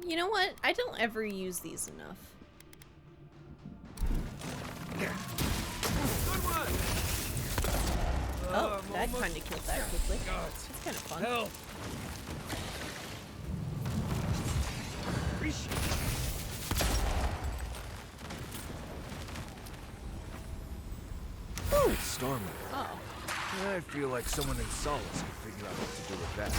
You know what? I don't ever use these enough. Oh, that kind of killed that quickly. That's kind of fun. Help. Oh, Stormy. Oh. I feel like someone in Solace could figure out what to do with that.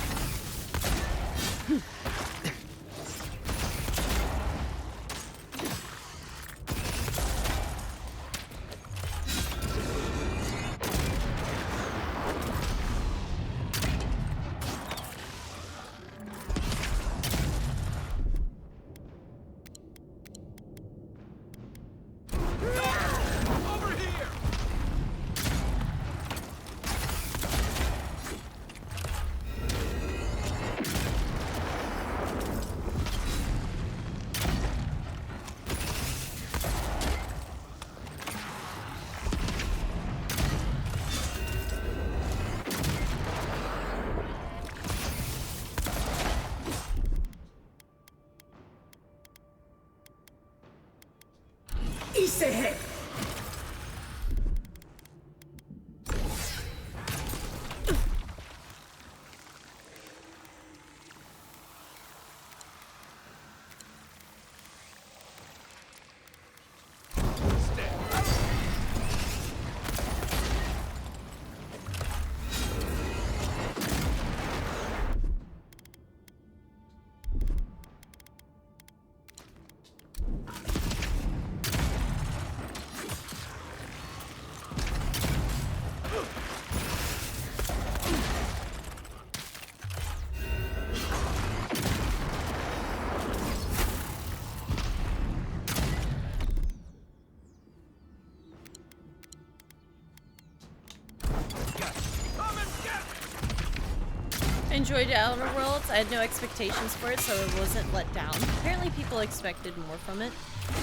Enjoyed Outer Worlds. I had no expectations for it, so it wasn't let down. Apparently people expected more from it.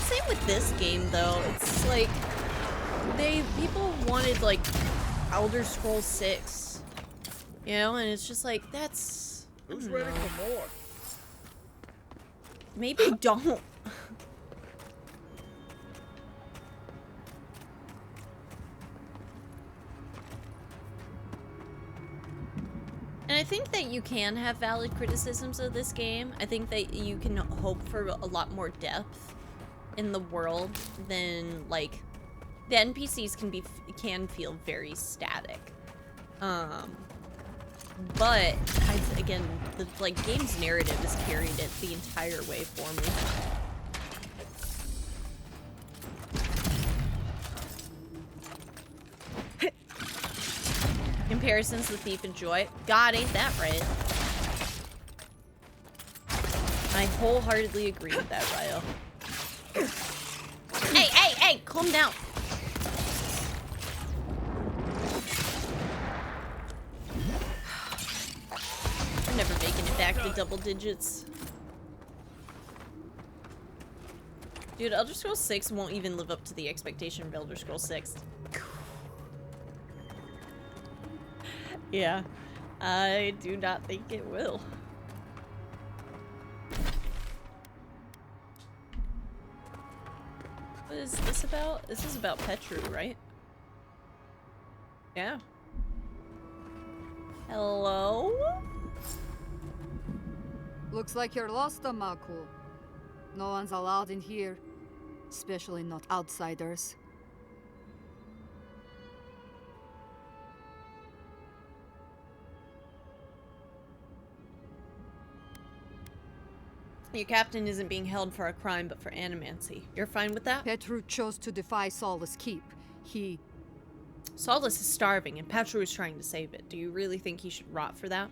Same with this game, though. It's like, people wanted, like, Elder Scrolls 6. You know, and it's just like, that's... Who's ready for more? Maybe don't. And I think that you can have valid criticisms of this game. I think that you can hope for a lot more depth in the world than, like, the NPCs can feel very static. But again, the game's narrative has carried it the entire way for me. Comparisons with Thief and Joy. God, ain't that right? I wholeheartedly agree with that, Ryo. Hey, calm down. I'm never making it back to double digits. Dude, Elder Scrolls 6 won't even live up to the expectation of Elder Scrolls 6. Yeah, I do not think it will. What is this about? This is about Petru, right? Yeah. Hello? Looks like you're lost, Amaku. No one's allowed in here. Especially not outsiders. Your captain isn't being held for a crime, but for animancy. You're fine with that? Petru chose to defy Solace Keep. He... Solace is starving, and Petru is trying to save it. Do you really think he should rot for that?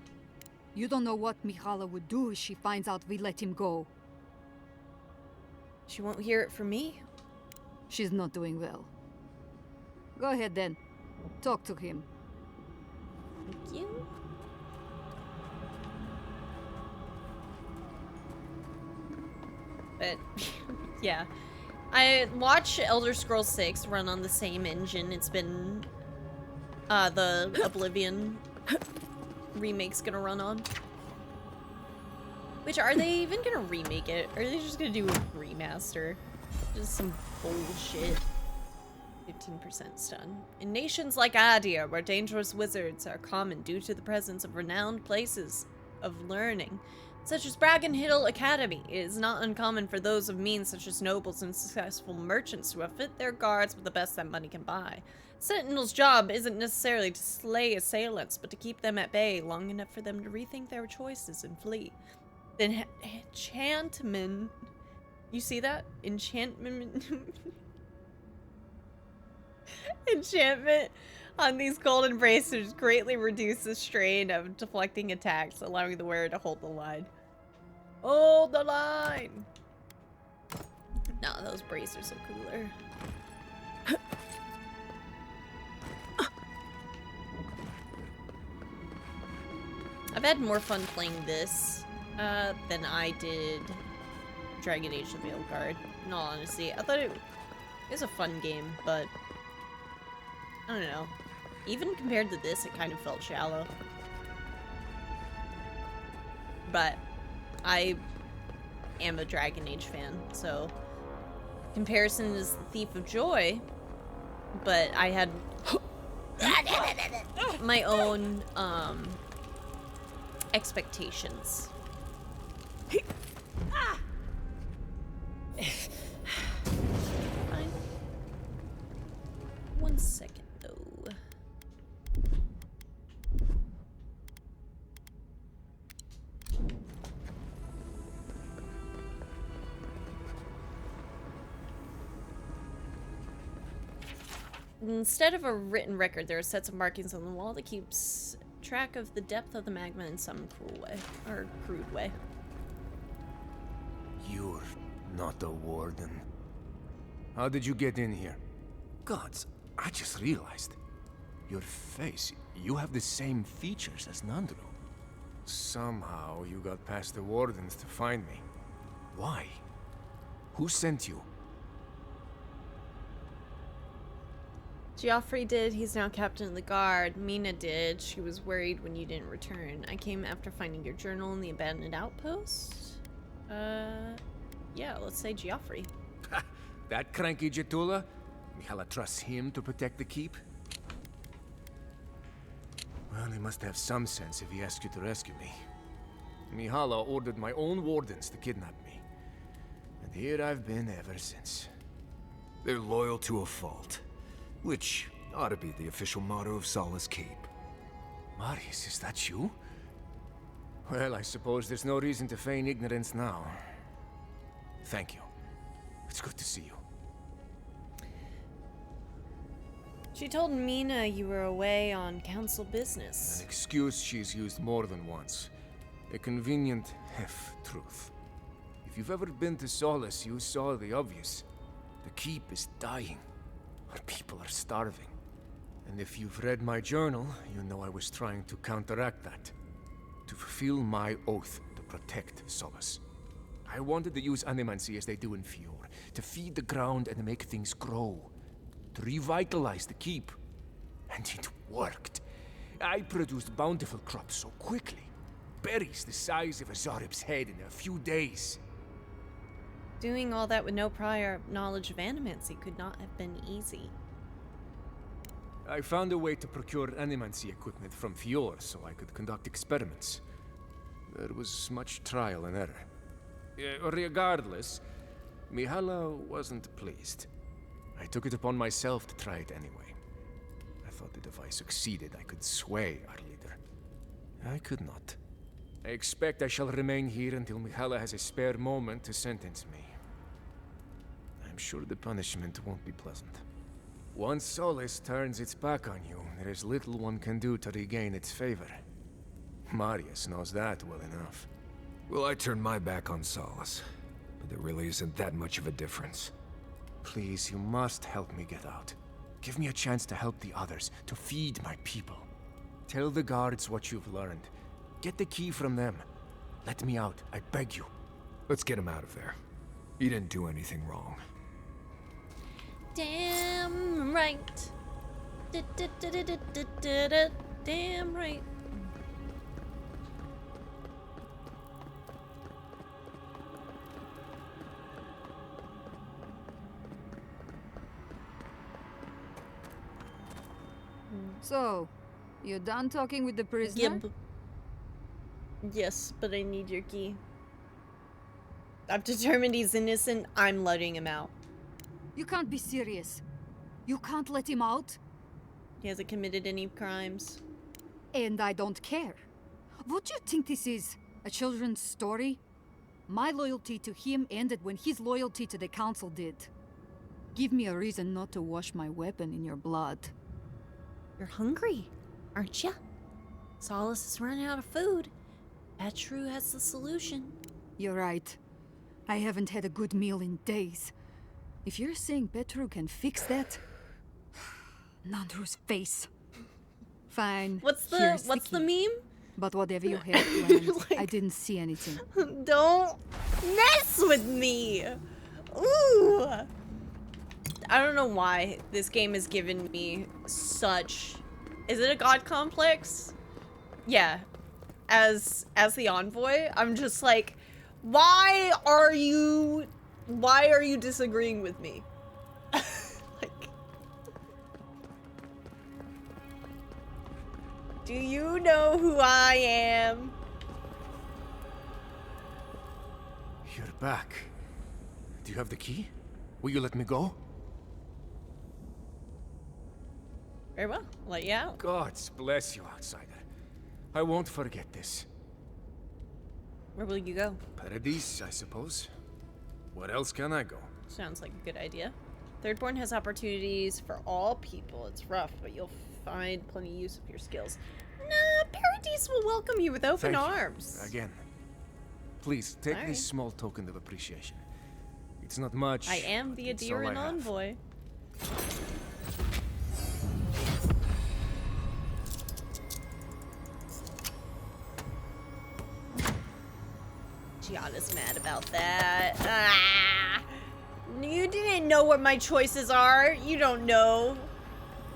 You don't know what Mihala would do if she finds out we let him go. She won't hear it from me? She's not doing well. Go ahead then. Talk to him. Thank you. But, yeah. I watch Elder Scrolls 6 run on the same engine. It's been, the Oblivion remake's gonna run on. Which, are they even gonna remake it? Or are they just gonna do a remaster? Just some bullshit. 15% stun. In nations like Adia, where dangerous wizards are common due to the presence of renowned places of learning, such as Bracken Hill Academy, it is not uncommon for those of means such as nobles and successful merchants to outfit their guards with the best that money can buy. Sentinel's job isn't necessarily to slay assailants, but to keep them at bay long enough for them to rethink their choices and flee. Then enchantment... You see that? Enchantment... Enchantment on these golden bracers greatly reduce the strain of deflecting attacks, allowing the wearer to hold the line. Hold the line! Nah, those bracers are cooler. I've had more fun playing this than I did Dragon Age: The Veiled Guard. In all honesty, I thought it was a fun game, but I don't know. Even compared to this, it kind of felt shallow. But I am a Dragon Age fan, so comparison is the thief of joy. But I had my own expectations. Fine. 1 second though. Instead of a written record, there are sets of markings on the wall that keeps track of the depth of the magma in some cruel way, or crude way. You're not a warden. How did you get in here? Gods, I just realized. Your face, you have the same features as Nandru. Somehow you got past the wardens to find me. Why? Who sent you? Geoffrey did. He's now captain of the guard. Mina did. She was worried when you didn't return. I came after finding your journal in the abandoned outpost. Yeah, let's say Geoffrey. That cranky Jetula? Mihala trusts him to protect the keep? Well, he must have some sense if he asked you to rescue me. Mihala ordered my own wardens to kidnap me. And here I've been ever since. They're loyal to a fault. Which ought to be the official motto of Solace Keep. Marius, is that you? Well, I suppose there's no reason to feign ignorance now. Thank you. It's good to see you. She told Mina you were away on council business. An excuse she's used more than once. A convenient half-truth. If you've ever been to Solace, you saw the obvious. The keep is dying. Our people are starving. And if you've read my journal, you know I was trying to counteract that. To fulfill my oath to protect Solace. I wanted to use animancy as they do in Fjord, to feed the ground and make things grow, to revitalize the keep. And it worked. I produced bountiful crops so quickly. Berries the size of a Zarib's head in a few days. Doing all that with no prior knowledge of animancy could not have been easy. I found a way to procure animancy equipment from Fjord so I could conduct experiments. There was much trial and error. Regardless, Mihala wasn't pleased. I took it upon myself to try it anyway. I thought that if I succeeded, I could sway our leader. I could not. I expect I shall remain here until Mihala has a spare moment to sentence me. I'm sure the punishment won't be pleasant. Once Solace turns its back on you, there is little one can do to regain its favor. Marius knows that well enough. Well, I turned my back on Solace, but there really isn't that much of a difference. Please, you must help me get out. Give me a chance to help the others, to feed my people. Tell the guards what you've learned. Get the key from them. Let me out, I beg you. Let's get him out of there. He didn't do anything wrong. Damn right. Damn right. So, you done talking with the prisoner? Yes, but I need your key. I've determined he's innocent. I'm letting him out. You can't be serious. You can't let him out? He hasn't committed any crimes. And I don't care. What do you think this is? A children's story? My loyalty to him ended when his loyalty to the council did. Give me a reason not to wash my weapon in your blood. You're hungry, aren't you? Solace is running out of food. Petru has the solution. You're right. I haven't had a good meal in days. If you're saying Petru can fix that... Nandru's face. Fine. What's the meme? But whatever you had planned, I didn't see anything. Don't mess with me! Ooh! I don't know why this game has given me such... Is it a god complex? Yeah. As the envoy, I'm just like, why are you disagreeing with me? Like, do you know who I am? You're back. Do you have the key? Will you let me go? Very well. Let you out. Gods bless you, outsider. I won't forget this. Where will you go? Paradise, I suppose. Where else can I go? Sounds like a good idea. Thirdborn has opportunities for all people. It's rough, but you'll find plenty of use of your skills. Nah, Paradise will welcome you with open arms. Again. Please, take All this right. small token of appreciation. It's not much. I am the it's all I Adiran have. envoy. Gianna's mad about that. Ah! You didn't know what my choices are. You don't know.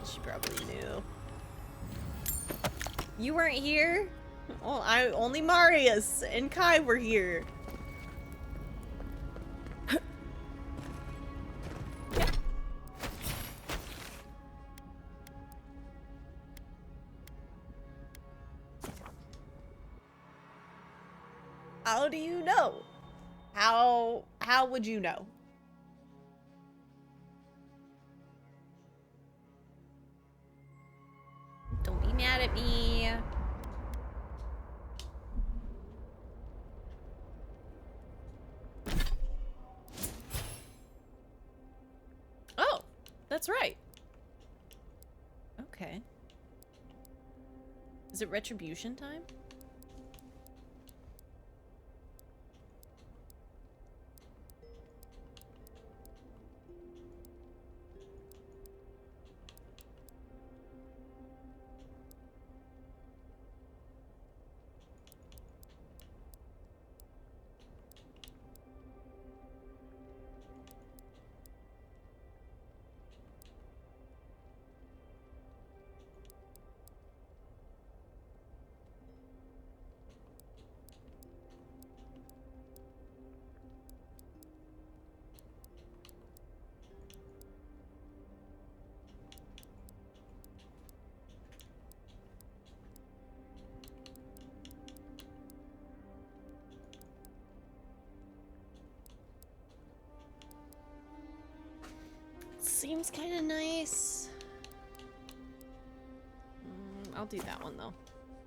She probably knew. You weren't here? Oh, only Marius and Kai were here. How do you know? How would you know? Don't be mad at me. Oh, that's right. Okay. Is it retribution time? seems kind of nice. I'll do that one though.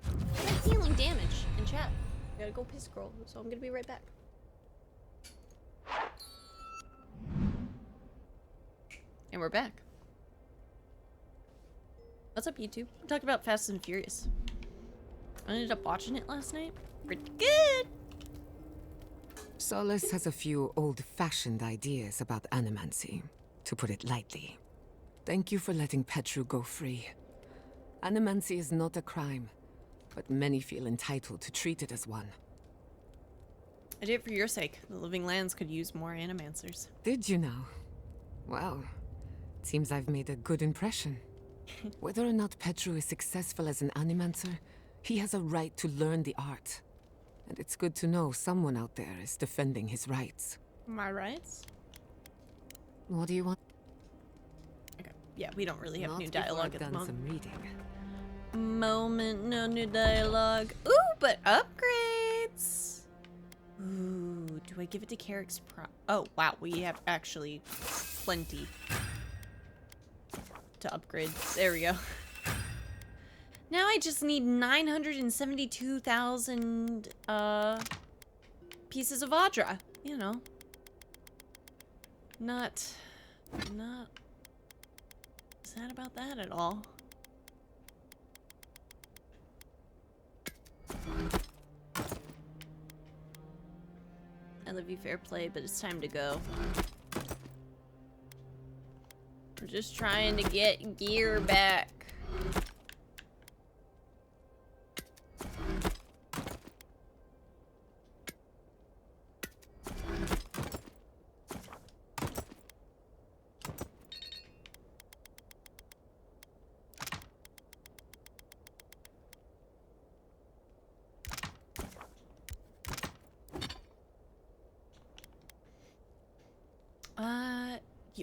I'm healing damage in chat. I gotta go piss girl, so I'm gonna be right back. And we're back. What's up, YouTube? I'm talking about Fast and Furious. I ended up watching it last night. Pretty good. Solace has a few old-fashioned ideas about animancy, to put it lightly. Thank you for letting Petru go free. Animancy is not a crime, but many feel entitled to treat it as one. I did it for your sake. The Living Lands could use more animancers. Did you now? Well, seems I've made a good impression. Whether or not Petru is successful as an animancer, he has a right to learn the art. And it's good to know someone out there is defending his rights. My rights? What do you want? Okay. Yeah, we don't really have Not new before dialogue I've at the done moment. some reading. No new dialogue. Ooh, but upgrades. Ooh, do I give it to Carrick's Oh, wow, we have actually plenty to upgrade. There we go. Now I just need 972,000 pieces of Audra. You know. Not sad about that at all. I love you, fair play, but it's time to go. I'm just trying to get gear back.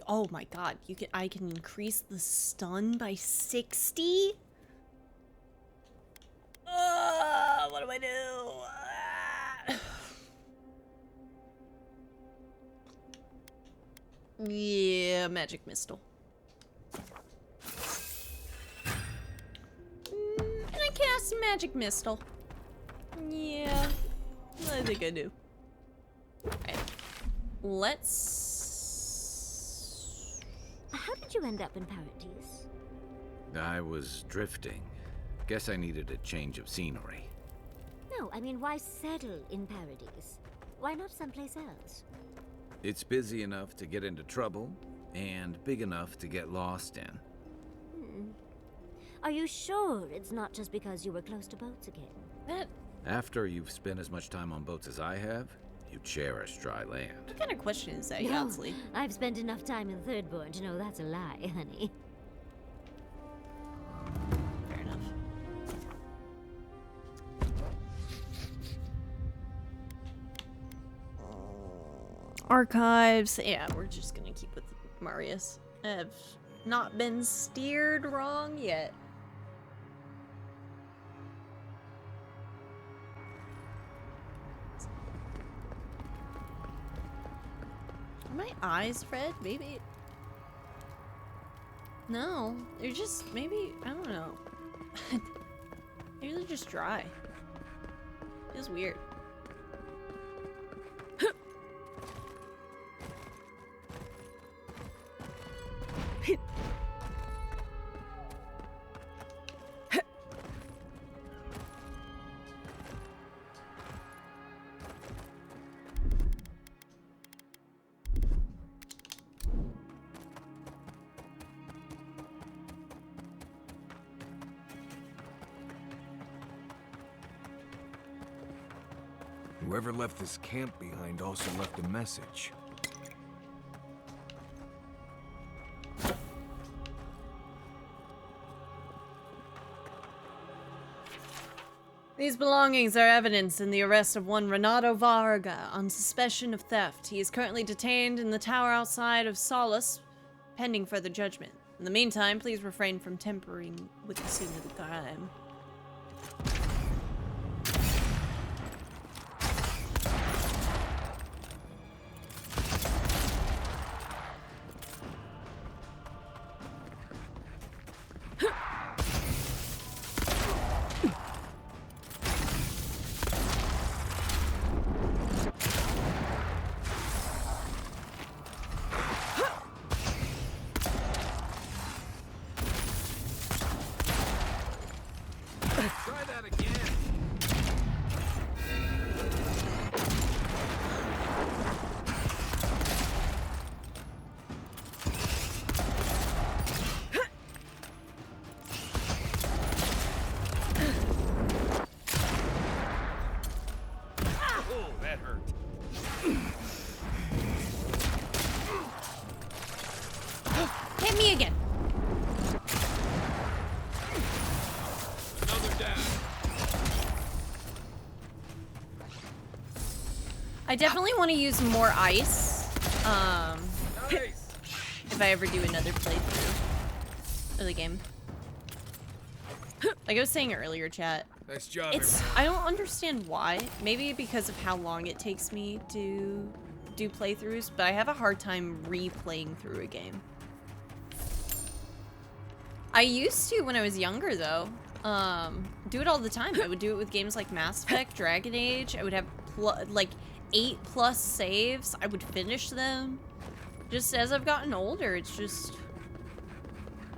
Oh my god, I can increase the stun by 60? What do I do? Yeah, magic missile. Can I cast magic missile? Yeah, I think I do. Alright. Let's... How did you end up in Paradise? I was drifting. Guess I needed a change of scenery. No, I mean, why settle in Paradise? Why not someplace else? It's busy enough to get into trouble, and big enough to get lost in. Are you sure it's not just because you were close to boats again? After you've spent as much time on boats as I have, you cherish dry land. What kind of question is that, No, Yardsley? I've spent enough time in Thirdborn to know that's a lie, honey. Fair enough. Archives. Yeah, we're just gonna keep with Marius. I have not been steered wrong yet. Are my eyes red? Maybe. No, they're just maybe, I don't know. Maybe they're just dry. Feels weird. Whoever left this camp behind also left a message. These belongings are evidence in the arrest of one Renato Varga on suspicion of theft. He is currently detained in the tower outside of Solace, pending further judgment. In the meantime, please refrain from tampering with the scene of the crime. I definitely want to use more ice. If I ever do another playthrough of the game. Like I was saying earlier, chat. Nice job. I don't understand why. Maybe because of how long it takes me to do playthroughs, but I have a hard time replaying through a game. I used to when I was younger, though. Do it all the time. I would do it with games like Mass Effect, Dragon Age. I would have like 8+ saves. I would finish them. Just as I've gotten older, it's just,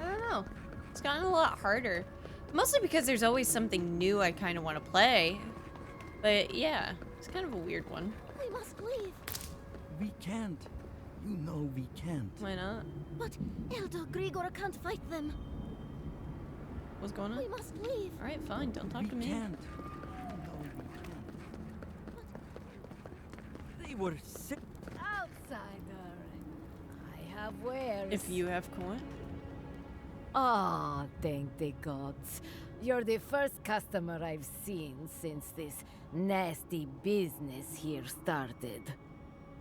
I don't know. It's gotten a lot harder. Mostly because there's always something new I kind of want to play. But yeah, it's kind of a weird one. We must leave. We can't. You know we can't. Why not? But Elder Grigor can't fight them. What's going on? We must leave. Alright, fine. Don't talk to me. We can't. They were sick. Outsider. I have wares. If you have coin. Ah, thank the gods. You're the first customer I've seen since this nasty business here started.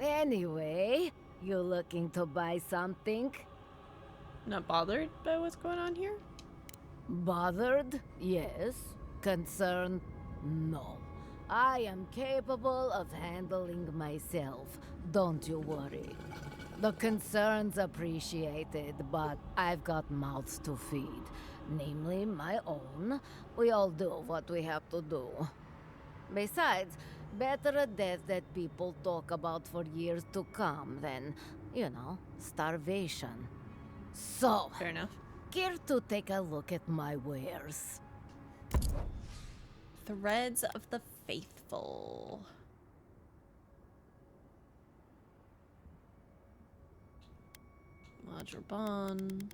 Anyway, you looking to buy something? Not bothered by what's going on here? Bothered? Yes. Concerned? No. I am capable of handling myself. Don't you worry. The concern's appreciated, but I've got mouths to feed. Namely, my own. We all do what we have to do. Besides, better a death that people talk about for years to come than, you know, starvation. So, fair enough. Care to take a look at my wares? Threads of the Faithful. Modular Bond.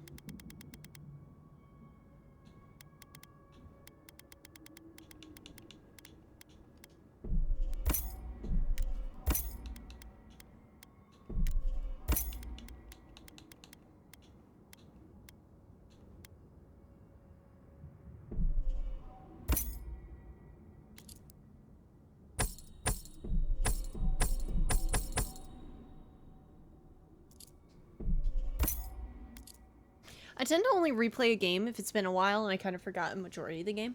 I tend to only replay a game if it's been a while and I kind of forgot a majority of the game.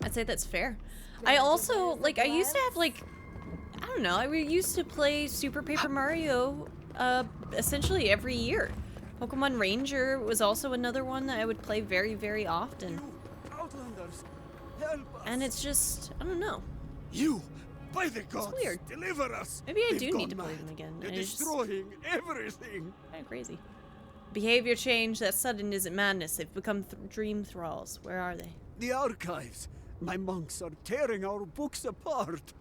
I'd say that's fair. I also, like, I used to have, like, I don't know, I used to play Super Paper Mario essentially every year. Pokemon Ranger was also another one that I would play very, very often. Outlanders, help us. And it's just, I don't know. You, by the gods, weird. deliver us. Maybe I They've do need to gone play mad. them again. They're I just- destroying everything. Kind of crazy. Behavior change, that sudden isn't madness. They've become dream thralls. Where are they? The archives. My monks are tearing our books apart.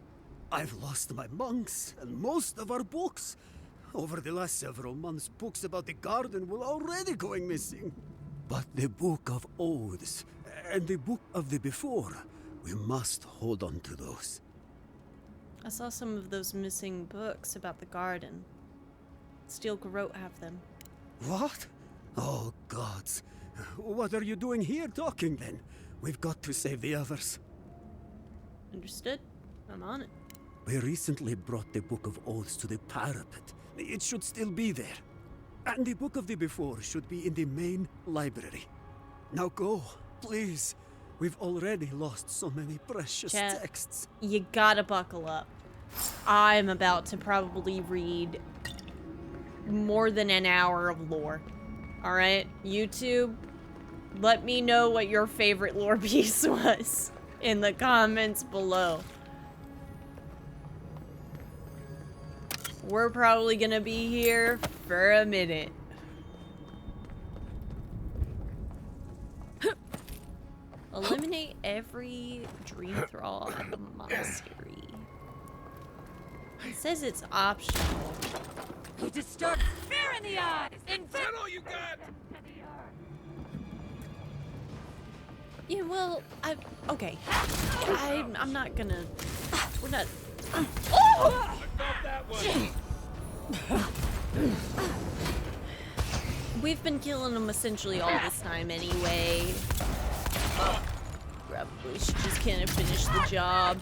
I've lost my monks and most of our books. Over the last several months, books about the garden were already going missing. But the Book of Oaths and the Book of the Before, we must hold on to those. I saw some of those missing books about the garden. Steel Garrote have them. What? Oh, gods. What are you doing here talking then? We've got to save the others. Understood. I'm on it. We recently brought the Book of Oaths to the parapet. It should still be there. And the Book of the Before should be in the main library. Now go, please. We've already lost so many precious Chat, texts. you gotta buckle up. I'm about to probably read more than an hour of lore. Alright, YouTube, let me know what your favorite lore piece was in the comments below. We're probably gonna be here for a minute. Eliminate every dream thrall at the monastery. It says it's optional. You disturb fear in the eyes! Is that all you got? Yeah, well, okay. I'm not gonna. We're not. I felt that one. We've been killing them essentially all this time anyway. Probably should just kind of finish the job.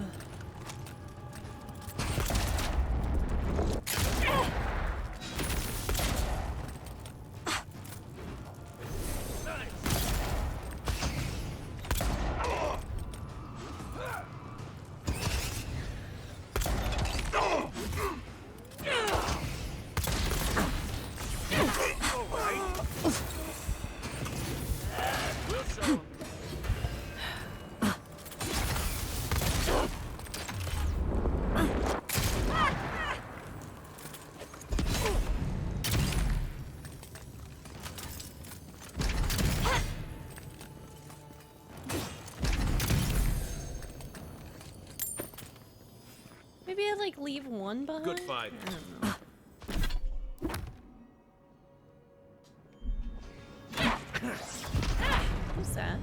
I like leave one behind? Good fight. I don't know. Who's that?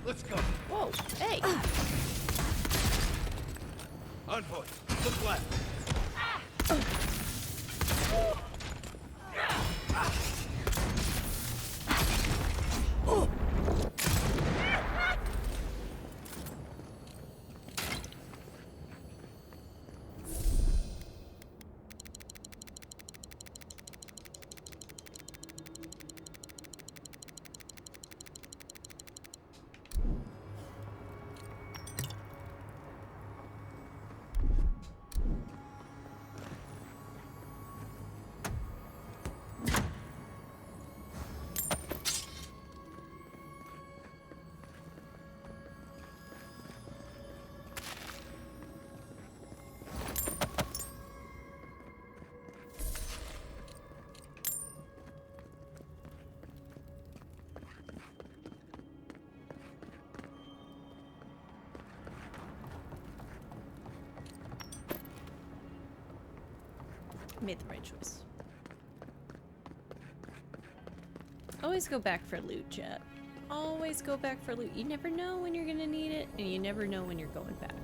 Let's go. Whoa, hey! Envoy, look left. Made the right choice. Always go back for loot, chat. Always go back for loot. You never know when you're gonna need it, and you never know when you're going back.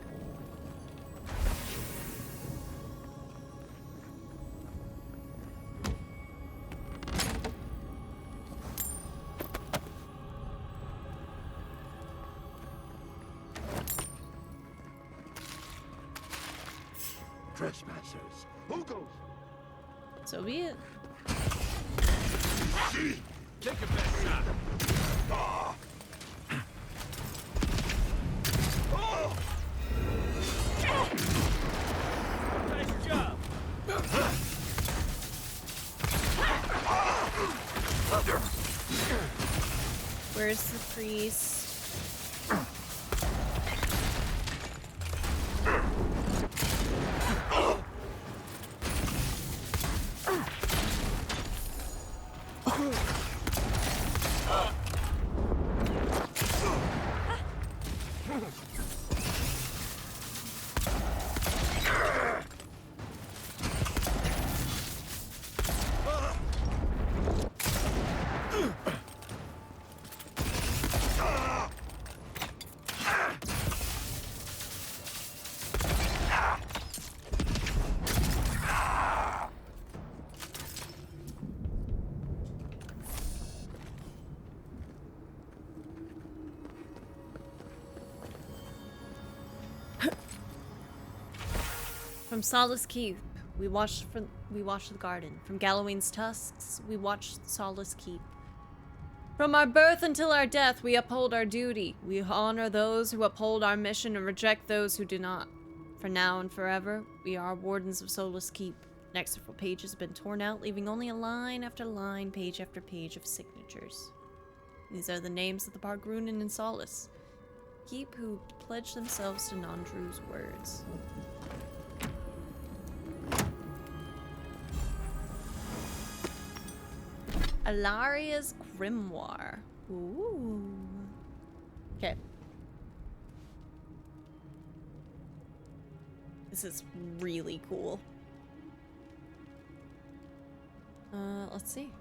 Trespassers. Who goes? So be it. Take your best shot. Nice job. Where's the priest? From Solace Keep, we watched the garden. From Galloway's tusks, we watched Solace Keep. From our birth until our death, we uphold our duty. We honor those who uphold our mission and reject those who do not. For now and forever, we are wardens of Solace Keep. Next several pages have been torn out, leaving only a line after line, page after page of signatures. These are the names of the Pargrunen and Solace Keep who pledged themselves to Nandru's words. Alaria's Grimoire. Ooh. Okay. This is really cool. Let's see.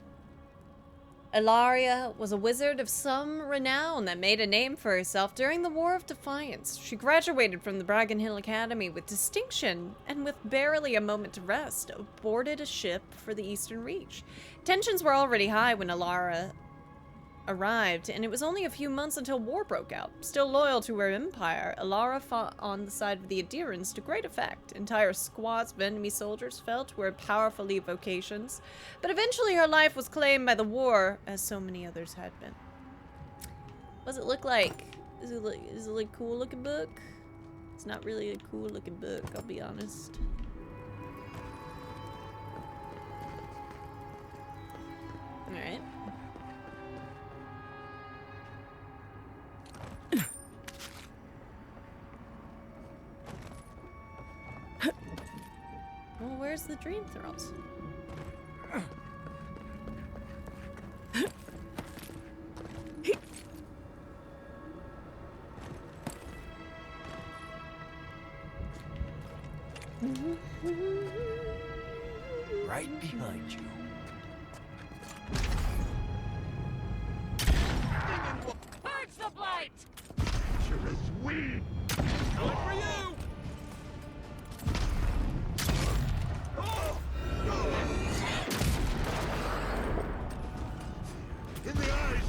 Ilaria was a wizard of some renown that made a name for herself during the War of Defiance. She graduated from the Bragan Hill Academy with distinction and with barely a moment to rest, boarded a ship for the Eastern Reach. Tensions were already high when Ilaria arrived, and it was only a few months until war broke out. Still loyal to her empire, Ilaria fought on the side of the Adherents to great effect. Entire squads of enemy soldiers fell to her powerful evocations, but eventually her life was claimed by the war, as so many others had been. What does it look like? Is it like a cool looking book? It's not really a cool looking book, I'll be honest. Alright. Well, where's the dream throws? Right behind you. Purge the blight! Coming for you! In the eyes!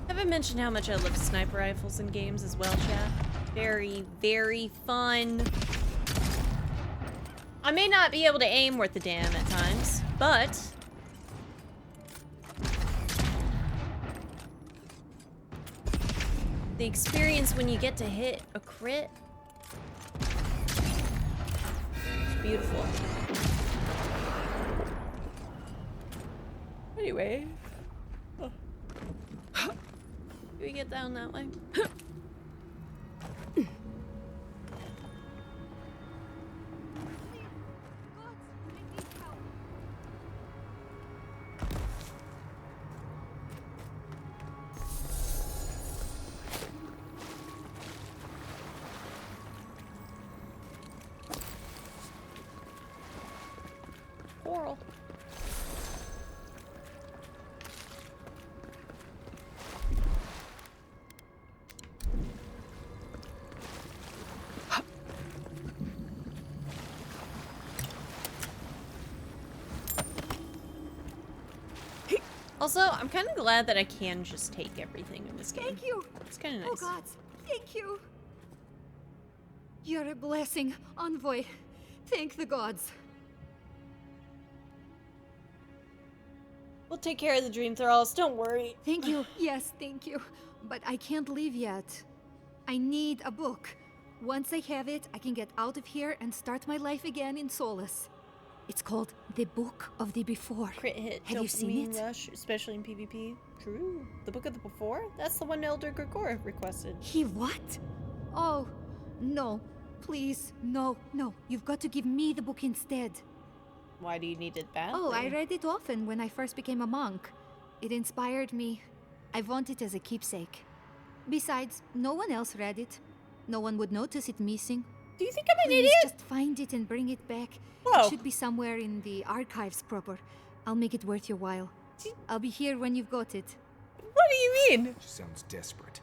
Haven't mentioned how much I love sniper rifles in games as well, chat. Very, very fun. I may not be able to aim worth a damn at times, but the experience when you get to hit a crit, it's beautiful. Anyway. Oh. Can we get down that way? Coral. Also, I'm kind of glad that I can just take everything in this game. Thank you. It's kind of nice. Oh God, thank you. You're a blessing, Envoy. Thank the gods. We'll take care of the dream thralls, don't worry. Thank you. Yes, thank you. But I can't leave yet. I need a book. Once I have it, I can get out of here and start my life again in Solace. It's called The Book of the Before. Crit hit. Have you seen it? Rush, especially in PvP. True. The Book of the Before? That's the one Elder Gregor requested. He what? Oh, no. Please, no, no. You've got to give me the book instead. Why do you need it badly? Oh, I read it often when I first became a monk. It inspired me. I want it as a keepsake. Besides, no one else read it. No one would notice it missing. Do you think I'm an Please, idiot? just find it and bring it back. Whoa. It should be somewhere in the archives proper. I'll make it worth your while. I'll be here when you've got it. What do you mean? She sounds desperate.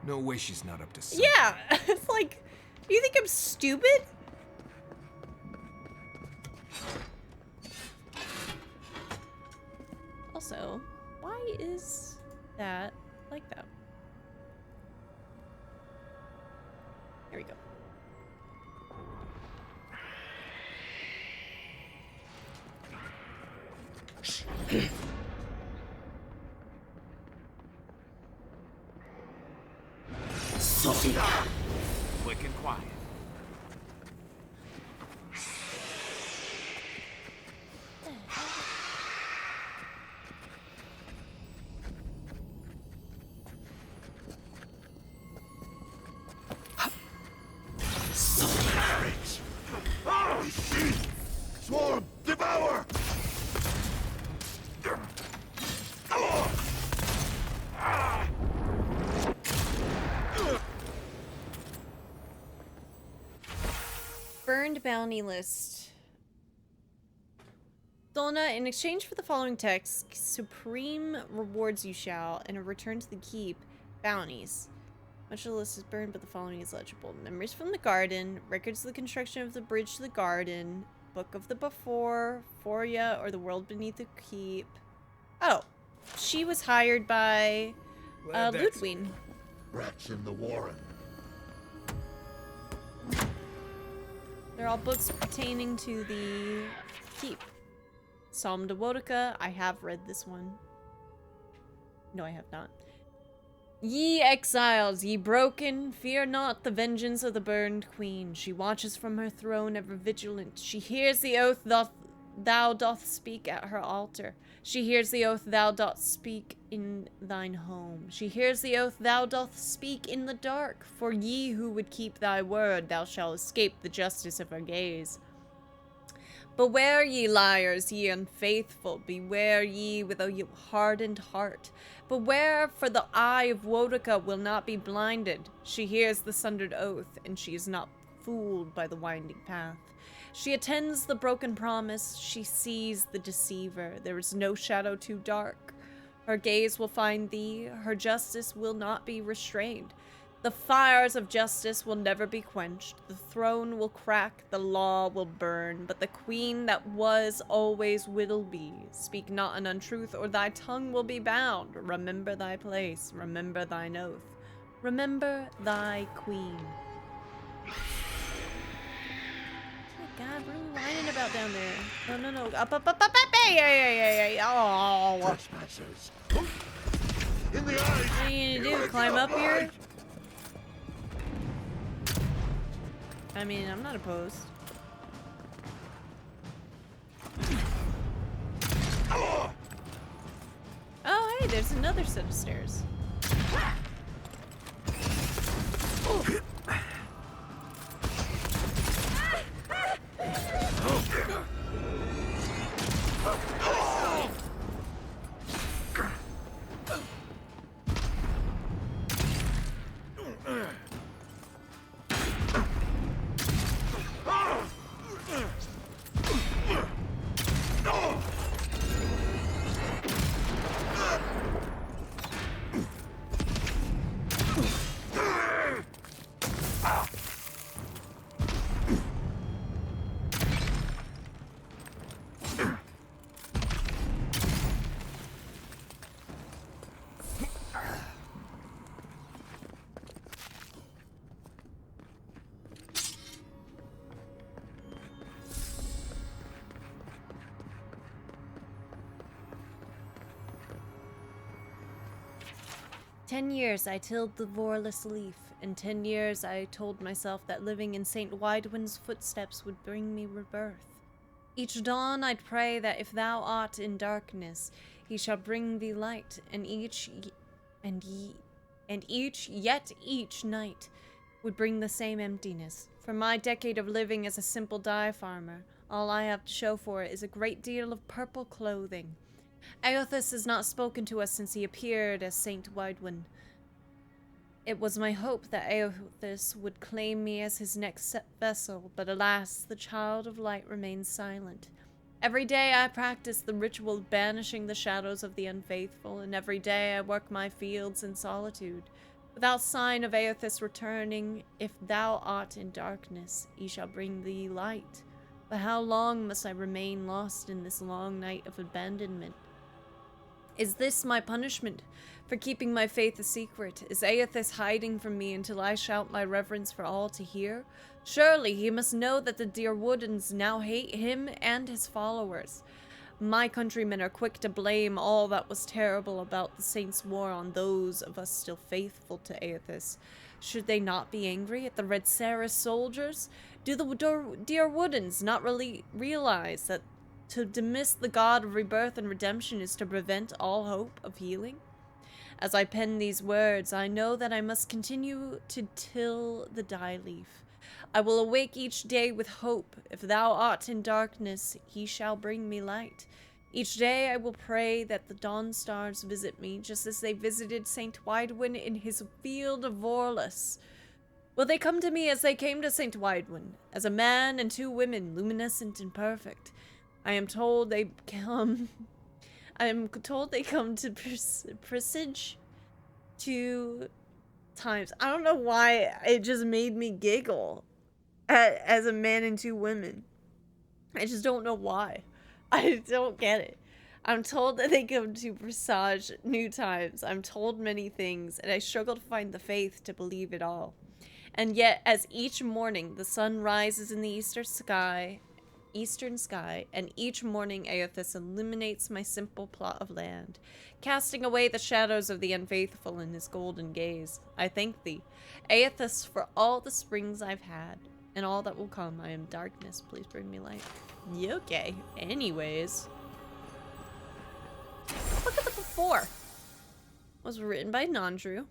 No way she's not up to something. Yeah, it's like, do you think I'm stupid? Also, why is that like that? There we go. Quick and quiet. Swarm! Devour! Burned bounty list. Donna, in exchange for the following text, supreme rewards you shall, and a return to the keep, bounties. Much of the list is burned, but the following is legible. Memories from the garden, records of the construction of the bridge to the garden, book of the before, Foria, or the world beneath the keep. Oh, she was hired by Ludwig. Rats in the Warren. They're all books pertaining to the keep. Psalm de Wotica, I have read this one. No, I have not. Ye exiles, ye broken, fear not the vengeance of the burned queen. She watches from her throne ever vigilant. She hears the oath thou doth speak at her altar. She hears the oath thou dost speak in thine home. She hears the oath thou doth speak in the dark. For ye who would keep thy word, thou shalt escape the justice of her gaze. Beware ye liars, ye unfaithful, beware ye with a hardened heart. Beware, for the eye of Woedica will not be blinded. She hears the sundered oath, and she is not fooled by the winding path. She attends the broken promise, she sees the deceiver. There is no shadow too dark. Her gaze will find thee, her justice will not be restrained. The fires of justice will never be quenched. The throne will crack, the law will burn, but the queen that was always will be. Speak not an untruth, or thy tongue will be bound. Remember thy place, remember thine oath. Remember thy queen. Oh God, what are we whining about down there? No. Up. Hey. Oh. Trespassers. In the eyes. What are you gonna do? Climb up here? I mean, I'm not opposed. Oh, hey, there's another set of stairs. "10 years I tilled the vorless leaf. In 10 years I told myself that living in St. Widewin's footsteps would bring me rebirth. Each dawn I'd pray that if thou art in darkness, he shall bring thee light, and each night would bring the same emptiness. For my decade of living as a simple dye farmer, all I have to show for it is a great deal of purple clothing. Aothas has not spoken to us since he appeared as Saint Widewin. It was my hope that Aothas would claim me as his next vessel, but alas, the child of light remains silent. Every day I practice the ritual of banishing the shadows of the unfaithful, and every day I work my fields in solitude. Without sign of Aothas returning, if thou art in darkness, he shall bring thee light. But how long must I remain lost in this long night of abandonment? Is this my punishment for keeping my faith a secret? Is Aothas hiding from me until I shout my reverence for all to hear? Surely he must know that the dear Woodens now hate him and his followers. My countrymen are quick to blame all that was terrible about the Saints' war on those of us still faithful to Aothas. Should they not be angry at the Red Sarah's soldiers? Do the dear Woodens not really realize that to dismiss the god of rebirth and redemption is to prevent all hope of healing? As I pen these words, I know that I must continue to till the dye leaf. I will awake each day with hope. If thou art in darkness, he shall bring me light. Each day I will pray that the dawn stars visit me, just as they visited Saint Widewin in his field of Vorlus. Will they come to me as they came to Saint Widewin, as a man and 2 women, luminescent and perfect? I am told they come to presage 2 times. I don't know why it just made me giggle as a man and 2 women. I just don't know why. I don't get it. I'm told that they come to presage new times. I'm told many things, and I struggle to find the faith to believe it all. And yet, as each morning the sun rises in the eastern sky, and each morning Aothas illuminates my simple plot of land, casting away the shadows of the unfaithful in his golden gaze. I thank thee, Aothas, for all the springs I've had, and all that will come. I am darkness, please bring me light. Okay, anyways. Look at the 4. Was written by Nandru.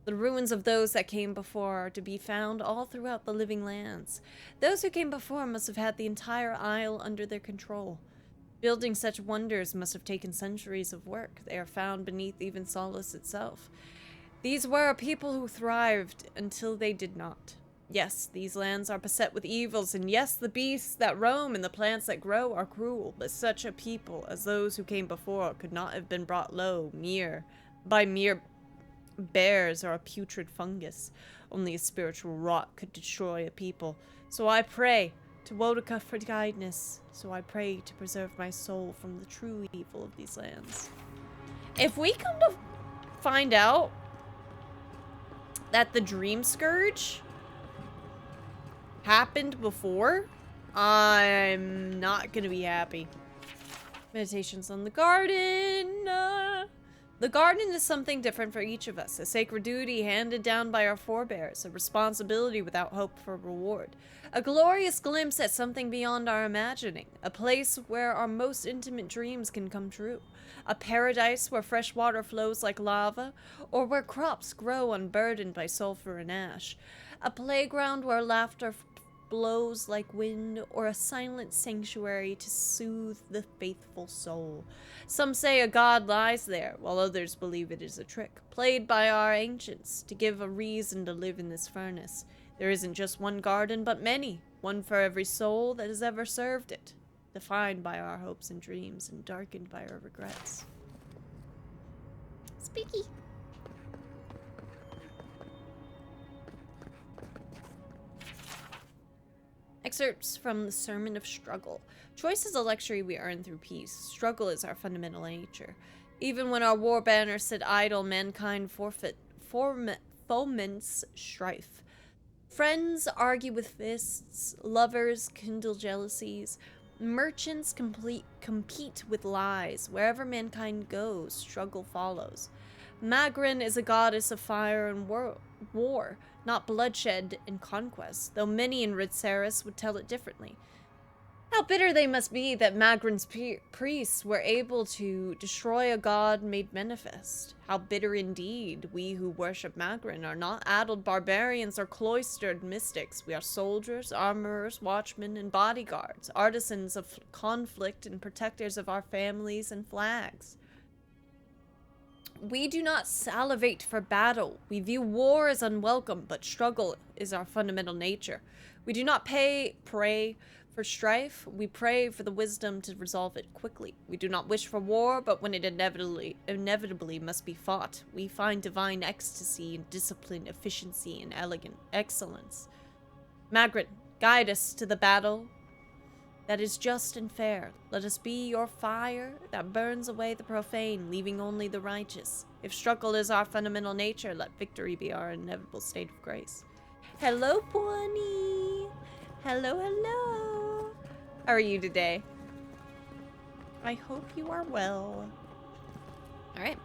The ruins of those that came before are to be found all throughout the living lands. Those who came before must have had the entire isle under their control. Building such wonders must have taken centuries of work. They are found beneath even Solace itself. These were a people who thrived until they did not. Yes, these lands are beset with evils, and yes, the beasts that roam and the plants that grow are cruel, but such a people as those who came before could not have been brought low by mere bears or a putrid fungus. Only a spiritual rot could destroy a people. So I pray to Wotica for guidance. So I pray to preserve my soul from the true evil of these lands. If we come to find out that the Dream Scourge happened before, I'm not gonna be happy. Meditations on the garden. The garden is something different for each of us, a sacred duty handed down by our forebears, a responsibility without hope for reward, a glorious glimpse at something beyond our imagining, a place where our most intimate dreams can come true, a paradise where fresh water flows like lava, or where crops grow unburdened by sulfur and ash, a playground where laughter blows like wind, or a silent sanctuary to soothe the faithful soul. Some say a god lies there, while others believe it is a trick, played by our ancients to give a reason to live in this furnace. There isn't just one garden, but many, one for every soul that has ever served it, defined by our hopes and dreams and darkened by our regrets. Spooky. Excerpts from the Sermon of Struggle. Choice is a luxury we earn through peace. Struggle is our fundamental nature. Even when our war banners sit idle, mankind foments strife. Friends argue with fists, lovers kindle jealousies, merchants compete with lies. Wherever mankind goes, struggle follows. Magrin is a goddess of fire and war, not bloodshed and conquest, though many in Ritsaris would tell it differently. How bitter they must be that Magrin's priests were able to destroy a god made manifest. How bitter indeed, we who worship Magrin are not addled barbarians or cloistered mystics. We are soldiers, armorers, watchmen, and bodyguards, artisans of conflict and protectors of our families and flags. We do not salivate for battle. We view war as unwelcome, but struggle is our fundamental nature. We do not pray for strife. We pray for the wisdom to resolve it quickly. We do not wish for war, but when it inevitably must be fought, we find divine ecstasy in discipline, efficiency, and elegant excellence. Magrin, guide us to the battle that is just and fair. Let us be your fire that burns away the profane, leaving only the righteous. If struggle is our fundamental nature, let victory be our inevitable state of grace. Hello, Pony. Hello, hello. How are you today? I hope you are well. All right.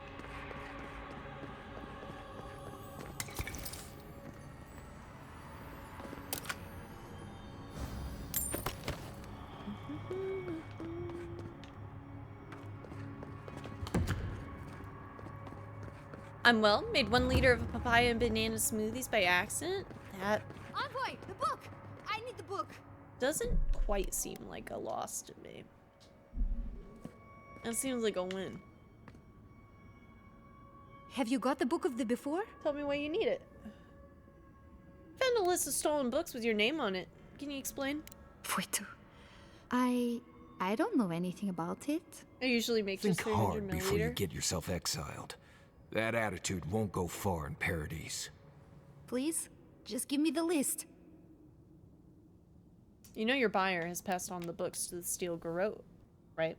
I'm well. Made 1 liter of papaya and banana smoothies by accident. That Envoy, the book! I need the book! doesn't quite seem like a loss to me. That seems like a win. Have you got the book of the before? Tell me why you need it. Found a list of stolen books with your name on it. Can you explain? Pueto. I don't know anything about it. I usually make Think just 300 hard before you milliliter. get yourself exiled. That attitude won't go far in Paradise. Please, just give me the list. You know your buyer has passed on the books to the Steel Garrote, right?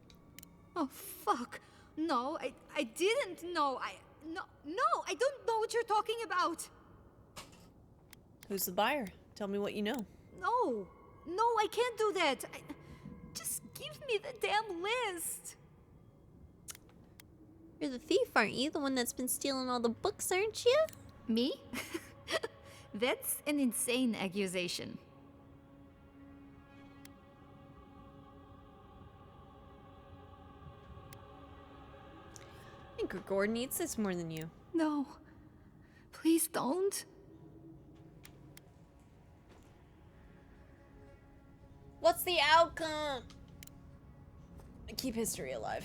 Oh, fuck. No, I didn't know. No, I don't know what you're talking about. Who's the buyer? Tell me what you know. No, I can't do that. Just give me the damn list. You're the thief, aren't you? The one that's been stealing all the books, aren't you? Me? That's an insane accusation. I think Gordon needs this more than you. No. Please don't. What's the outcome? Keep history alive.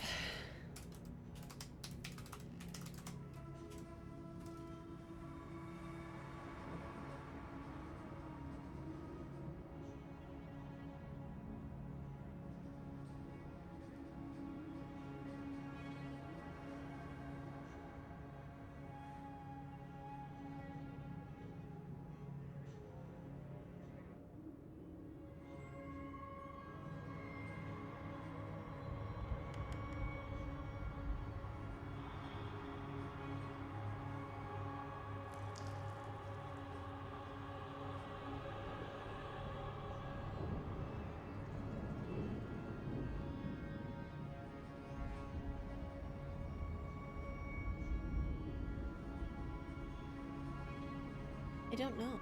I don't know.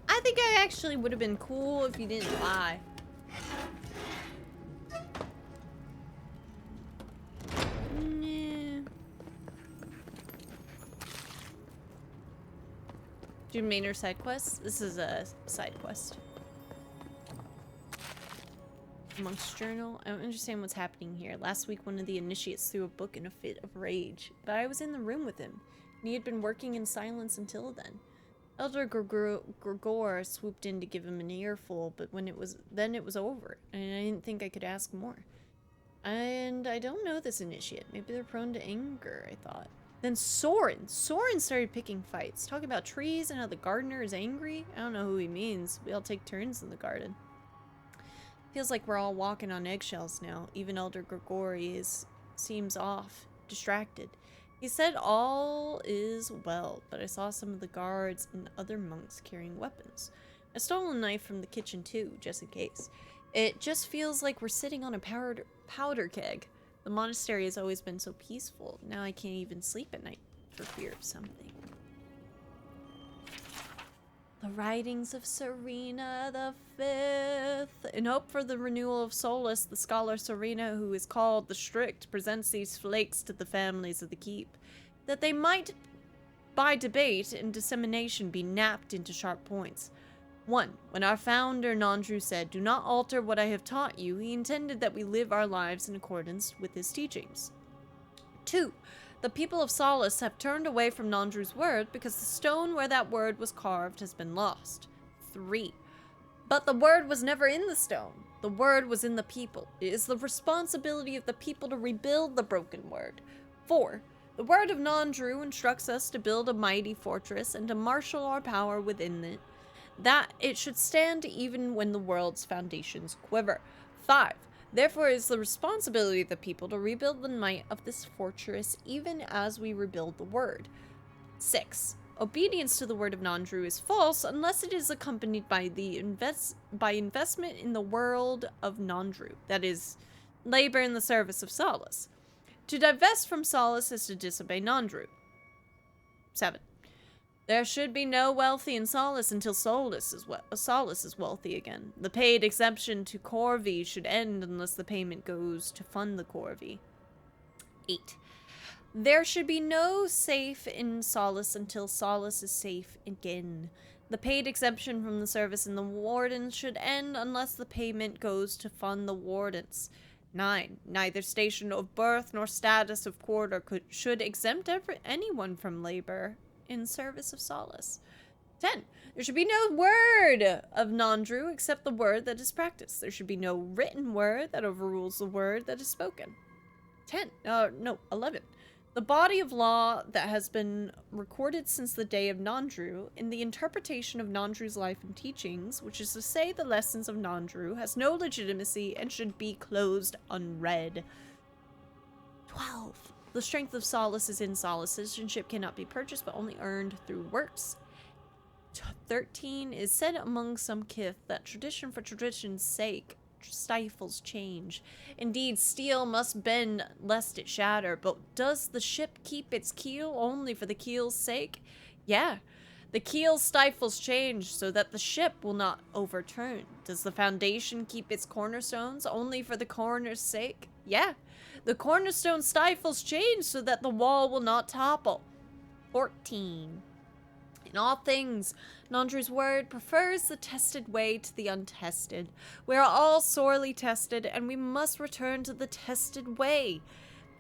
I think I actually would have been cool if you didn't lie. Nah. Do main or side quests? This is a side quest. Monk's journal. I don't understand what's happening here. Last week, one of the initiates threw a book in a fit of rage, but I was in the room with him, and he had been working in silence until then. Elder Gregor swooped in to give him an earful, but when it was over, and I didn't think I could ask more. And I don't know this initiate. Maybe they're prone to anger, I thought. Then Soren started picking fights, talking about trees and how the gardener is angry. I don't know who he means. We all take turns in the garden. Feels like we're all walking on eggshells now. Even Elder Gregory seems off, distracted. He said all is well, but I saw some of the guards and other monks carrying weapons. I stole a knife from the kitchen too, just in case. It just feels like we're sitting on a powder keg. The monastery has always been so peaceful. Now I can't even sleep at night for fear of something. The writings of Serena the Fifth. In hope for the renewal of solace, the scholar Serena, who is called the Strict, presents these flakes to the families of the keep, that they might, by debate and dissemination, be napped into sharp points. 1. When our founder Nandru said, "Do not alter what I have taught you," he intended that we live our lives in accordance with his teachings. 2. The people of Solace have turned away from Nandru's word because the stone where that word was carved has been lost. 3. But the word was never in the stone. The word was in the people. It is the responsibility of the people to rebuild the broken word. 4. The word of Nandru instructs us to build a mighty fortress and to marshal our power within it, that it should stand even when the world's foundations quiver. 5. Therefore, it is the responsibility of the people to rebuild the might of this fortress even as we rebuild the word. 6. Obedience to the word of Nandru is false unless it is accompanied by investment in the world of Nandru, that is, labor in the service of Solace. To divest from Solace is to disobey Nandru. 7. There should be no wealthy in Solace until Solace is wealthy again. The paid exemption to Corvée should end unless the payment goes to fund the Corvée. 8. There should be no safe in Solace until Solace is safe again. The paid exemption from the service in the Wardens should end unless the payment goes to fund the Wardens. 9. Neither station of birth nor status of quarter should exempt anyone from labor in service of Solace. 10. There should be no word of Nandru except the word that is practiced. There should be no written word that overrules the word that is spoken. 11. The body of law that has been recorded since the day of Nandru in the interpretation of Nandru's life and teachings, which is to say the lessons of Nandru, has no legitimacy and should be closed unread. 12. The strength of Solace is in Solace. Citizenship cannot be purchased but only earned through works. 13 is said among some kith that tradition for tradition's sake stifles change. Indeed, steel must bend lest it shatter, but does the ship keep its keel only for the keel's sake? Yeah. The keel stifles change so that the ship will not overturn. Does the foundation keep its cornerstones only for the corner's sake? Yeah. The cornerstone stifles change so that the wall will not topple. 14. In all things, Nandru's word prefers the tested way to the untested. We are all sorely tested, and we must return to the tested way.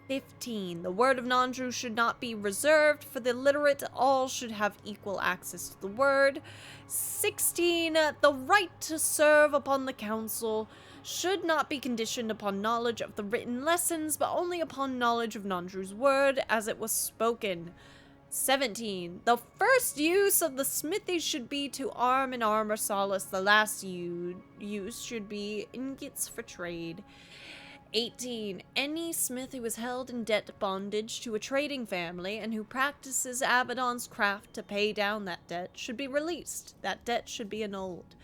15. The word of Nandru should not be reserved for the literate. All should have equal access to the word. 16. The right to serve upon the council should not be conditioned upon knowledge of the written lessons, but only upon knowledge of Nandru's word as it was spoken. 17. The first use of the smithy should be to arm and armor solace. The last use should be ingots for trade. 18. Any smith who is held in debt bondage to a trading family and who practices Abaddon's craft to pay down that debt should be released. That debt should be annulled.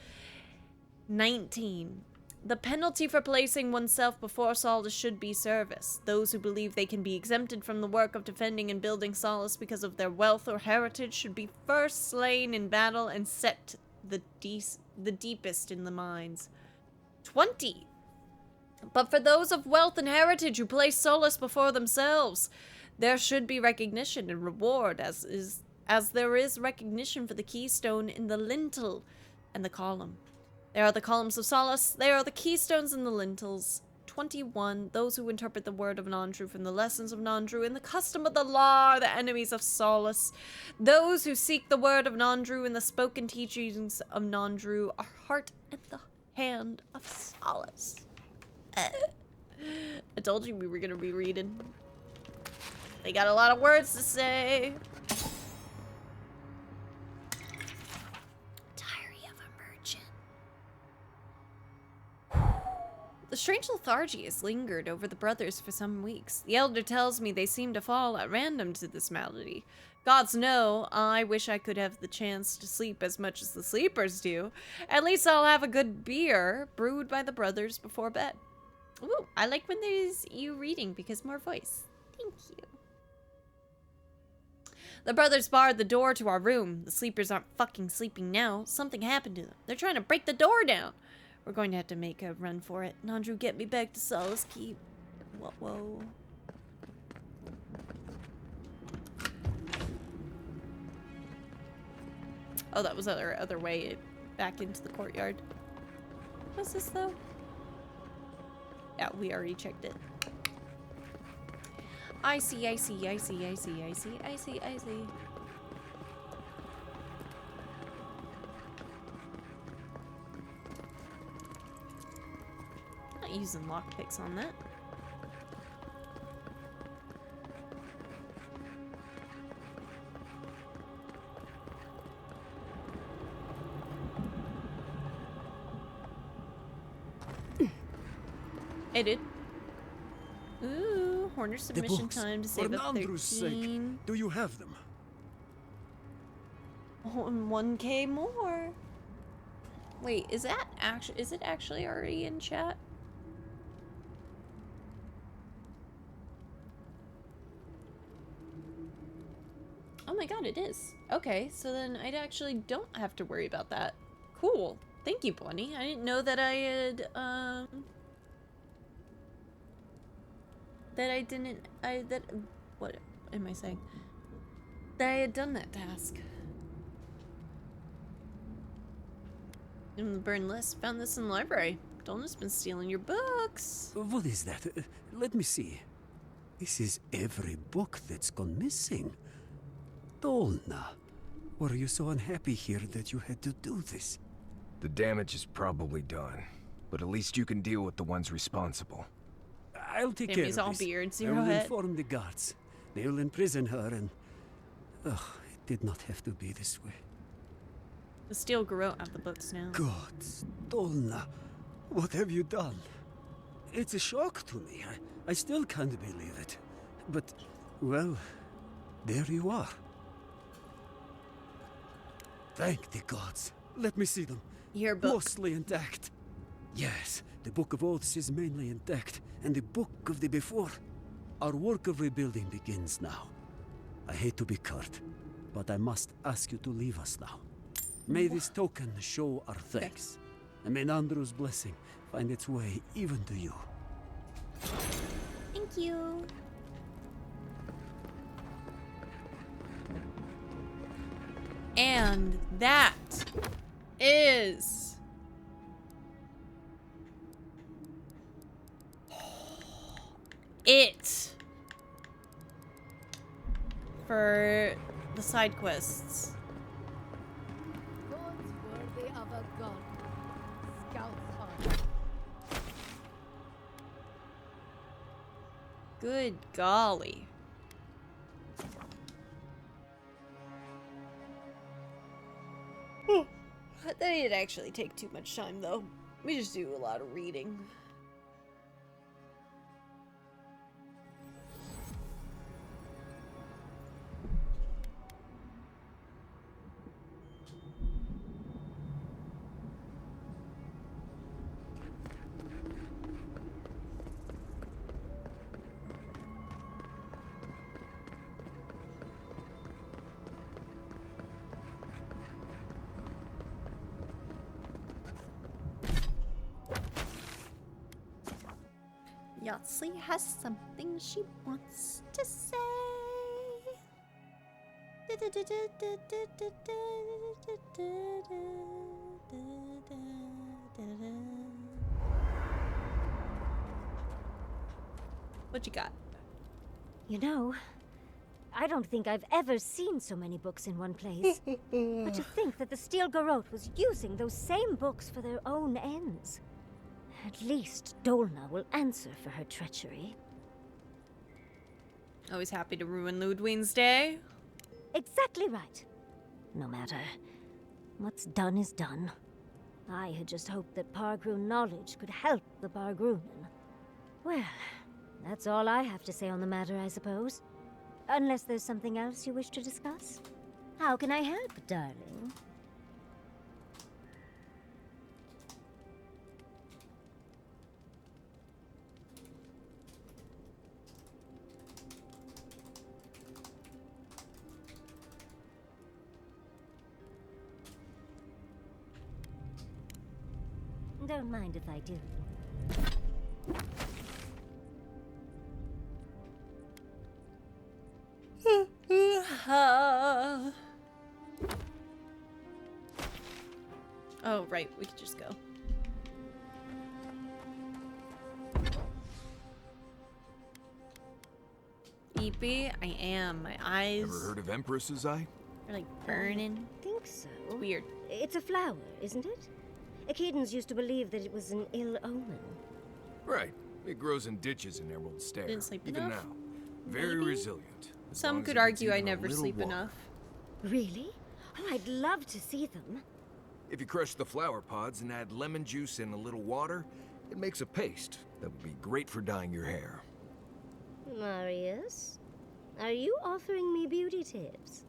19. The penalty for placing oneself before Solace should be service. Those who believe they can be exempted from the work of defending and building Solace because of their wealth or heritage should be first slain in battle and set the deepest in the mines. 20. But for those of wealth and heritage who place Solace before themselves, there should be recognition and reward, as there is recognition for the keystone in the lintel and the column. There are the columns of Solace, there are the keystones and the lintels. 21. Those who interpret the word of Nandru from the lessons of Nandru and the custom of the law are the enemies of Solace. Those who seek the word of Nandru and the spoken teachings of Nandru are heart and the hand of Solace. I told you we were gonna be reading. They got a lot of words to say. Diary of a Merchant. The strange lethargy has lingered over the brothers for some weeks. The elder tells me they seem to fall at random to this malady. Gods know, I wish I could have the chance to sleep as much as the sleepers do. At least I'll have a good beer brewed by the brothers before bed. Ooh, I like when there's you reading because more voice. Thank you. The brothers barred the door to our room. The sleepers aren't fucking sleeping now. Something happened to them. They're trying to break the door down. We're going to have to make a run for it. Nandru, get me back to Solace Keep. Whoa. Oh, that was our other way back into the courtyard. What's this though? Yeah, we already checked it. I see. Not using lockpicks on that. Hey, dude. Ooh, Horner submission time to save up 13. Do you have them? Oh, and 1K more. Wait, is it actually already in chat? Oh my god, it is. Okay, so then I actually don't have to worry about that. Cool. Thank you, Bunny. I didn't know that I had, what am I saying? That I had done that task. In the burn list, found this in the library. Dolna's been stealing your books. What is that? Let me see. This is every book that's gone missing. Dolna, were you so unhappy here that you had to do this? The damage is probably done, but at least you can deal with the ones responsible. I'll take care of this. All beard, I will inform the guards. They will imprison her and... Ugh, it did not have to be this way. The steel garrote out the books now. God, Dolna, what have you done? It's a shock to me. I still can't believe it. But, well, there you are. Thank the gods. Let me see them. Your book. Mostly intact. Yes, the Book of Oaths is mainly intact, and the Book of the Before. Our work of rebuilding begins now. I hate to be curt, but I must ask you to leave us now. May this token show our thanks, and may Nandru's blessing find its way even to you. Thank you. And that is it for the side quests. Gods worthy of a god. Scouts on. Good golly. That didn't actually take too much time though. We just do a lot of reading. Yahtzee has something she wants to say. What you got? You know, I don't think I've ever seen so many books in one place. But to think that the Steel Garrote was using those same books for their own ends. At least Dolna will answer for her treachery. Always happy to ruin Ludwig's day. Exactly right. No matter. What's done is done. I had just hoped that Pargroon knowledge could help the Pargroonen. Well, that's all I have to say on the matter, I suppose. Unless there's something else you wish to discuss. How can I help, darling? Don't mind if I do. Oh, right, we could just go. Eepy, I am. My eyes Ever heard of Empress's Eye? are like burning. I think so. Weird. It's a flower, isn't it? Echidans used to believe that it was an ill omen. Right. It grows in ditches in Emerald Stair. Didn't sleep even enough? now. Very Maybe? resilient. as Some long as could it gets argue I even a never little sleep water. enough. Really? Oh, I'd love to see them. If you crush the flower pods and add lemon juice and a little water, it makes a paste that would be great for dyeing your hair. Marius, are you offering me beauty tips?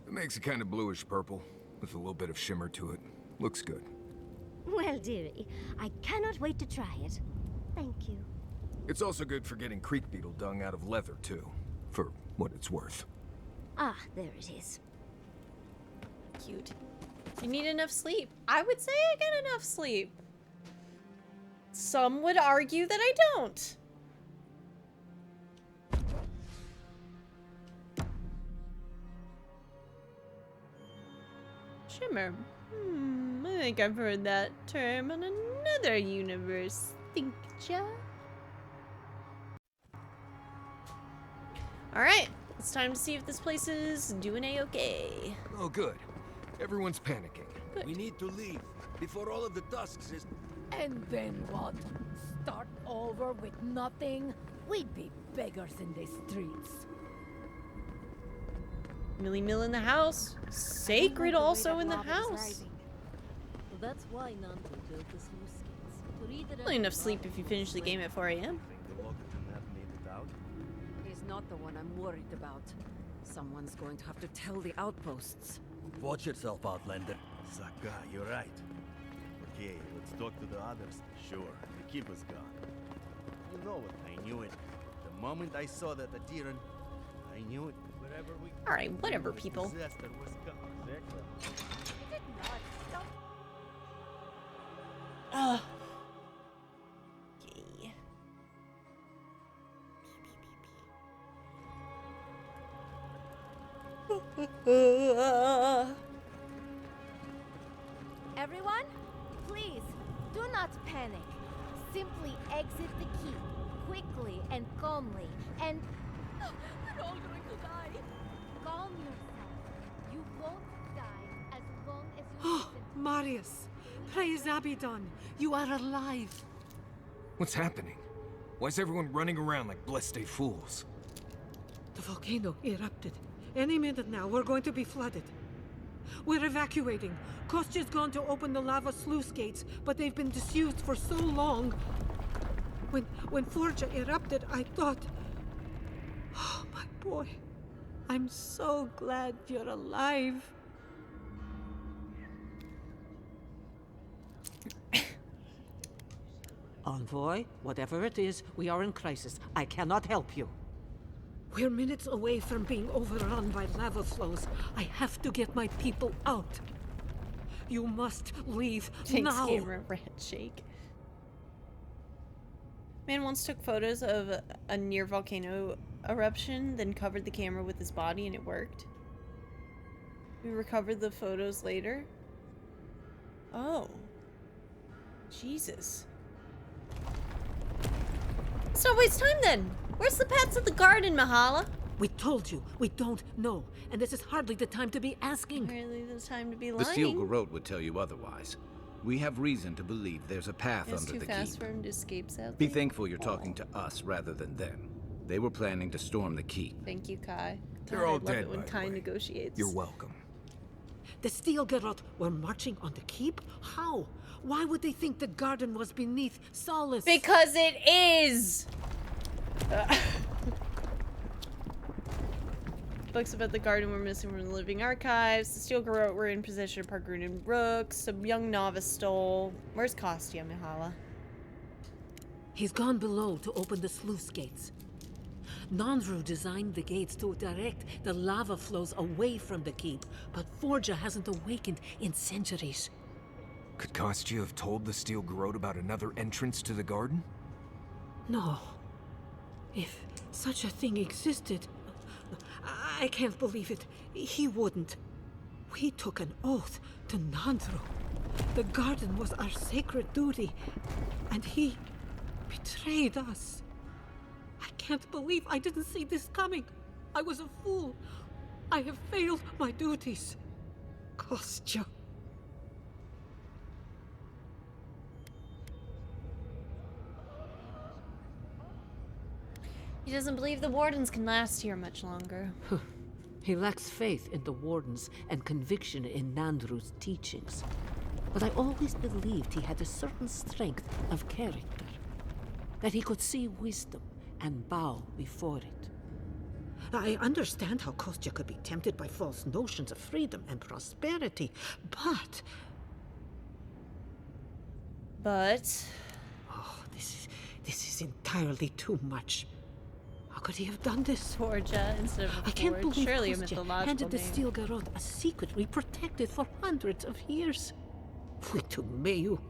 It makes it kind of bluish purple, with a little bit of shimmer to it. Looks good. Well, dearie, I cannot wait to try it. Thank you. It's also good for getting creek beetle dung out of leather, too. For what it's worth. Ah, there it is. Cute. I need enough sleep. I would say I get enough sleep. Some would argue that I don't. Shimmer. I think I've heard that term in another universe. Think ya? Alright, it's time to see if this place is doing a-okay. Oh, good. Everyone's panicking. We need to leave before all of the tusks is... And then what? Start over with nothing? We'd be beggars in the streets. Millie Mill in the house. Sacred also in the house. That's why Nanto built the sluice gates. To redirect Only enough the sleep if you finish the game at 4 a.m. He's not the one I'm worried about. Someone's going to have to tell the outposts. Watch yourself, Outlander. Saka, you're right. Okay, let's talk to the others. Sure, the keep is gone. You know what? I knew it. The moment I saw that Adiran, I knew it. Wherever we Alright, whatever, people. Disaster was coming. Exactly. Ugh. Everyone, please, do not panic. Simply exit the keep, quickly and calmly, and... We're all going to die. Calm yourself. You won't die as long as you Oh, Marius, praise Abaddon, you are alive. What's happening? Why's everyone running around like blessed fools? The volcano erupted. Any minute now, we're going to be flooded. We're evacuating. Kostya's gone to open the lava sluice gates, but they've been disused for so long. When Forja erupted, I thought... Oh, my boy. I'm so glad you're alive. Envoy, whatever it is, we are in crisis. I cannot help you. We're minutes away from being overrun by lava flows. I have to get my people out. You must leave Thanks, now. camera red shake. Man once took photos of a near volcano eruption, then covered the camera with his body, and it worked. We recovered the photos later. Oh. Jesus. Let's not waste time then. Where's the path to the garden, Mahala? We told you, we don't know, and this is hardly the time to be asking. Hardly the time to be The lying. Steel Garrote would tell you otherwise. We have reason to believe there's a path It's under too the fast keep. for him to escape, sadly. Be thankful you're talking to us rather than them. They were planning to storm the keep. Thank you, Kai. They're God, all I love dead, it when by the Kai way. negotiates. You're welcome. The Steel Garrote were marching on the keep? How? Why would they think the garden was beneath Solace? Because it is! Books about the garden were missing from the living archives. The Steel Garrote were in possession of Pargrunan Rooks. Some young novice stole. Where's Kostya, Mihala? He's gone below to open the sluice gates. Nandru designed the gates to direct the lava flows away from the keep, but Forja hasn't awakened in centuries. Could Kostya have told the Steel Garrote about another entrance to the garden? No. If such a thing existed, I can't believe it. He wouldn't. We took an oath to Nandru. The garden was our sacred duty, and he betrayed us. I can't believe I didn't see this coming. I was a fool. I have failed my duties. Kostya. He doesn't believe the wardens can last here much longer. He lacks faith in the wardens and conviction in Nandru's teachings. But I always believed he had a certain strength of character. That he could see wisdom and bow before it. I understand how Kostya could be tempted by false notions of freedom and prosperity, but... Oh, this is entirely too much. How could he have done this? Forja instead of a I can't forge. believe Surely a Kostya mythological handed the name. Steel Garrote a secret we protected for hundreds of years. We took Mayu.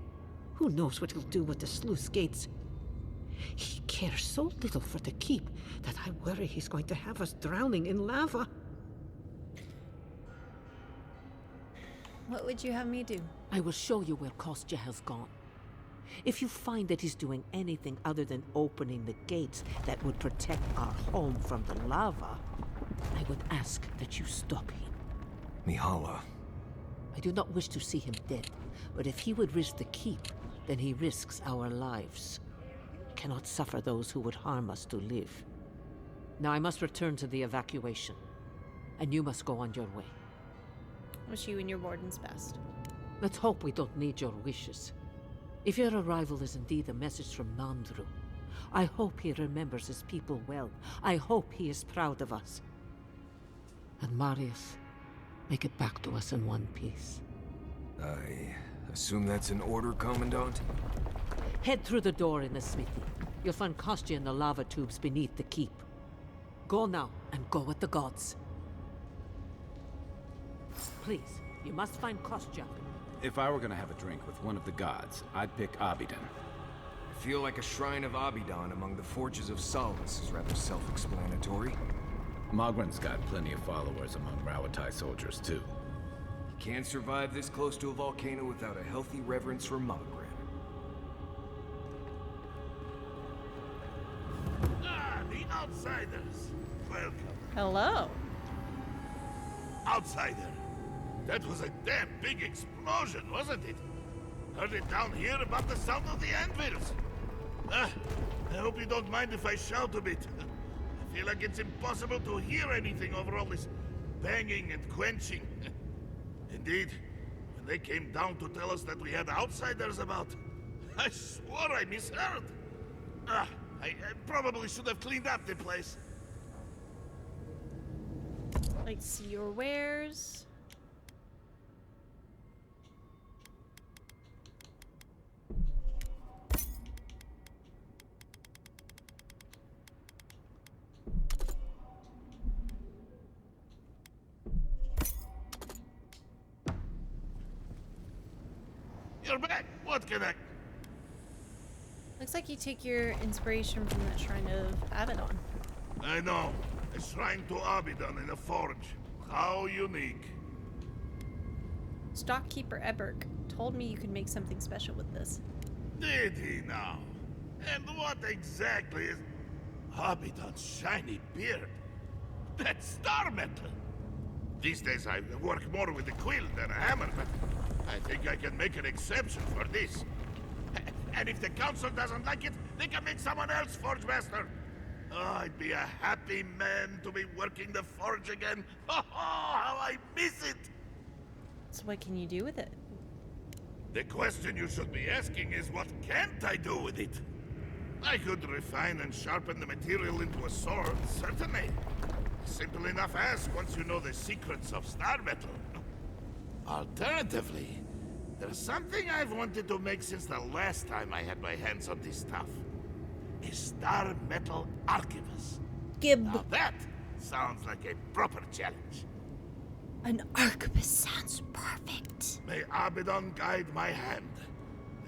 Who knows what he'll do with the sluice gates? He cares so little for the keep that I worry he's going to have us drowning in lava. What would you have me do? I will show you where Kostya has gone. If you find that he's doing anything other than opening the gates that would protect our home from the lava, I would ask that you stop him. Mihala. I do not wish to see him dead, but if he would risk the keep, then he risks our lives. Cannot suffer those who would harm us to live. Now I must return to the evacuation, and you must go on your way. Wish you and your wardens best. Let's hope we don't need your wishes. If your arrival is indeed a message from Nandru, I hope he remembers his people well. I hope he is proud of us. And Marius, Make it back to us in one piece. I assume that's an order, Commandant? Head through the door in the smithy. You'll find Kostya in the lava tubes beneath the keep. Go now, and go with the gods. Please, you must find Kostya. If I were gonna have a drink with one of the gods, I'd pick Abidan. I feel like a shrine of Abidan among the Forges of Solace is rather self-explanatory. Mogren's got plenty of followers among Rawatai soldiers, too. You can't survive this close to a volcano without a healthy reverence for Mogren. Ah, the outsiders. Welcome. Hello. Outsider. That was a damn big explosion, wasn't it? Heard it down here about the sound of the anvils. Ah, I hope you don't mind if I shout a bit. I feel like it's impossible to hear anything over all this banging and quenching. Indeed, when they came down to tell us that we had outsiders about, I swore I misheard. Ah, I probably should have cleaned up the place. Like, see your wares. You're back. What can I... Looks like you take your inspiration from that shrine of Abaddon. I know. A shrine to Abidan in a forge. How unique. Stockkeeper Eberg told me you could make something special with this. Did he now? And what exactly is... Abidan's shiny beard? That's star metal! These days I work more with a quill than a hammer, but I think I can make an exception for this. And if the council doesn't like it, they can make someone else forge master. Oh, I'd be a happy man to be working the forge again. Oh, how I miss it! So what can you do with it? The question you should be asking is, what can't I do with it? I could refine and sharpen the material into a sword, certainly. Simple enough ask once you know the secrets of star metal. Alternatively, there's something I've wanted to make since the last time I had my hands on this stuff. A star metal arquebus. Now that sounds like a proper challenge. An arquebus sounds perfect. May Abaddon guide my hand,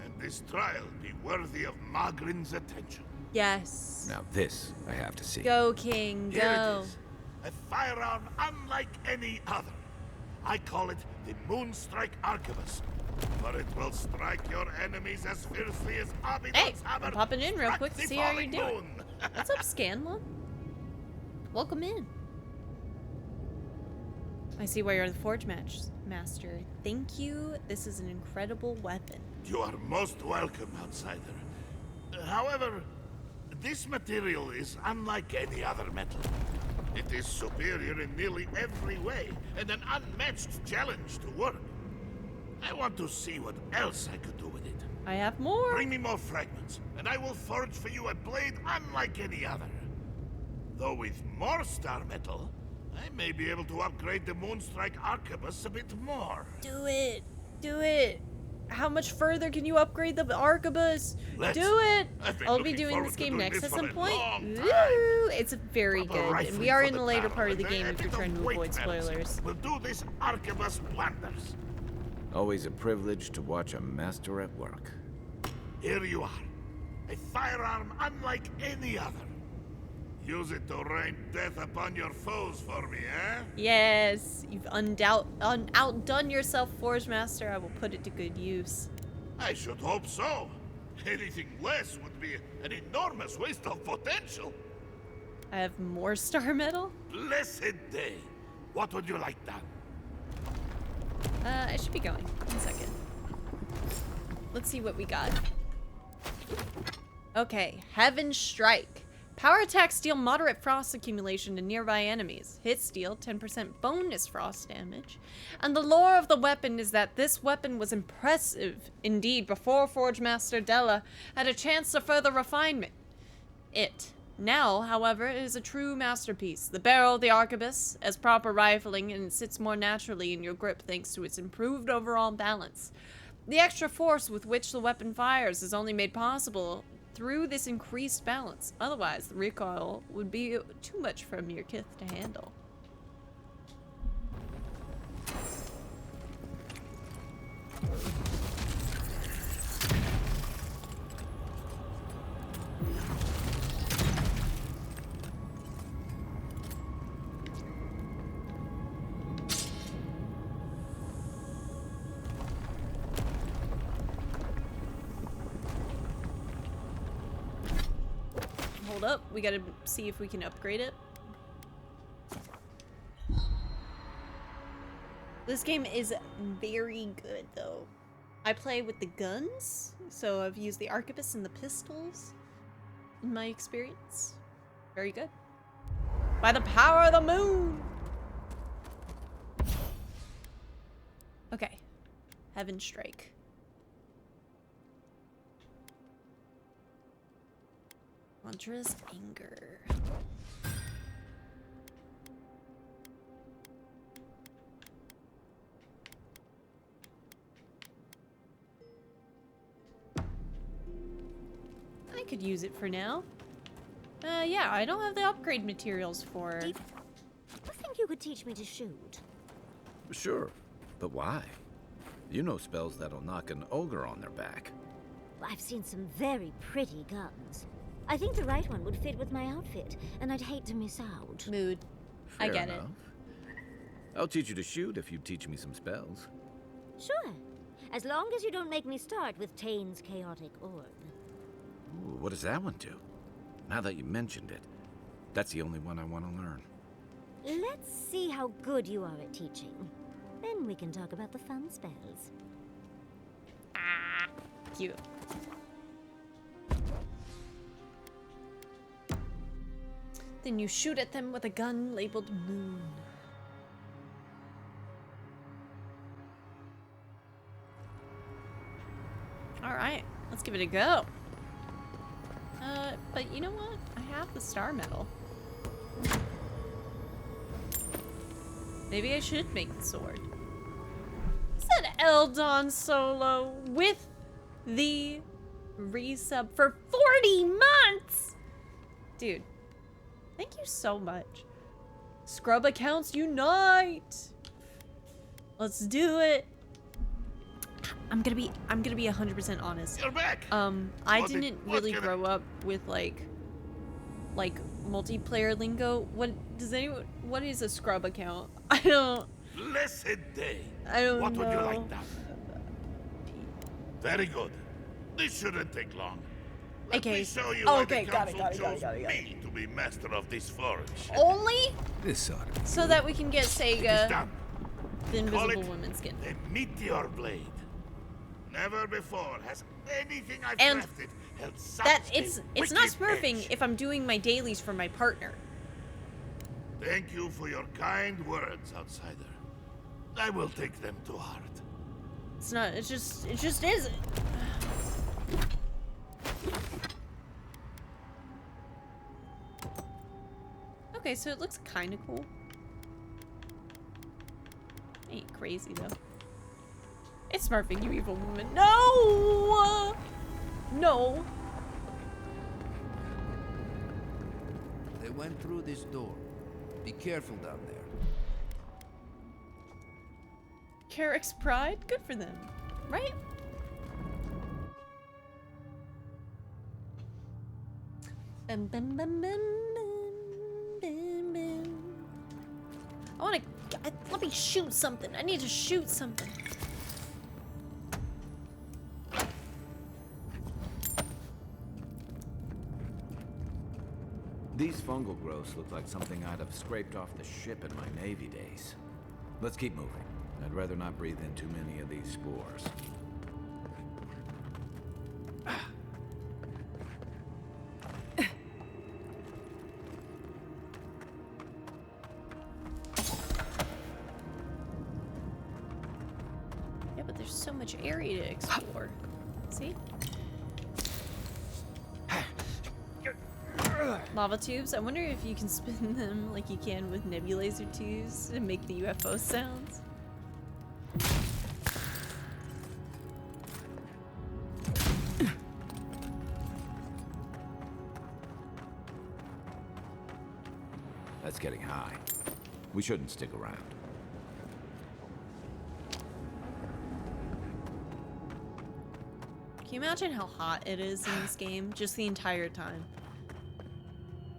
and this trial be worthy of Magrin's attention. Yes. Now this I have to see. Go, King, Here go. it is. A firearm unlike any other. I call it the Moonstrike Arquebus, for it will strike your enemies as fiercely as Abaddon's hammer. I'm popping in real quick to strikes the see how you're falling doing. moon. What's up, Scanlon? Welcome in. I see why you're the Forge Master. Thank you. This is an incredible weapon. You are most welcome, outsider. However, this material is unlike any other metal. It is superior in nearly every way, and an unmatched challenge to work. I want to see what else I could do with it. I have more. Bring me more fragments, and I will forge for you a blade unlike any other. Though with more star metal, I may be able to upgrade the Moonstrike Arquebus a bit more. Do it. Do it. How much further can you upgrade the arquebus? Do it. I'll be doing this game next at some point. Ooh, it's very good. And we are in the later part of the game if you're trying to avoid spoilers. We'll do this arquebus wonders. Always a privilege to watch a master at work. Here you are. A firearm unlike any other. Use it to rain death upon your foes for me, eh? Yes, you've outdone yourself, Forge Master. I will put it to good use. I should hope so. Anything less would be an enormous waste of potential. I have more star metal? Blessed day. What would you like done? I should be going. 1 second. Let's see what we got. Okay, Heaven Strike. Power attacks deal moderate frost accumulation to nearby enemies. Hits deal 10% bonus frost damage. And the lore of the weapon is that this weapon was impressive indeed before Forge Master Della had a chance to further refinement. Now, however, it is a true masterpiece. The barrel, the arquebus, as proper rifling, and it sits more naturally in your grip thanks to its improved overall balance. The extra force with which the weapon fires is only made possible through this increased balance. Otherwise, the recoil would be too much for a mere kith to handle. Hold up, we gotta see if we can upgrade it. This game is very good though. I play with the guns, so I've used the arquebus and the pistols in my experience. Very good. By the power of the moon! Okay. Heaven Strike. Mantra's Anger. I could use it for now. Yeah, I don't have the upgrade materials for... Do you think you could teach me to shoot? Sure, but why? You know spells that'll knock an ogre on their back. I've seen some very pretty guns. I think the right one would fit with my outfit, and I'd hate to miss out. Mood. I get it. I'll teach you to shoot if you teach me some spells. Sure. As long as you don't make me start with Tane's chaotic orb. Ooh, what does that one do? Now that you mentioned it, that's the only one I want to learn. Let's see how good you are at teaching. Then we can talk about the fun spells. Ah, cute. Then you shoot at them with a gun labeled Moon. Alright, let's give it a go. But you know what? I have the star medal. Maybe I should make the sword. Is that Eldon Solo with the resub for 40 months? Dude, thank you so much. Scrub accounts unite. Let's do it. I'm gonna be 100% honest. You're back. I didn't really grow up with like multiplayer lingo. What is a scrub account? I don't. Blessed day. I don't What know. would you like now? Very good. This shouldn't take long. Let Okay. me show you Oh, why okay, the got it, council got it, chose got it. me to be master of this forge. Only This ought to be so that we can get It is Sega done. the Call Invisible it Woman skin. the Meteor Blade. Never before has anything I've And crafted held such That a it's not wicked smurfing edge. if I'm doing my dailies for my partner. Thank you for your kind words, outsider. I will take them to heart. It's not. It just isn't. Okay, so it looks kind of cool. Ain't crazy though. It's smurfing, you evil woman. No! No. They went through this door. Be careful down there. Carrick's pride? Good for them. Right? Bum, bum, bum, bum, bum, bum, bum. I wanna... let me shoot something. I need to shoot something. These fungal growths look like something I'd have scraped off the ship in my Navy days. Let's keep moving. I'd rather not breathe in too many of these spores. Yeah, but there's so much area to explore. See? lava tubes. I wonder if you can spin them like you can with nebulizer tubes and make the UFO sounds. That's getting high. We shouldn't stick around. Can you imagine how hot it is in this game? Just the entire time.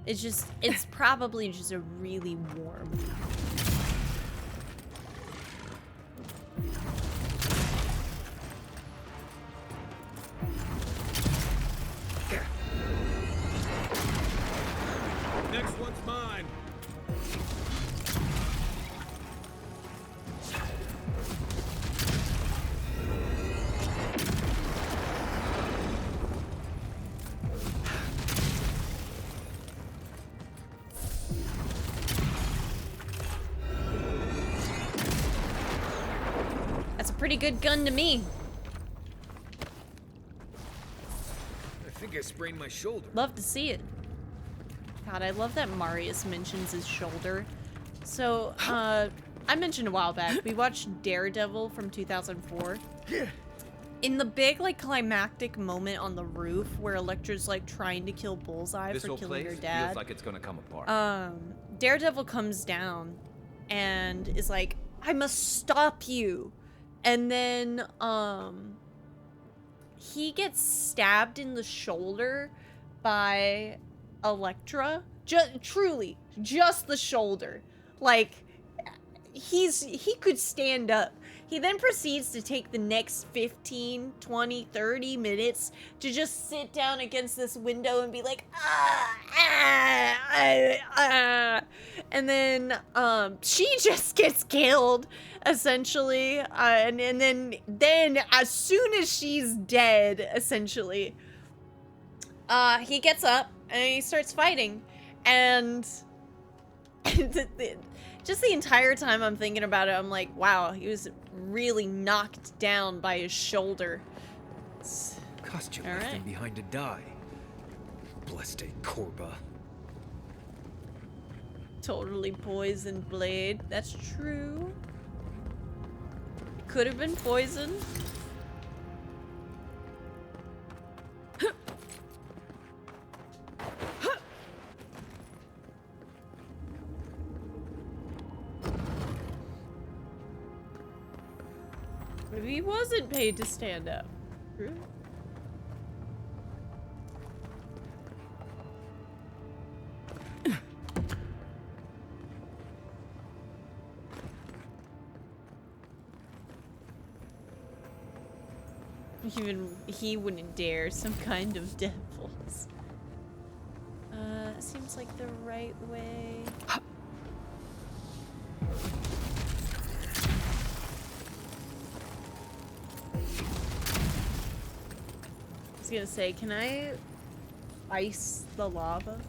It's probably just a really warm. Next one's mine. That's a pretty good gun to me. I think I sprained my shoulder. Love to see it. God, I love that Marius mentions his shoulder. So, I mentioned a while back, we watched Daredevil from 2004. In the big, like, climactic moment on the roof where Elektra's, like, trying to kill Bullseye This for whole killing her place dad. feels like it's gonna come apart. Daredevil comes down and is like, I must stop you. And then, he gets stabbed in the shoulder by Elektra. Truly, just the shoulder. Like, he could stand up. He then proceeds to take the next 15, 20, 30 minutes to just sit down against this window and be like, and then she just gets killed, essentially. And then as soon as she's dead, essentially, he gets up and he starts fighting. And just the entire time I'm thinking about it, I'm like, wow, he was really knocked down by his shoulder. Cost you left him behind to die. Blessed a Korba. Totally poisoned blade. That's true. It could have been poisoned. Maybe he wasn't paid to stand up. True. Even he wouldn't dare. Some kind of devils. Seems like the right way. I was gonna say, can I ice the lava?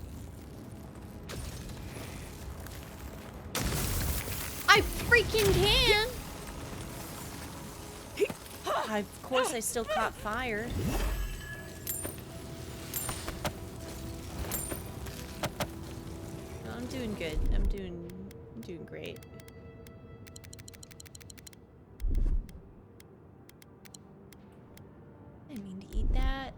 I freaking can! Of course I still caught fire. No, I'm doing good. I'm doing great. I didn't mean to eat that.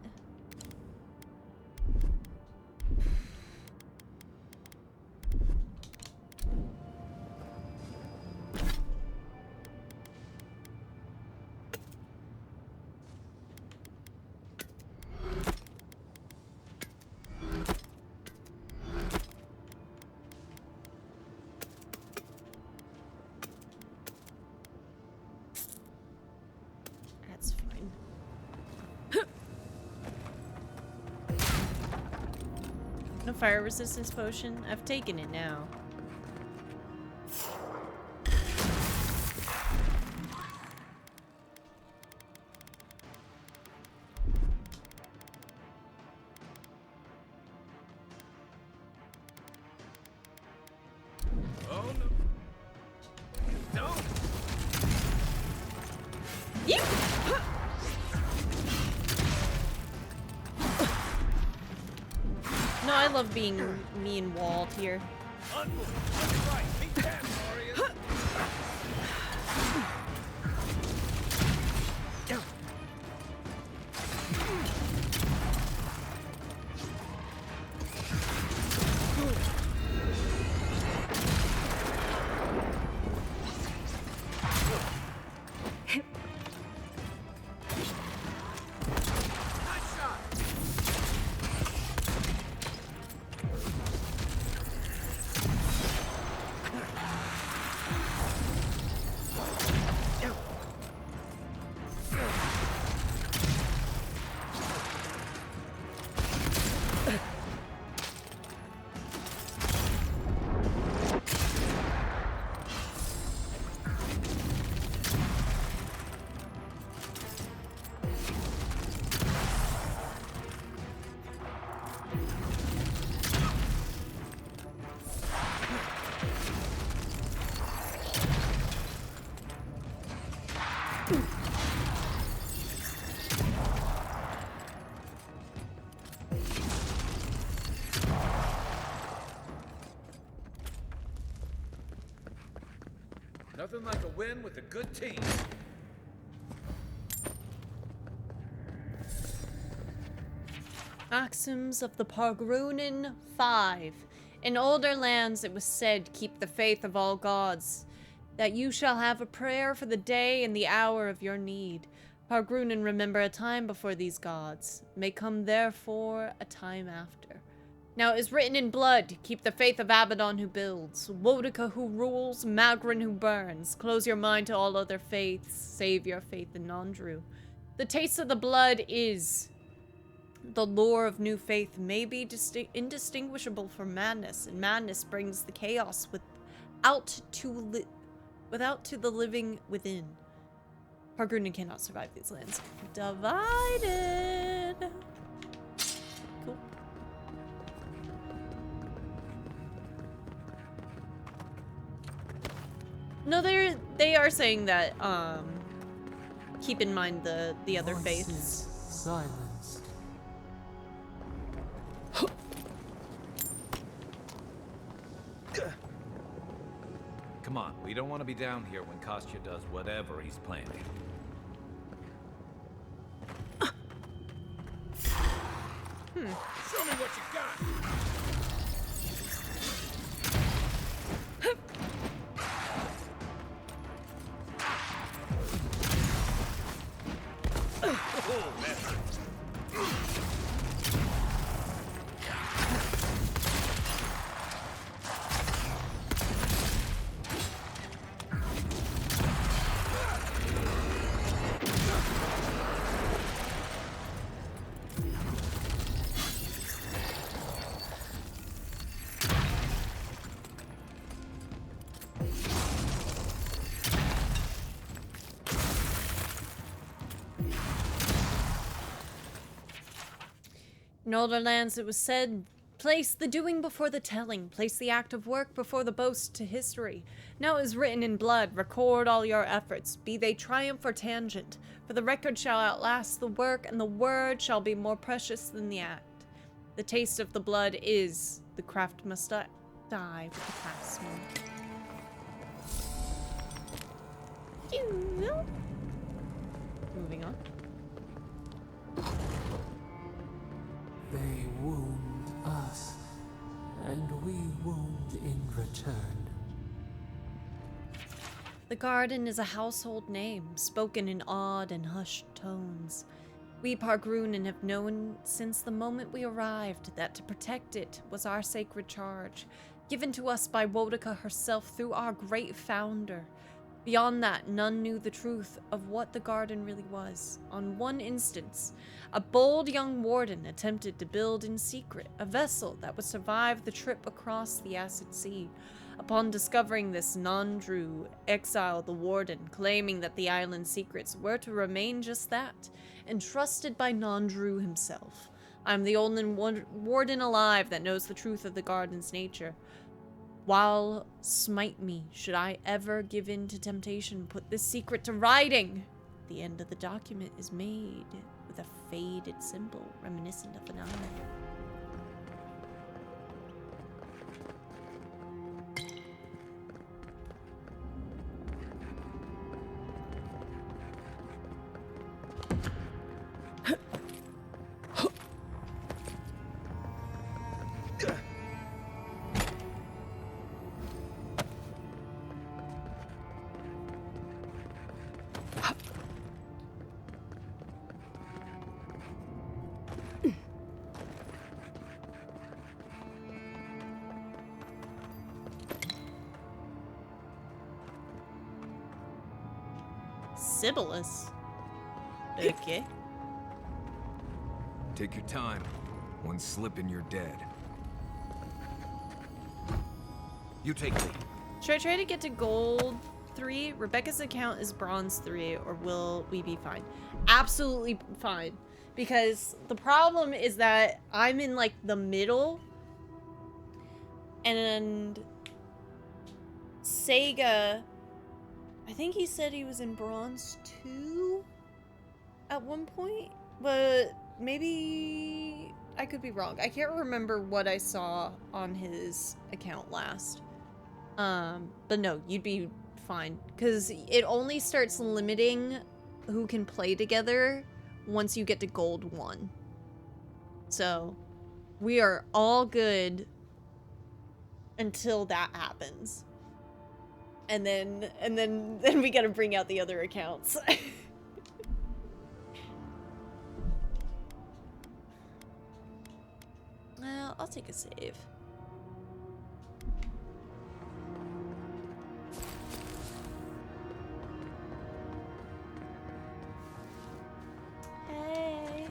That's fine. No fire resistance potion? I've taken it now. Oh no. Don't. No, I love being me and Walt here. Nothing like a win with a good team. Maxims of the Pargrunen 5. In older lands it was said, keep the faith of all gods, that you shall have a prayer for the day and the hour of your need. Pargrunen remember a time before these gods, may come therefore a time after. Now it is written in blood, keep the faith of Abaddon who builds, Wodica who rules, Magrin who burns. Close your mind to all other faiths, save your faith in Nandru. The taste of the blood is... The lore of new faith may be indistinguishable from madness, and madness brings the chaos without to the living within. Pargrunen cannot survive these lands. Divided. Cool. No, they are saying that keep in mind the other faiths. Silence. Come on, we don't want to be down here when Kostya does whatever he's planning. Show me what you got. In older lands it was said, place the doing before the telling, place the act of work before the boast to history. Now it is written in blood, record all your efforts, be they triumph or tangent, for the record shall outlast the work, and the word shall be more precious than the act. The taste of the blood is, the craft must die with the craftsman. Moving on. They wound us, and we wound in return. The garden is a household name, spoken in odd and hushed tones. We Pargrunen have known since the moment we arrived that to protect it was our sacred charge, given to us by Wodica herself through our great founder. Beyond that, none knew the truth of what the garden really was. On one instance, a bold young warden attempted to build in secret a vessel that would survive the trip across the acid sea. Upon discovering this, Nandru exiled the warden, claiming that the island's secrets were to remain just that, entrusted by Nandru himself. I'm the only warden alive that knows the truth of the garden's nature. While smite me, should I ever give in to temptation, put this secret to writing. The end of the document is made with a faded symbol reminiscent of an eye. Sibyllus. Okay. Take your time. One slip and you're dead. You take me. Should I try to get to gold 3? Rebecca's account is bronze 3, or will we be fine? Absolutely fine. Because the problem is that I'm in like the middle, and Sega, I think he said he was in bronze 2 at one point, but maybe I could be wrong. I can't remember what I saw on his account last. But no, you'd be fine, because it only starts limiting who can play together once you get to gold 1. So we are all good until that happens. And then we gotta bring out the other accounts. Well, I'll take a save. Hey.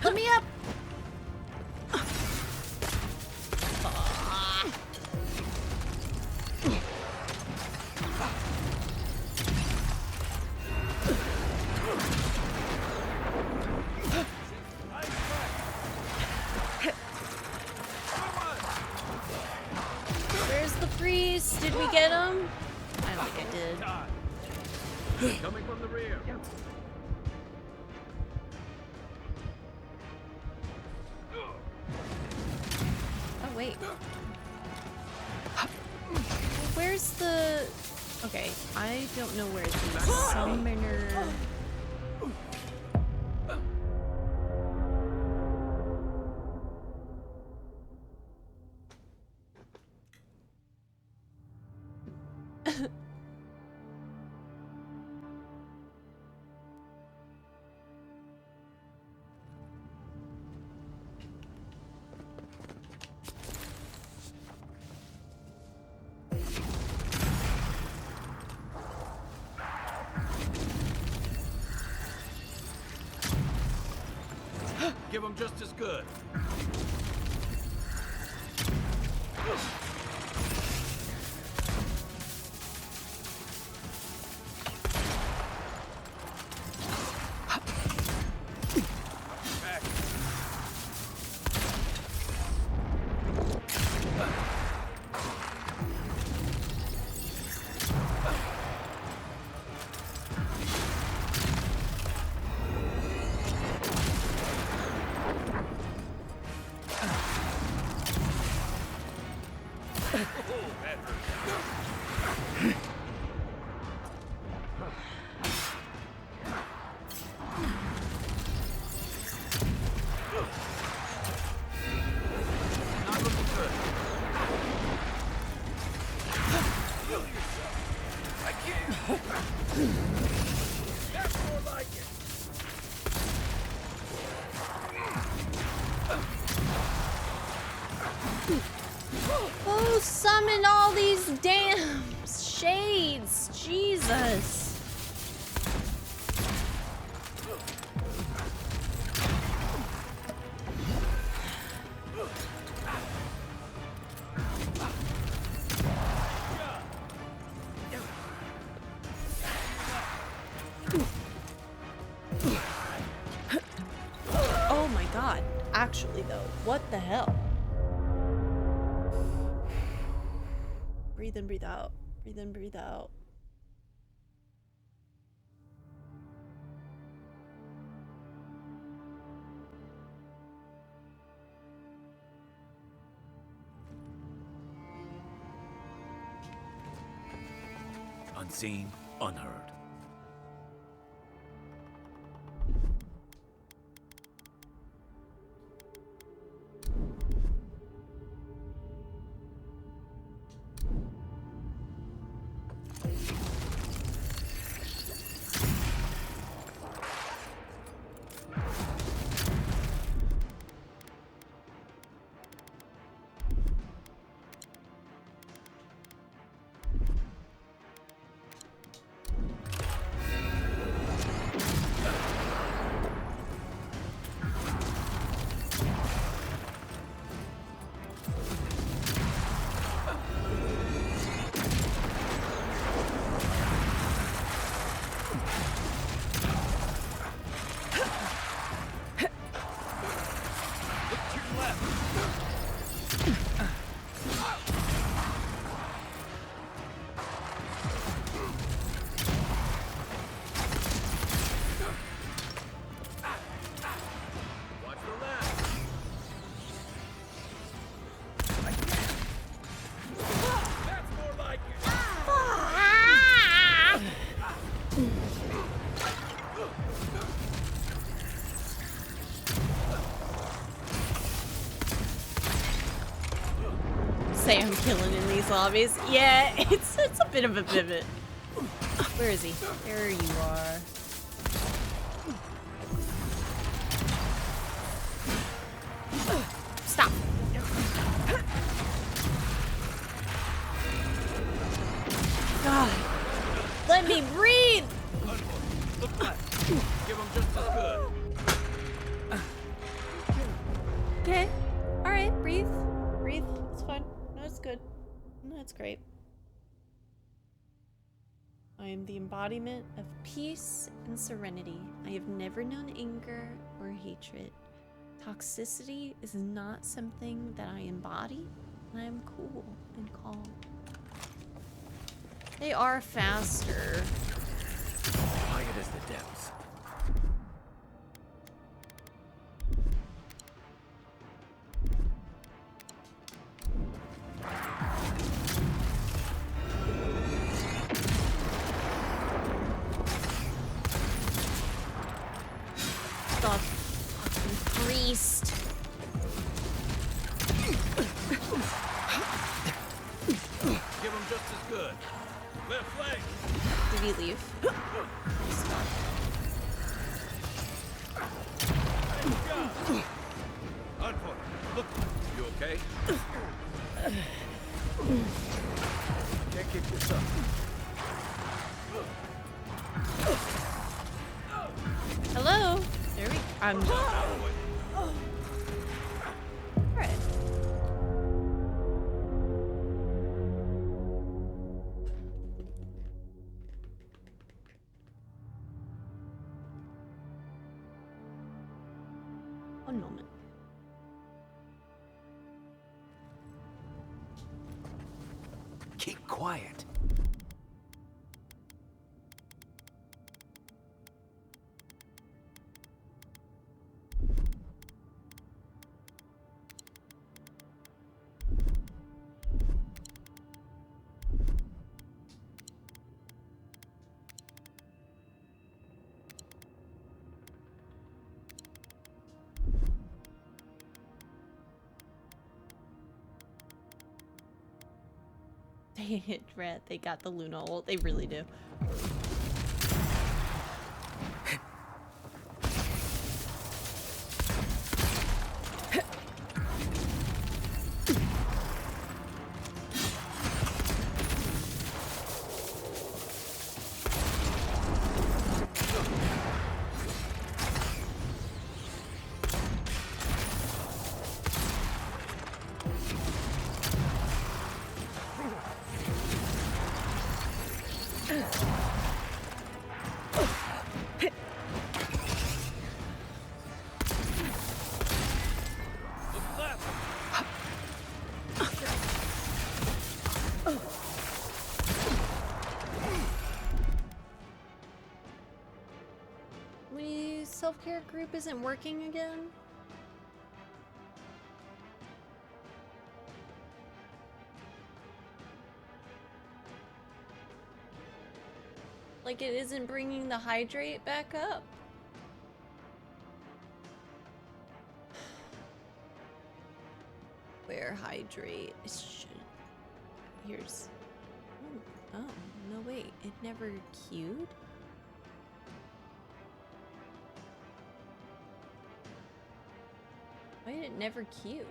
Let me up! Where's the priest? Did we get him? I don't think I did. Coming from the rear. Oh, wait. Where's the... Okay, I don't know where the summoner... Give him just as good. Oh, Who summoned all these damn shades? Jesus. Oh my god. Actually though, what the hell? Breathe in, breathe out. Breathe in, breathe out. Unseen, unheard. Say I'm killing in these lobbies. Yeah, it's a bit of a pivot. Where is he? There you are. Stop. God. Let me breathe. Give him just as good. Okay. All right. Breathe. Breathe. It's fine. No, it's good. No, it's great. I am the embodiment of peace and serenity. I have never known anger or hatred. Toxicity is not something that I embody, and I am cool and calm. They are faster. Quiet as the depths. The fucking priest. Give him just as good. Left flank. Did he leave? Look, you okay? Can't keep this up. Hello? There we I'm Alright. One moment. Keep quiet. They hit red. They got the Luna ult. They really do. support group isn't working again? Like it isn't bringing the hydrate back up. Where hydrate? Here's. Oh, no wait, it never queued? Why did it never queue?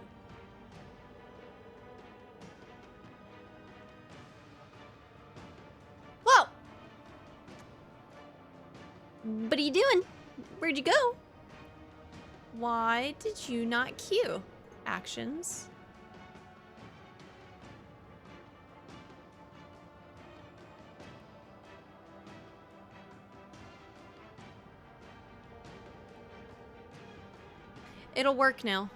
Whoa! What are you doing? Where'd you go? Why did you not queue? Actions. It'll work now.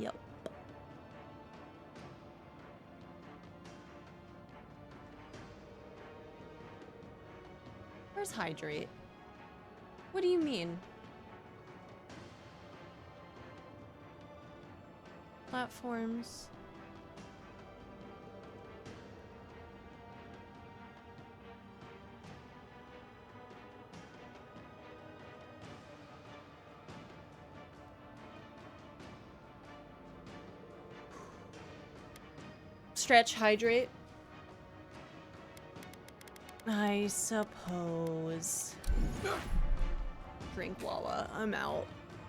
Yep. Where's hydrate? What do you mean? Platforms. Stretch, hydrate. I suppose. Drink Wawa. I'm out.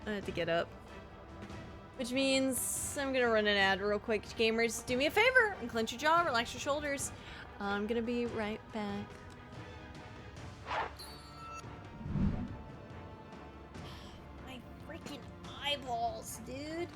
I have to get up. Which means I'm gonna run an ad real quick. Gamers, do me a favor and clench your jaw, relax your shoulders. I'm gonna be right back. My freaking eyeballs, dude.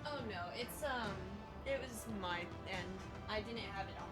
Oh no, it was my end. I didn't have it on.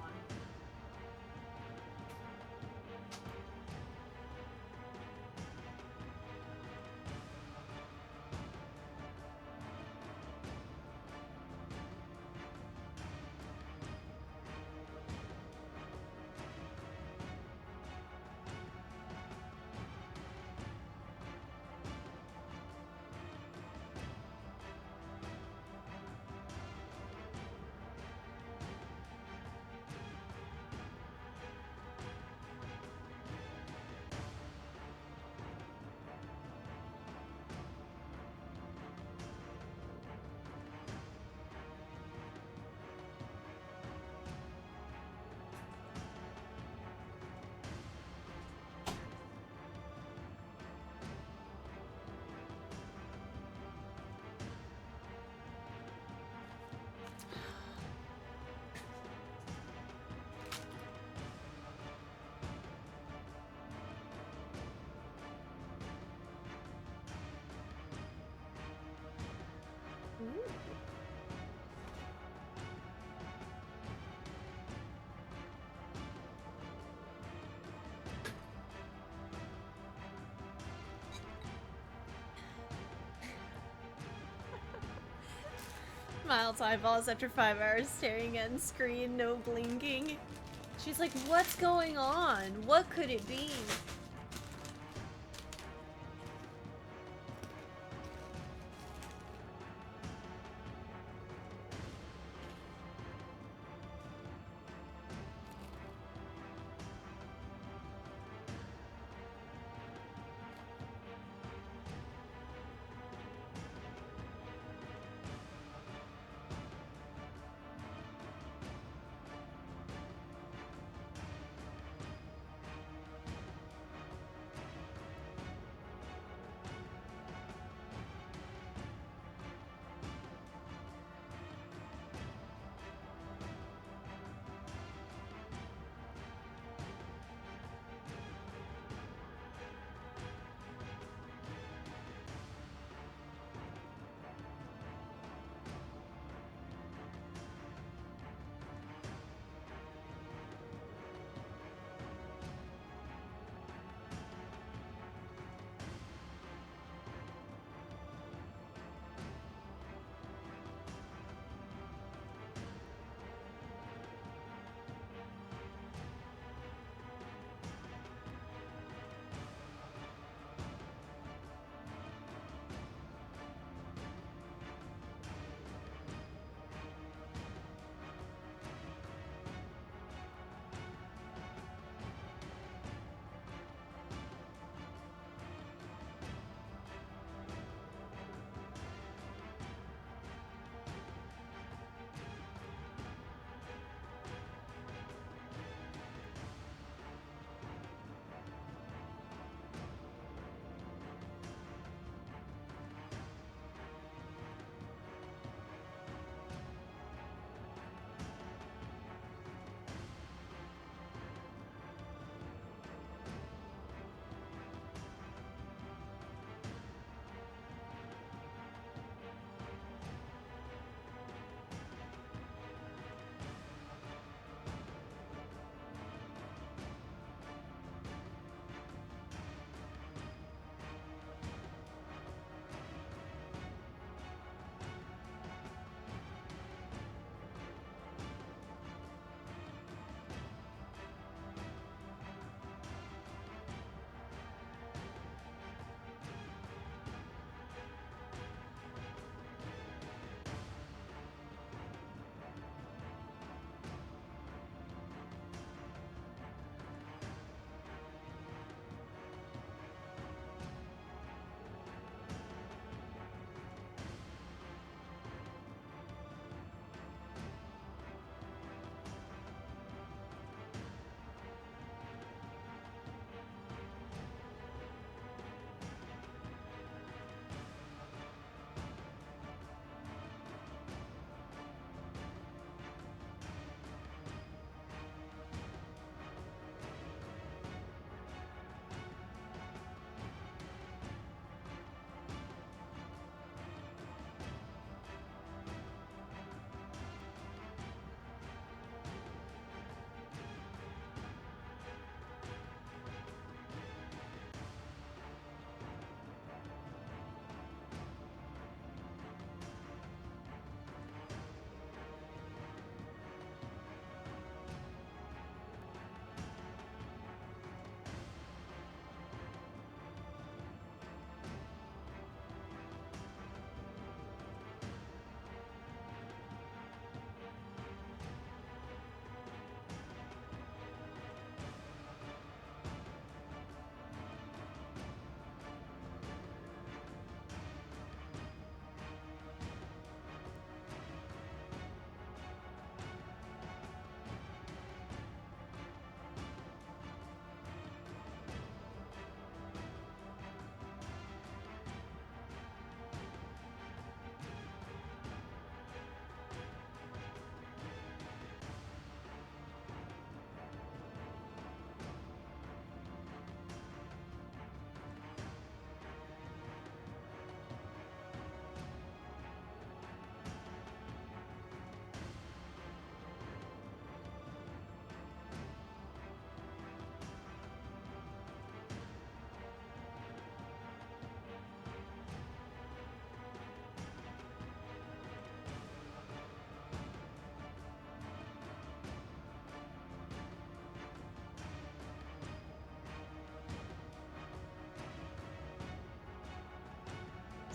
Miles eyeballs after 5 hours staring at the screen, no blinking. She's like, what's going on? What could it be?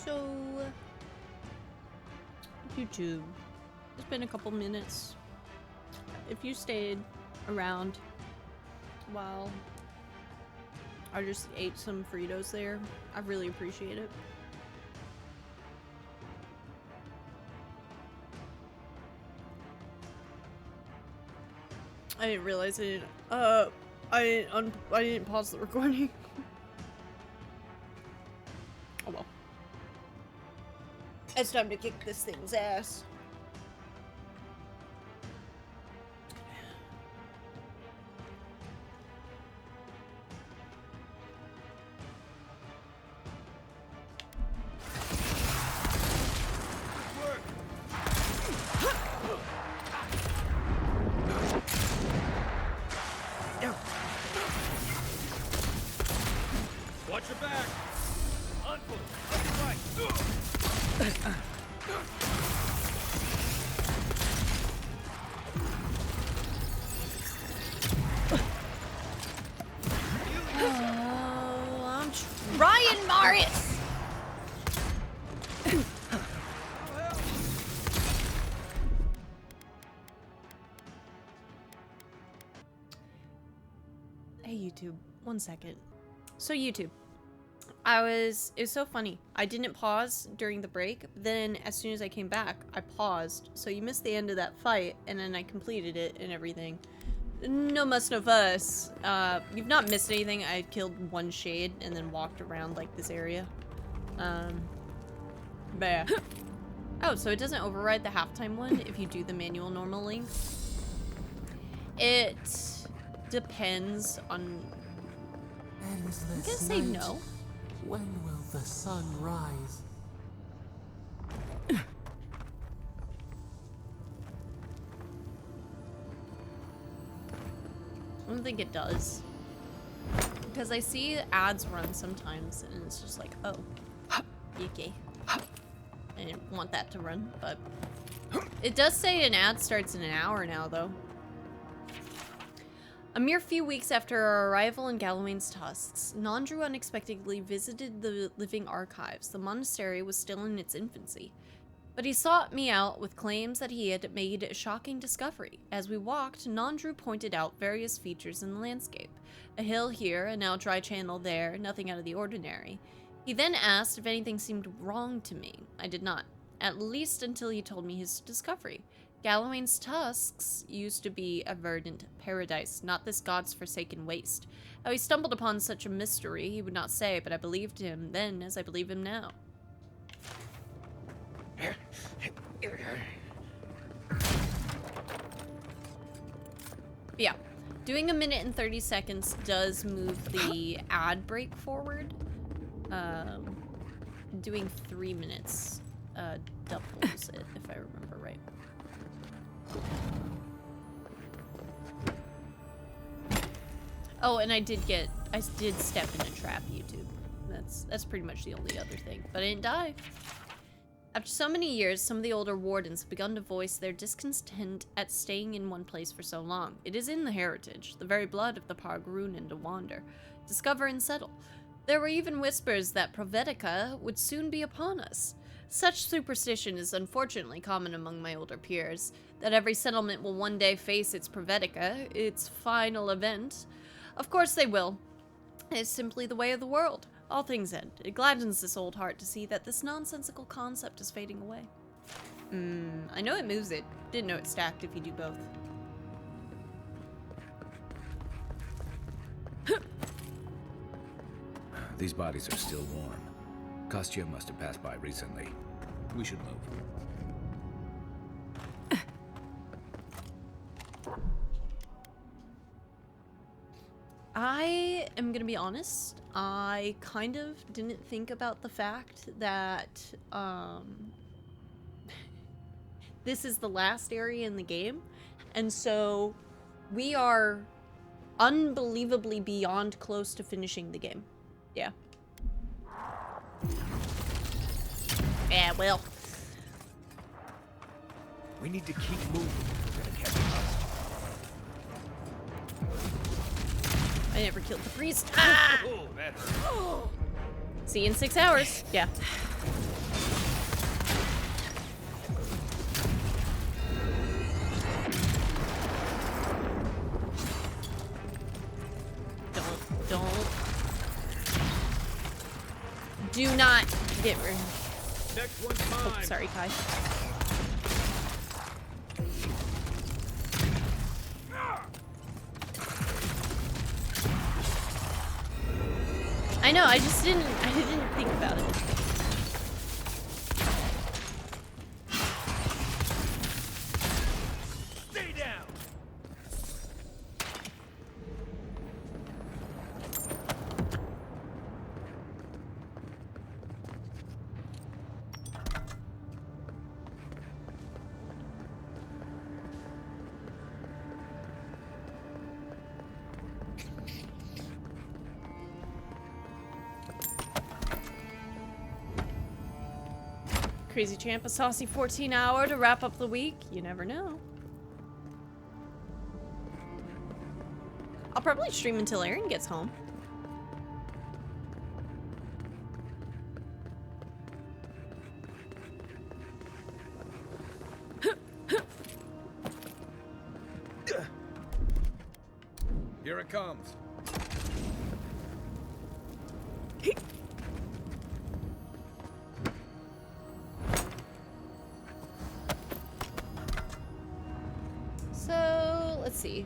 So, YouTube, it's been a couple minutes. If you stayed around while I just ate some Fritos there, I really appreciate it. I didn't realize I didn't pause the recording. Oh well. It's time to kick this thing's ass. Watch your back. Uncle, up your right. Oh, I'm trying, Marius. Hey YouTube, 1 second. So YouTube, it was so funny. I didn't pause during the break, but then as soon as I came back, I paused. So you missed the end of that fight, and then I completed it and everything. No muss, no fuss. You've not missed anything. I killed one shade and then walked around like this area. But yeah. Oh, so it doesn't override the halftime one if you do the manual normal link? It depends on... I'm gonna say no. When will the sun rise? I don't think it does. Because I see ads run sometimes and it's just like, oh, yucky. I didn't want that to run, but it does say an ad starts in an hour now, though. A mere few weeks after our arrival in Galawain's tusks, Nandru unexpectedly visited the living archives. The monastery was still in its infancy. But he sought me out with claims that he had made a shocking discovery. As we walked, Nandru pointed out various features in the landscape. A hill here, a now dry channel there, nothing out of the ordinary. He then asked if anything seemed wrong to me. I did not, at least until he told me his discovery. Galawain's tusks used to be a verdant paradise, not this god's forsaken waste. How he stumbled upon such a mystery he would not say, but I believed him then as I believe him now. Yeah, doing 1 minute and 30 seconds does move the ad break forward. Doing 3 minutes doubles it, if I remember right. Oh, and I did step in a trap, YouTube. That's pretty much the only other thing, but I didn't die. After so many years, some of the older wardens have begun to voice their discontent at staying in one place for so long. It is in the heritage, the very blood of the Pargrunen to wander, discover and settle. There were even whispers that Provetica would soon be upon us. Such superstition is unfortunately common among my older peers, that every settlement will one day face its Provetica, its final event. Of course they will. It's simply the way of the world. All things end. It gladdens this old heart to see that this nonsensical concept is fading away. I know it moves it. Didn't know it stacked if you do both. These bodies are still warm. Kostya must have passed by recently. We should move. I am gonna be honest, I kind of didn't think about the fact that this is the last area in the game, and so we are unbelievably beyond close to finishing the game. Yeah. Yeah, well. We need to keep moving. We're gonna catch us. I never killed the priest. Ah! Oh, that hurt. See you in 6 hours. Yeah. Do not get rid. Next one's Oh, mine. sorry, Kai. I know, I didn't think about it. Stay down. Crazy Champ, a saucy 14-hour to wrap up the week. You never know. I'll probably stream until Aaron gets home. Here it comes. So let's see,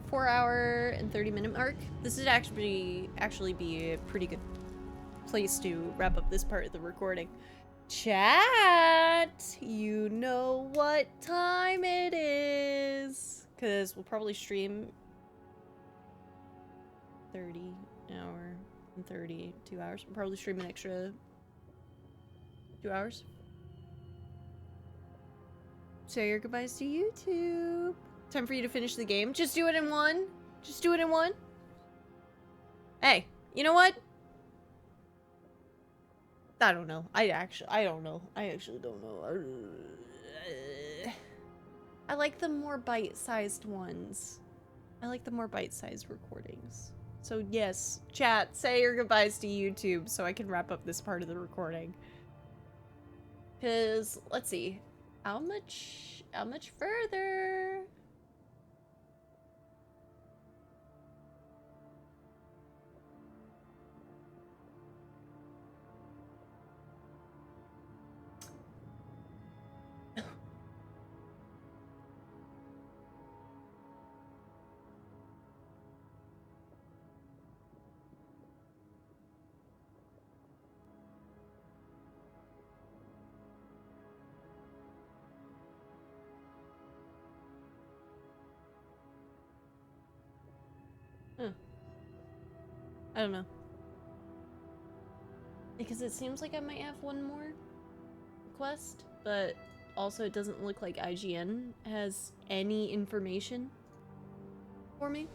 4-hour and 30-minute mark. This would actually be a pretty good place to wrap up this part of the recording. Chat, you know what time it is, because we'll probably stream 30-hour and 32 hours. We'll probably stream an extra 2 hours. Say your goodbyes to YouTube. Time for you to finish the game. Just do it in one. Just do it in one. Hey, you know what? I don't know. I don't know. I actually don't know. I like the more bite-sized ones. I like the more bite-sized recordings. So yes, chat, say your goodbyes to YouTube so I can wrap up this part of the recording. Cause let's see. How much further? I don't know. Because it seems like I might have one more quest, but also it doesn't look like IGN has any information for me.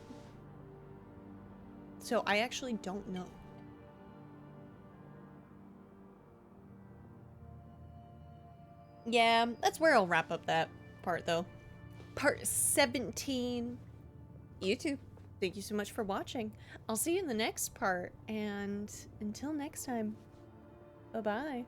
So I actually don't know. Yeah, that's where I'll wrap up that part though. Part 17. YouTube, thank you so much for watching. I'll see you in the next part, and until next time, bye-bye.